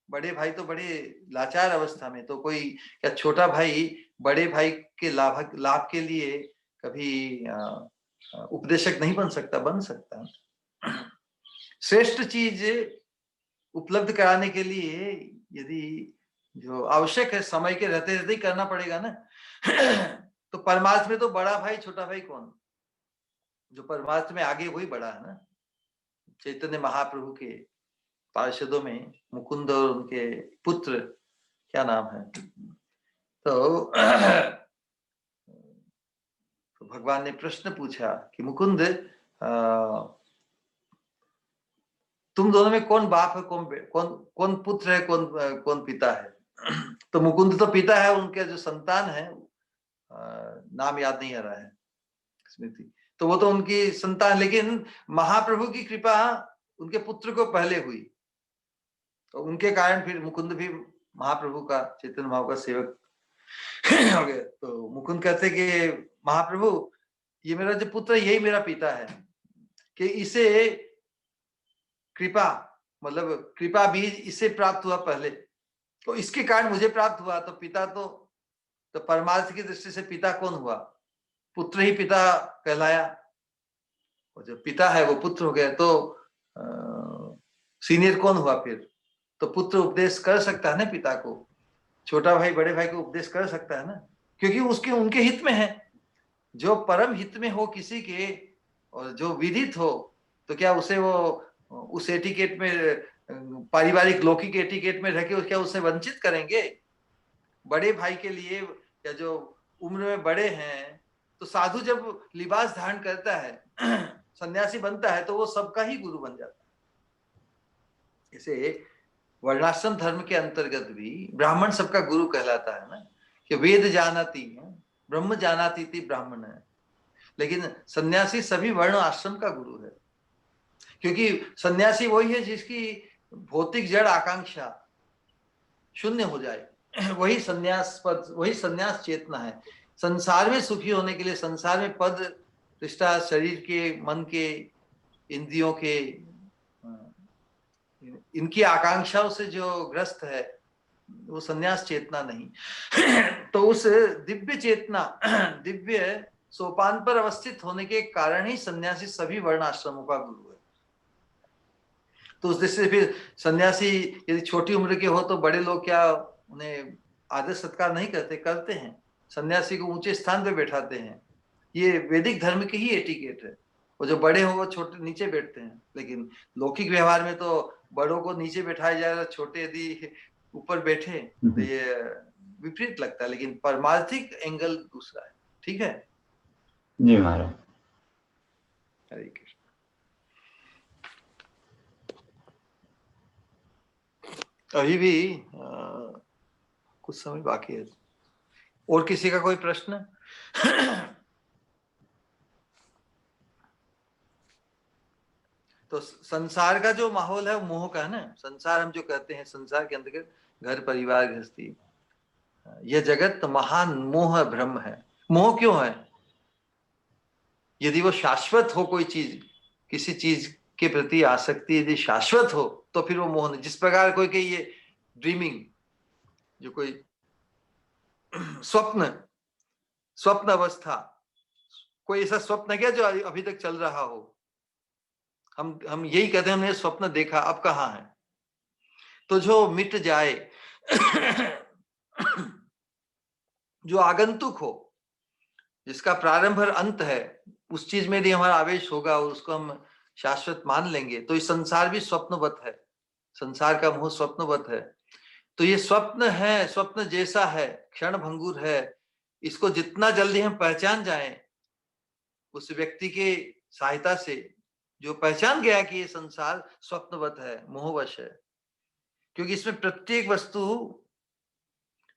बड़े भाई तो बड़े लाचार अवस्था में, तो कोई क्या छोटा भाई बड़े भाई के लाभ के लिए कभी उपदेशक नहीं बन सकता? बन सकता। श्रेष्ठ चीज उपलब्ध कराने के लिए यदि जो आवश्यक है समय के रहते रहते ही करना पड़ेगा ना। तो परमार्थ में तो बड़ा भाई छोटा भाई कौन? जो परमार्थ में आगे वही बड़ा है ना। चैतन्य महाप्रभु के पार्षदों में मुकुंद और उनके पुत्र क्या नाम है, तो भगवान ने प्रश्न पूछा कि मुकुंद, तुम दोनों में कौन बाप है, कौन कौन पुत्र है, कौन पिता है? तो मुकुंद तो पिता है, उनके जो संतान है नाम याद नहीं आ रहा है, स्मृति, तो वो तो उनकी संतान, लेकिन महाप्रभु की कृपा उनके पुत्र को पहले हुई, तो उनके कारण फिर मुकुंद भी महाप्रभु का, चैतन्य महाप्रभु का सेवक हो गया। तो मुकुंद कहते कि महाप्रभु, ये मेरा जो पुत्र है यही मेरा पिता है, कि इसे कृपा मतलब कृपा बीज इसे प्राप्त हुआ पहले, तो इसके कारण मुझे प्राप्त हुआ। तो पिता तो परमार्थ की दृष्टि से पिता कौन हुआ? पुत्र ही पिता कहलाया, और जो पिता है वो पुत्र हो गया। तो सीनियर कौन हुआ फिर? तो पुत्र उपदेश कर सकता है ना पिता को, छोटा भाई बड़े भाई को उपदेश कर सकता है ना, क्योंकि उसके उनके हित में है। जो परम हित में हो किसी के और जो विदित हो, तो क्या उसे वो उस एटिकेट में, पारिवारिक लौकिक एटिकेट में रह के क्या उसे वंचित करेंगे? बड़े भाई के लिए या जो उम्र में बड़े हैं, तो साधु जब लिबास धारण करता है सन्यासी बनता है, तो वो सबका ही गुरु बन जाता है। इसे वर्णाश्रम धर्म के अंतर्गत भी ब्राह्मण सबका गुरु कहलाता है ना, कि वेद जानाति है, ब्रह्म जानाति थी ब्राह्मण है, लेकिन सन्यासी सभी वर्ण आश्रम का गुरु है, क्योंकि सन्यासी वही है जिसकी भौतिक जड़ आकांक्षा शून्य हो जाए, वही सन्यास पद, वही सन्यास चेतना है। संसार में सुखी होने के लिए, संसार में पद प्रतिष्ठा, शरीर के, मन के, इंद्रियों के, इनकी आकांक्षाओं से जो ग्रस्त है, वो सन्यास चेतना नहीं। तो उस दिव्य चेतना, दिव्य सोपान पर अवस्थित होने के कारण ही सन्यासी सभी वर्ण आश्रमों का गुरु है। तो उस दृष्टि से फिर सन्यासी यदि छोटी उम्र के हो, तो बड़े लोग क्या उन्हें आदर सत्कार नहीं करते? करते हैं, सन्यासी को ऊंचे स्थान पे बैठाते हैं। ये वैदिक धर्म की ही एटिकेट है। वो जो बड़े हो वो छोटे नीचे बैठते हैं, लेकिन लौकिक व्यवहार में तो बड़ों को नीचे बैठाया जाए, छोटे यदि ऊपर बैठे, तो ये विपरीत लगता है। लेकिन परमार्थिक एंगल दूसरा है। ठीक है जी महाराज। हरे कृष्ण। अभी भी कुछ समय बाकी है। और किसी का कोई प्रश्न? तो संसार का जो माहौल है वो मोह का है ना। संसार हम जो कहते हैं, संसार के अंतर्गत घर परिवार गृहस्थी, यह जगत महान मोह भ्रम है। मोह क्यों है? यदि वो शाश्वत हो, कोई चीज, किसी चीज के प्रति आसक्ति यदि शाश्वत हो, तो फिर वो मोह नहीं। जिस प्रकार कोई के ये ड्रीमिंग, जो कोई स्वप्न अवस्था, कोई ऐसा स्वप्न है क्या जो अभी तक चल रहा हो? हम यही कहते हैं हमने स्वप्न देखा, अब कहाँ है? तो जो मिट जाए, जो आगंतुक हो, जिसका प्रारंभ और अंत है, उस चीज में यदि हमारा आवेश होगा और उसको हम शाश्वत मान लेंगे, तो ये संसार भी स्वप्नवत है। संसार का मोह स्वप्नवत है। तो ये स्वप्न है, स्वप्न जैसा है, क्षण भंगुर है। इसको जितना जल्दी हम पहचान जाएं, उस व्यक्ति के सहायता से जो पहचान गया कि ये संसार स्वप्नवत है, मोहवश है, क्योंकि इसमें प्रत्येक वस्तु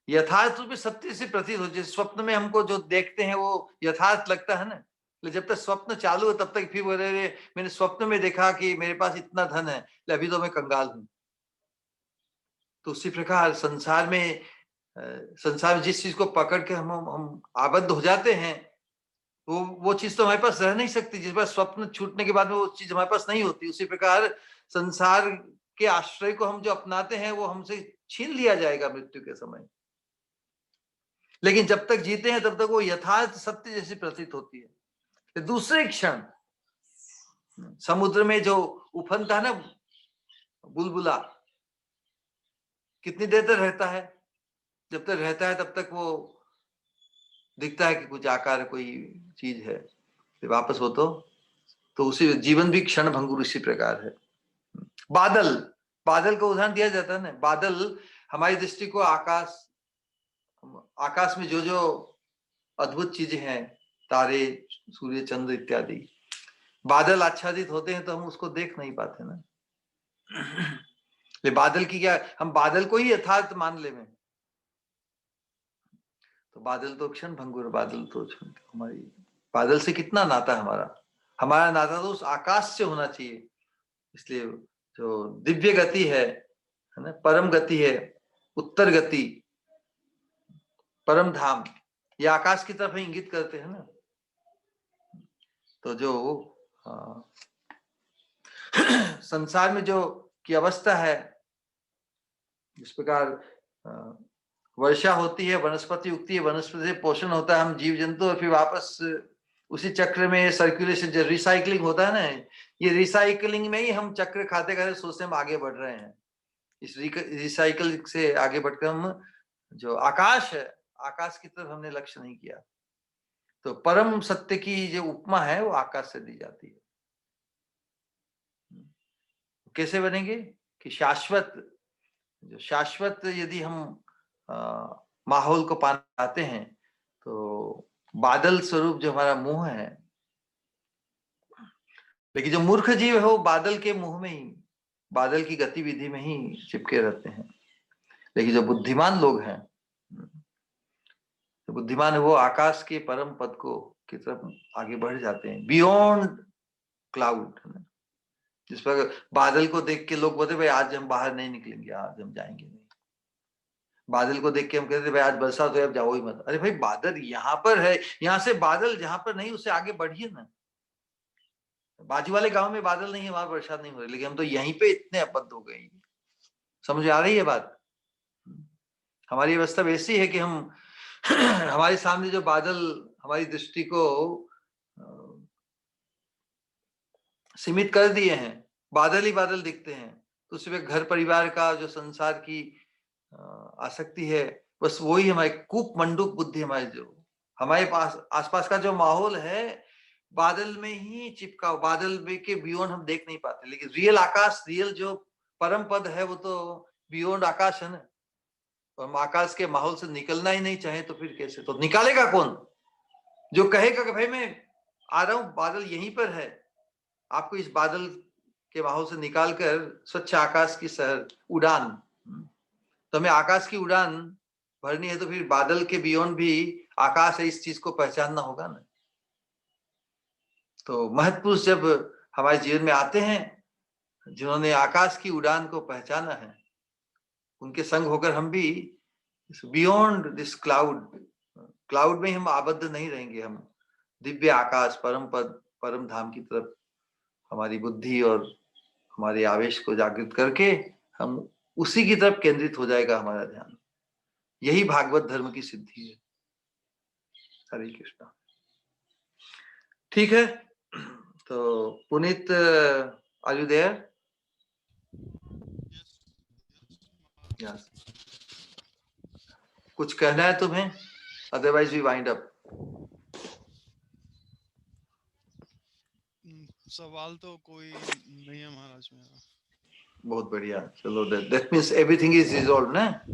यथार्थ रूप में सत्य से प्रतीत हो, जैसे स्वप्न में हमको जो देखते हैं वो यथार्थ लगता है ना, जब तक स्वप्न चालू है तब तक फिर बोले मैंने स्वप्न में देखा कि मेरे पास इतना धन है, अभी तो मैं कंगाल हूं। तो उसी प्रकार संसार में जिस चीज को पकड़ के हम आबद्ध हो जाते हैं, वो चीज तो हमारे पास रह नहीं सकती। जिस बार स्वप्न छूटने के बाद में वो चीज हमारे पास नहीं होती, उसी प्रकार संसार के आश्रय को हम जो अपनाते हैं वो हमसे छीन लिया जाएगा मृत्यु के समय। लेकिन जब तक जीते हैं तब तक वो यथार्थ सत्य जैसी प्रतीत होती है। दूसरे क्षण समुद्र में जो उफनता है ना बुलबुला, कितनी देर तक रहता है? जब तक रहता है तब तक वो दिखता है कि कुछ आकार कोई चीज है, फिर वापस हो तो उसी जीवन भी क्षण भंगुर इसी प्रकार है। बादल का उदाहरण दिया जाता है ना, बादल हमारी दृष्टि को आकाश में जो जो अद्भुत चीजें हैं, तारे, सूर्य, चंद्र इत्यादि, बादल आच्छादित होते हैं तो हम उसको देख नहीं पाते ना। ले बादल की क्या, हम बादल को ही यथार्थ मान ले में, तो बादल तो क्षण भंगुर, बादल तो हमारी, बादल से कितना नाता है हमारा नाता तो उस आकाश से होना चाहिए। इसलिए जो दिव्य गति है ना, परम गति है, उत्तर गति, परम धाम, ये आकाश की तरफ इंगित करते हैं ना। तो जो संसार में जो की अवस्था है, इस प्रकार वर्षा होती है, वनस्पति उगती है, वनस्पति से पोषण होता है, हम जीव जंतु, और फिर वापस उसी चक्र में सर्कुलेशन, जो रिसाइकलिंग होता है ना, ये रिसाइकलिंग में ही हम चक्र खाते खाते सोचते हम आगे बढ़ रहे हैं। इस रिसाइकल से आगे बढ़कर हम जो आकाश है, आकाश की तरफ हमने लक्ष्य नहीं किया। तो परम सत्य की जो उपमा है वो आकाश से दी जाती है। कैसे बनेंगे कि शाश्वत यदि हम माहौल को पाते हैं तो बादल स्वरूप जो हमारा मुंह है, लेकिन जो मूर्ख जीव है वो बादल के मुंह में ही, बादल की गतिविधि में ही चिपके रहते हैं। लेकिन जो बुद्धिमान लोग हैं, तो बुद्धिमान है वो आकाश के परम पद को की तरफ आगे बढ़ जाते हैं, बियॉन्ड क्लाउड। जिस पर बादल को देख के लोग बोलते भाई आज हम बाहर नहीं निकलेंगे, आज हम जाएंगे नहीं। बादल को देख के हम कहते भाई आज बरसात हो, अब जाओ ही मत। अरे भाई बादल यहाँ पर है, यहाँ से बादल जहां पर नहीं उससे आगे बढ़िए ना। बाजू वाले गांव में बादल नहीं है, वहां बरसात नहीं हो रही, लेकिन हम तो यहीं पे इतने आबद्ध हो गए। समझ आ रही है बात? हमारी अवस्था वैसी है कि हम हमारे सामने जो बादल हमारी दृष्टि को सीमित कर दिए हैं, बादल ही बादल दिखते हैं। तो उसमें घर परिवार का जो संसार की आसक्ति है, बस वही हमारी कूप मंडूक बुद्धि, हमारे पास आसपास का जो माहौल है बादल में ही चिपका, बादल के बियॉन्ड हम देख नहीं पाते। लेकिन रियल आकाश, रियल जो परम पद है वो तो बियॉन्ड आकाश है ना। तो हम आकाश के माहौल से निकलना ही नहीं चाहे तो फिर कैसे? तो निकालेगा कौन? जो कहेगा कि भाई मैं आ रहा हूं, बादल यहीं पर है, आपको इस बादल के माहौल से निकालकर स्वच्छ आकाश की उड़ान, तो हमें आकाश की उड़ान भरनी है, तो फिर बादल के बियॉन्ड भी आकाश है, इस चीज को पहचानना होगा ना। तो महत्पुरुष जब हमारे जीवन में आते हैं, जिन्होंने आकाश की उड़ान को पहचाना है, उनके संग होकर हम भी बियॉन्ड दिस क्लाउड में हम आबद्ध नहीं रहेंगे। हम दिव्य आकाश, परम पद, परम धाम की तरफ हमारी बुद्धि और हमारे आवेश को जागृत करके हम उसी की तरफ केंद्रित हो जाएगा हमारा ध्यान। यही भागवत धर्म की सिद्धि है। हरे कृष्णा। ठीक है, तो Puneet, are you there? Yes. कुछ कहना है तुम्हें? Otherwise we wind up. सवाल तो कोई नहीं है महाराज मेरा। बहुत बढ़िया, चलो that means everything is resolve ना।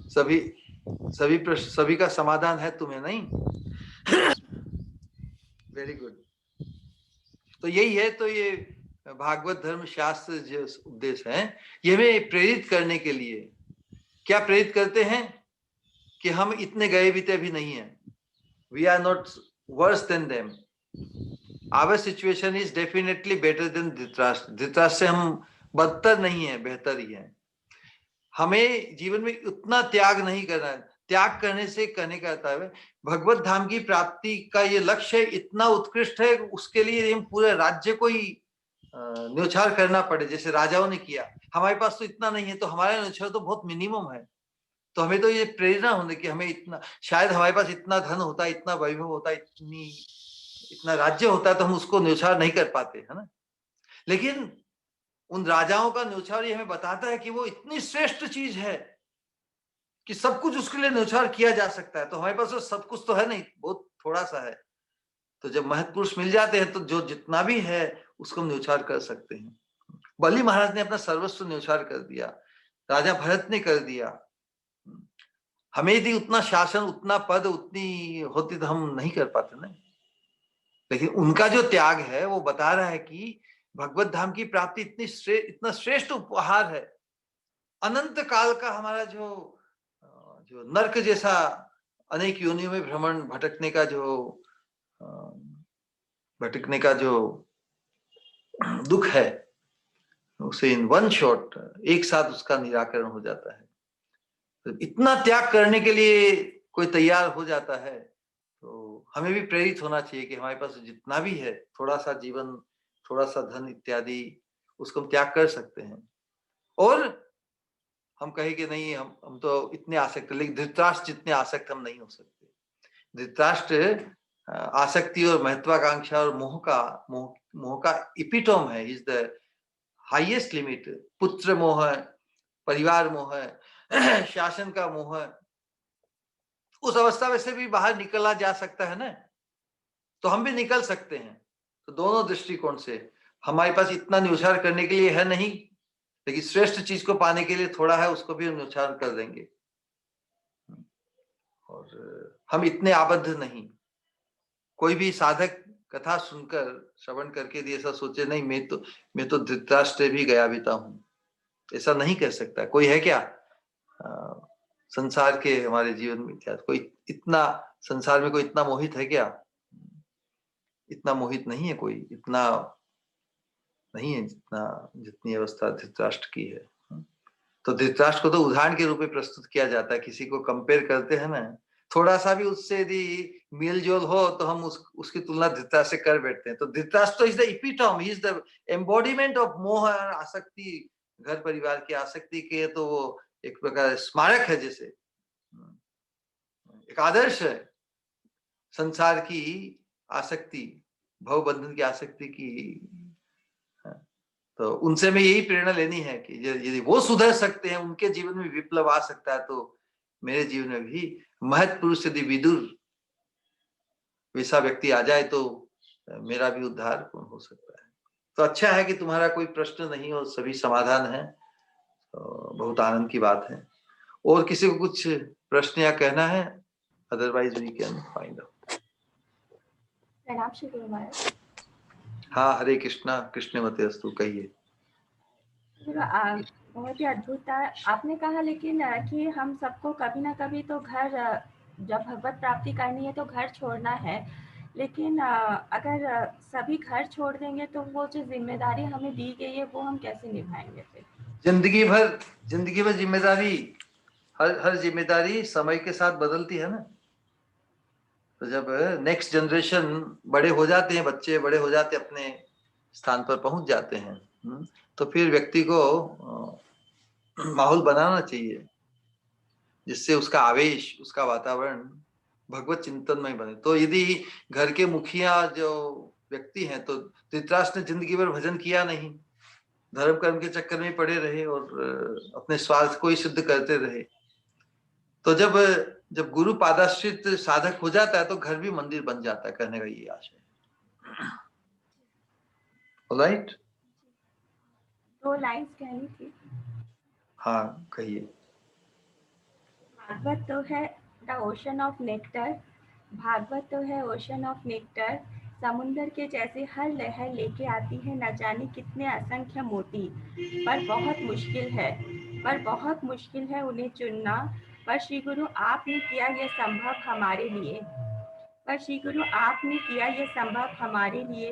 सभी का समाधान है तुम्हें, नहीं? Very good. तो यही है, तो ये भागवत धर्म शास्त्र जो उपदेश है, ये हमें प्रेरित करने के लिए, क्या प्रेरित करते हैं? कि हम इतने गए बीते भी नहीं हैं. We are not worse than them. Our situation is definitely better than Dhritarashtra. Dhritarashtra से हम बदतर नहीं है, बेहतर ही है. हमें जीवन में उतना त्याग नहीं करना है. त्याग करने से कहने का आता है भगवत धाम की प्राप्ति का ये लक्ष्य इतना उत्कृष्ट है, उसके लिए हम पूरे राज्य को ही न्योछावर करना पड़े, जैसे राजाओं ने किया. हमारे पास तो इतना नहीं है, तो हमारा न्योछावर तो बहुत मिनिमम है. तो हमें तो ये प्रेरणा होने की हमें इतना, शायद हमारे पास इतना धन होता, इतना वैभव होता, इतना राज्य होता, तो हम उसको न्योछावर नहीं कर पाते, है ना. लेकिन उन राजाओं का न्योछावर हमें बताता है कि वो इतनी श्रेष्ठ चीज है कि सब कुछ उसके लिए न्योछावर किया जा सकता है. तो हमारे पास तो सब कुछ तो है नहीं, बहुत थोड़ा सा है. तो जब महत् पुरुष मिल जाते हैं तो जो जितना भी है उसको हम न्योछावर कर सकते हैं. बलि महाराज ने अपना सर्वस्व न्योछावर कर दिया, राजा भरत ने कर दिया. हमें यदि उतना शासन, उतना पद, उतनी होती तो हम नहीं कर पाते ना. लेकिन उनका जो त्याग है वो बता रहा है कि भगवत धाम की प्राप्ति इतना श्रेष्ठ उपहार है. अनंत काल का हमारा जो नर्क जैसा अनेक योनियों में भ्रमण भटकने का जो दुख है, उसे इन वन शॉट एक साथ उसका निराकरण हो जाता है. तो इतना त्याग करने के लिए कोई तैयार हो जाता है, तो हमें भी प्रेरित होना चाहिए कि हमारे पास जितना भी है, थोड़ा सा जीवन, थोड़ा सा धन इत्यादि, उसको हम त्याग कर सकते हैं. और हम कहे कि नहीं, हम तो इतने आसक्त, लेकिन धृतराष्ट्र जितने आसक्त हम नहीं हो सकते. धृतराष्ट्र आसक्ति और महत्वाकांक्षा और मोह का इपिटोम है. Is the highest limit. पुत्र मोह, परिवार मोह, शासन का मोह, उस अवस्था में से भी बाहर निकला जा सकता है ना. तो हम भी निकल सकते हैं. तो दोनों दृष्टिकोण से हमारे पास इतना न्योछावर करने के लिए है नहीं, लेकिन श्रेष्ठ चीज को पाने के लिए थोड़ा है, उसको भी हम न्योछावर कर देंगे. और हम इतने आबद्ध नहीं. कोई भी साधक कथा सुनकर, श्रवण करके यदि ऐसा सोचे नहीं मैं तो धृतराष्ट्र भी गया बीता हूं, ऐसा नहीं कर सकता. कोई है क्या संसार के हमारे जीवन में? क्या कोई इतना संसार में कोई इतना मोहित है क्या? इतना मोहित नहीं है कोई, इतना नहीं है जितनी अवस्था धृतराष्ट्र की है. तो धृतराष्ट्र को तो उदाहरण के रूप में प्रस्तुत किया जाता है. किसी को कंपेयर करते हैं ना, थोड़ा सा भी उससे यदि मेल जोल हो तो हम उसकी तुलना धृतराष्ट्र से कर बैठते हैं. तो धृतराष्ट्र तो is the epitome, he is the embodiment of मोह और आसक्ति, घर परिवार की आसक्ति के. तो वो एक प्रकार स्मारक है, जैसे एक आदर्श है संसार की आसक्ति, भव बंधन की आसक्ति की. तो उनसे में यही प्रेरणा लेनी है कि यदि वो सुधर सकते हैं, उनके जीवन में विप्लव आ सकता है, तो मेरे जीवन में भी महत् पुरुष यदि विदुर वैसा व्यक्ति आ जाए तो मेरा भी उद्धार पूर्ण हो सकता है. तो अच्छा है कि तुम्हारा कोई प्रश्न नहीं हो, सभी समाधान है. तो बहुत आनंद की बात है. और किसी को कुछ प्रश्न या कहना है? Otherwise we can find out. प्रणाम श्री गुरु महाराज. हाँ, हरे कृष्णा. कृष्ण मते अस्तु. कहिए. बहुत ही अद्भुत था आपने कहा, लेकिन कि हम सबको कभी ना कभी तो घर, जब भगवत प्राप्ति करनी है तो घर छोड़ना है. लेकिन अगर सभी घर छोड़ देंगे तो वो जो जिम्मेदारी हमें दी गई है वो हम कैसे निभाएंगे फिर? जिंदगी भर जिम्मेदारी, हर जिम्मेदारी समय के साथ बदलती है ना. तो जब नेक्स्ट जनरेशन बड़े हो जाते हैं, बच्चे बड़े हो जाते, अपने स्थान पर पहुंच जाते हैं, तो फिर व्यक्ति को माहौल बनाना चाहिए जिससे उसका आवेश, उसका वातावरण भगवत चिंतन में बने. तो यदि घर के मुखिया जो व्यक्ति हैं, तो धृतराष्ट्र ने जिंदगी भर भजन किया नहीं, धर्म कर्म के चक्कर में पड़े रहे और अपने स्वार्थ को ही सिद्ध करते रहे. तो जब गुरु पादाश्रित साधक हो जाता है तो घर भी मंदिर बन जाता है, कहने का ये आशय है. ऑलराइट. 2 लाइन्स कहनी थी. हाँ, कहिए. भागवत तो है the ocean of nectar. Bhagavat तो है ओशन ऑफ नेक्टर. समुंदर के जैसे हर लहर लेके आती है न जाने कितने असंख्य मोती. पर बहुत मुश्किल है उन्हें चुनना. पर श्री गुरु आपने किया यह संभव हमारे लिए। पर श्री गुरु आपने किया यह संभव हमारे लिए।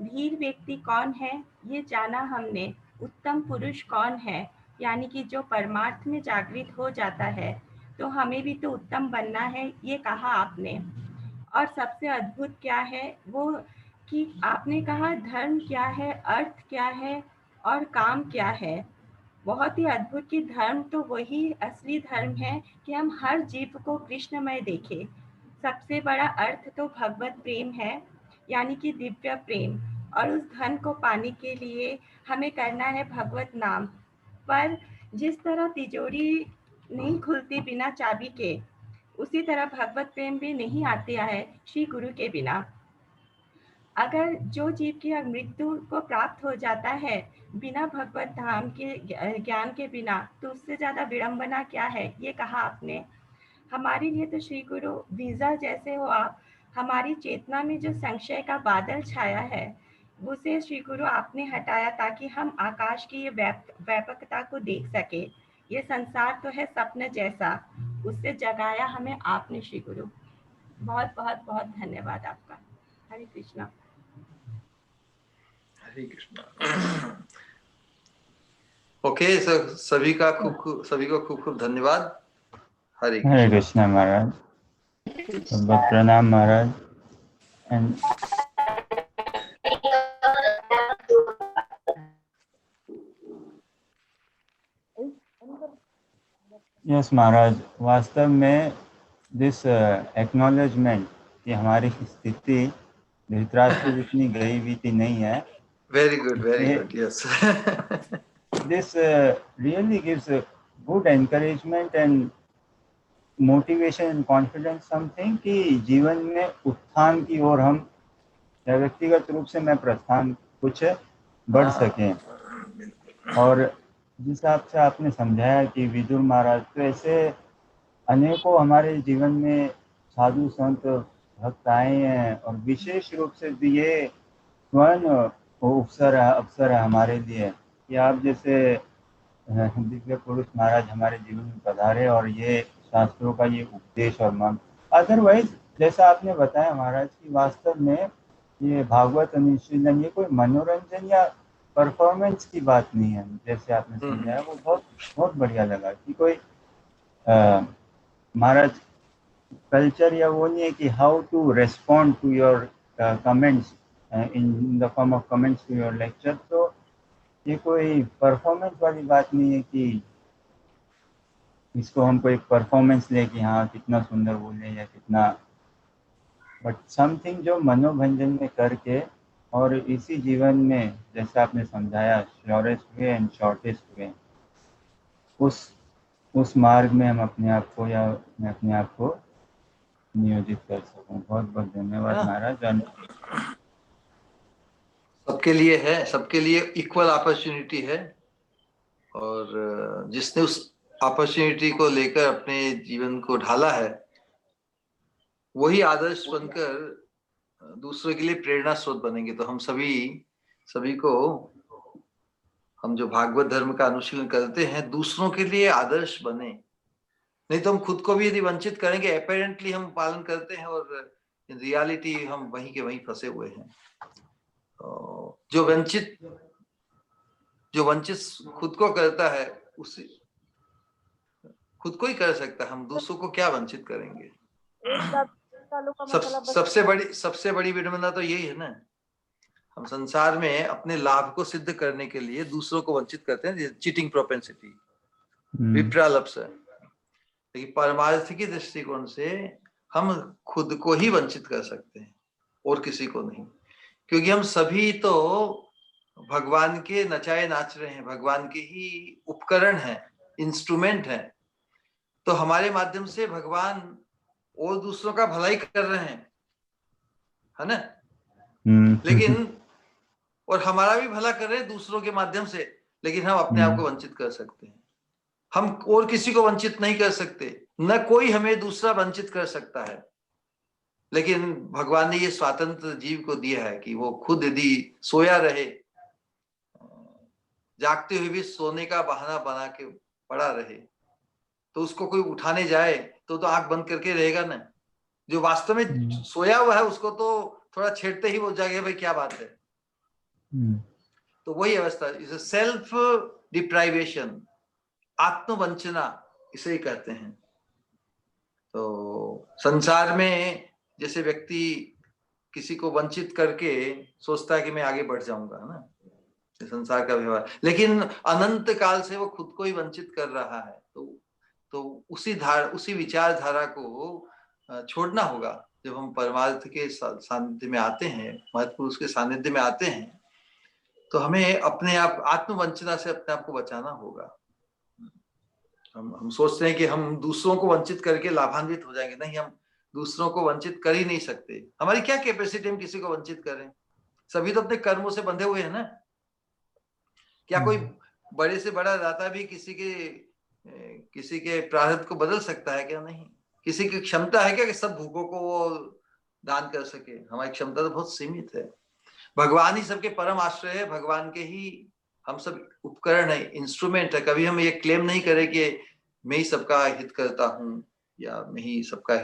धीर व्यक्ति कौन है ये जाना हमने, उत्तम पुरुष कौन है, यानी कि जो परमार्थ में जागृत हो जाता है, तो हमें भी तो उत्तम बनना है, ये कहा आपने। और सबसे अद्भुत क्या है वो कि आपने कहा धर्म क्या है, अर्थ क्या है और काम क्या है। बहुत ही अद्भुत कि धर्म तो वही असली धर्म है कि हम हर जीव को कृष्णमय देखें। सबसे बड़ा अर्थ तो भगवत प्रेम है, यानी कि दिव्य प्रेम, और उस धन को पाने के लिए हमें करना है भगवत नाम। पर जिस तरह तिजोरी नहीं खुलती बिना चाबी के, उसी तरह भगवत प्रेम भी नहीं आते है श्री गुरु के बिना। अगर जो जीव की मृत्यु को प्राप्त हो जाता है बिना भगवत धाम के ज्ञान के बिना, तो उससे ज्यादा विडंबना क्या है, ये कहा आपने। हमारे लिए तो श्री गुरु वीजा जैसे हो आप। हमारी चेतना में जो संशय का बादल छाया है, उसे श्री गुरु आपने हटाया ताकि हम आकाश की ये व्यापकता को देख सके। ये संसार तो है स्वप्न जैसा, उससे जगाया हमें आपने श्री गुरु। बहुत बहुत बहुत धन्यवाद आपका। हरे कृष्णा। हरे कृष्णा। ओके, सभी को खूब खूब धन्यवाद। हरे हरे कृष्णा। कृष्णा महाराज, बहुत बहुत प्रणाम महाराज। एंड यस महाराज, वास्तव में दिस एक्नॉलेजमेंट कि हमारी स्थिति धृतराष्ट्र जितनी गई हुई थी नहीं है। Very good, yes. This really gives a good encouragement and motivation and confidence something कि जीवन में उत्थान की ओर हम या व्यक्तिगत रूप से मैं प्रस्थान कुछ बढ़ सकें। और जिस हिसाब से आपने समझाया कि विदुर महाराज, तो ऐसे अनेकों हमारे जीवन में साधु संत भक्त आए हैं, और विशेष रूप से ये स्वर्ण अवसर है हमारे लिए कि आप जैसे दिव्य पुरुष महाराज हमारे जीवन में पधारे और ये शास्त्रों का ये उपदेश और मन। अदरवाइज जैसा आपने बताया महाराज कि वास्तव में ये भागवत अनुशीलन ये कोई मनोरंजन या परफॉर्मेंस की बात नहीं है, जैसे आपने समझाया वो बहुत बहुत बढ़िया लगा कि कोई महाराज कल्चर या वो नहीं है कि how to respond to your comments in the form of comments to your lecture. तो ये कोई परफॉर्मेंस वाली बात नहीं है कि इसको हम कोई परफॉर्मेंस ले कि हाँ कितना सुंदर बोले या कितना, बट समथिंग जो मनोभंजन में करके और इसी जीवन में जैसे आपने समझाया श्योरेस्ट वे एंड शॉर्टेस्ट वे, उस मार्ग में हम अपने आप को या मैं अपने आप को नियोजित कर सकूं। बहुत बहुत धन्यवाद महाराज। सबके लिए है, सबके लिए इक्वल अपॉर्चुनिटी है, और जिसने उस अपॉर्चुनिटी को लेकर अपने जीवन को ढाला है वही आदर्श बनकर दूसरों के लिए प्रेरणा स्रोत बनेंगे। तो हम सभी को, हम जो भागवत धर्म का अनुशीलन करते हैं, दूसरों के लिए आदर्श बने। नहीं तो हम खुद को भी यदि वंचित करेंगे, अपेरेंटली हम पालन करते हैं और इन रियलिटी हम वहीं के वहीं फंसे हुए हैं। जो वंचित खुद को करता है उसे खुद को ही कर सकता है, हम दूसरों को क्या वंचित करेंगे। सबसे बड़ी विडंबना तो यही है ना, हम संसार में अपने लाभ को सिद्ध करने के लिए दूसरों को वंचित करते हैं, चीटिंग प्रोपेंसिटी, विप्रालप्स है। लेकिन परमार्थिकी दृष्टिकोण से हम खुद को ही वंचित कर सकते हैं और किसी को नहीं, क्योंकि हम सभी तो भगवान के नचाए नाच रहे हैं, भगवान के ही उपकरण हैं, इंस्ट्रूमेंट हैं। तो हमारे माध्यम से भगवान और दूसरों का भलाई कर रहे हैं, है ना। लेकिन और हमारा भी भला कर रहे हैं दूसरों के माध्यम से, लेकिन हम अपने आप को वंचित कर सकते हैं। हम और किसी को वंचित नहीं कर सकते, न कोई हमें दूसरा वंचित कर सकता है। लेकिन भगवान ने ये स्वातंत्र जीव को दिया है कि वो खुद यदि सोया रहे, जागते हुए भी सोने का बहाना बना के पड़ा रहे, तो उसको कोई उठाने जाए तो आंख बंद करके रहेगा ना। जो वास्तव में सोया हुआ है उसको तो थोड़ा छेड़ते ही वो जागे, भाई क्या बात है। तो वही अवस्था, इसे सेल्फ डिप्राइवेशन, आत्मवंचना इसे ही कहते हैं। तो संसार में जैसे व्यक्ति किसी को वंचित करके सोचता है कि मैं आगे बढ़ जाऊंगा, है ना, संसार का व्यवहार, लेकिन अनंत काल से वो खुद को ही वंचित कर रहा है। तो उसी विचारधारा को छोड़ना होगा। जब हम परमार्थ के सानिध्य में आते हैं, महत्पुरुष के सानिध्य में आते हैं, तो हमें अपने आप आत्मवंचना से अपने आप को बचाना होगा। हम सोचते हैं कि हम दूसरों को वंचित करके लाभान्वित हो जाएंगे। नहीं, हम दूसरों को वंचित कर ही नहीं सकते। हमारी क्या कैपेसिटी, हम किसी को वंचित करें? सभी तो अपने कर्मों से बंधे हुए हैं ना। क्या कोई बड़े से बड़ा दाता भी किसी के प्रारब्ध को बदल सकता है क्या? नहीं। किसी की क्षमता है क्या कि सब भूखों को वो दान कर सके? हमारी क्षमता तो बहुत सीमित है। भगवान ही सबके परम आश्रय है, भगवान के ही हम सब उपकरण है, इंस्ट्रूमेंट है। कभी हम ये क्लेम नहीं करें कि मैं ही सबका हित करता हूँ या मैं ही सबका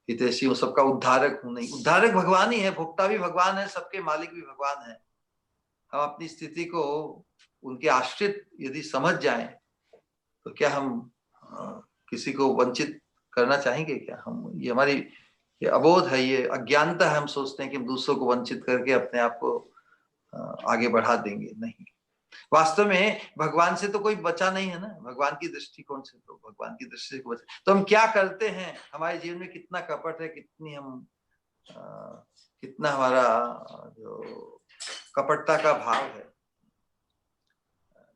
हितैषी हूँ, सबका उद्धारक हूँ। नहीं, उद्धारक भगवान ही है, भोक्ता भी भगवान है, सबके मालिक भी भगवान है। हम अपनी स्थिति को उनके आश्रित यदि समझ जाएं तो क्या हम किसी को वंचित करना चाहेंगे क्या? हम ये हमारी ये अबोध है, ये अज्ञानता है। हम सोचते हैं कि हम दूसरों को वंचित करके अपने आप को आगे बढ़ा देंगे। नहीं, वास्तव में भगवान से तो कोई बचा नहीं है ना। भगवान की दृष्टिकोण से तो, भगवान की दृष्टि से बचा। तो हम क्या करते हैं? हमारे जीवन में कितना कपट है, कितना हमारा जो कपटता का भाव है।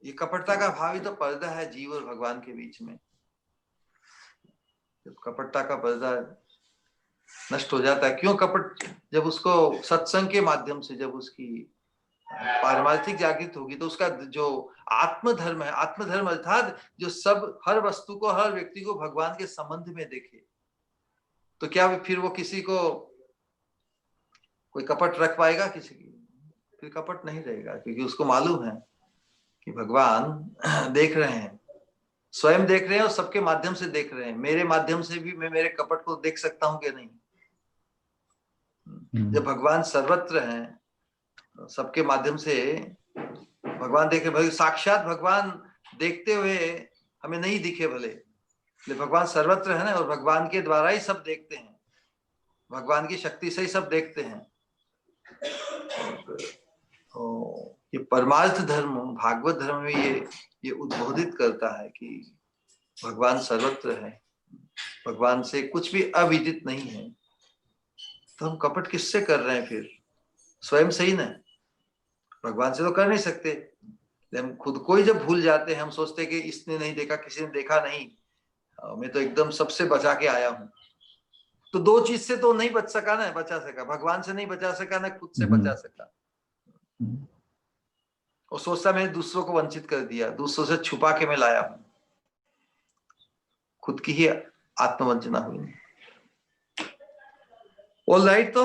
ये कपटता का भाव ही तो पर्दा है जीव और भगवान के बीच में। जब कपटता का पर्दा नष्ट हो जाता है, क्यों कपट, जब उसको सत्संग के माध्यम से जब उसकी पारमार्थिक जागृत होगी तो उसका जो आत्मधर्म है, आत्मधर्म अर्थात जो सब हर वस्तु को, हर व्यक्ति को भगवान के संबंध में देखे, तो क्या फिर वो किसी को कोई कपट रख पाएगा? किसी की फिर कपट नहीं रहेगा, क्योंकि उसको मालूम है कि भगवान देख रहे हैं, स्वयं देख रहे हैं और सबके माध्यम से देख रहे हैं। मेरे माध्यम से भी मैं मेरे कपट को देख सकता हूं कि नहीं? जब भगवान सर्वत्र हैं, सबके माध्यम से भगवान देखे, भले साक्षात भगवान देखते हुए हमें नहीं दिखे, भले भगवान सर्वत्र है ना, और भगवान के द्वारा ही सब देखते हैं, भगवान की शक्ति से ही सब देखते हैं। तो ये परमार्थ धर्म, भागवत धर्म में ये उद्बोधित करता है कि भगवान सर्वत्र है, भगवान से कुछ भी अविदित नहीं है। तो हम कपट किससे कर रहे हैं फिर? स्वयं से ही ना, भगवान से तो कर नहीं सकते। हम खुद को ही जब भूल जाते हैं, हम सोचते हैं कि इसने नहीं देखा, किसी ने देखा नहीं, मैं तो एकदम सबसे बचा के आया हूं। तो दो चीज से तो नहीं बच सका ना, बचा सका, भगवान से नहीं बचा सका ना खुद से बचा सका। और सोचता मैंने दूसरों को वंचित कर दिया, दूसरों से छुपा के मैं लाया हूं, खुद की ही आत्मवंचना हुई। ऑल राइट, तो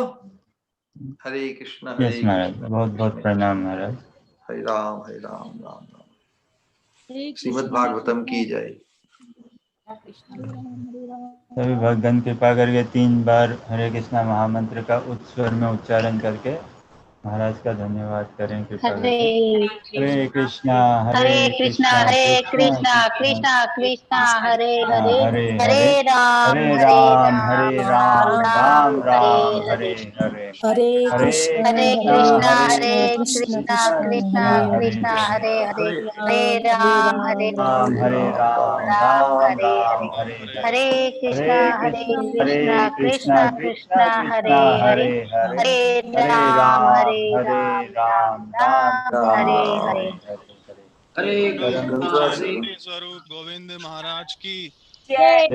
हरे कृष्ण हरे कृष्ण। बहुत बहुत प्रणाम महाराज। हरे राम राम राम। श्रीमद् भागवतम की जय। सभी भक्तगण कृपा करके 3 बार हरे कृष्णा महामंत्र का उच्च स्वर में उच्चारण करके महाराज का धन्यवाद करें। कृपा करके हरे कृष्णा हरे कृष्णा कृष्णा कृष्णा हरे हरे हरे राम हरे राम राम राम हरे हरे हरे कृष्णा कृष्णा कृष्णा कृष्णा हरे हरे हरे राम राम हरे हरे हरे कृष्णा कृष्णा कृष्णा हरे हरे हरे राम राम हरे हरे। हरे कृष्ण। स्वरूप गोविंद महाराज की जय।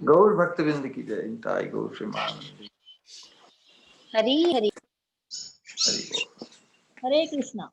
गौर भक्तवृंद की जय। निताई गौर श्रीमान। हरि हरि हरि बोल। हरे कृष्णा।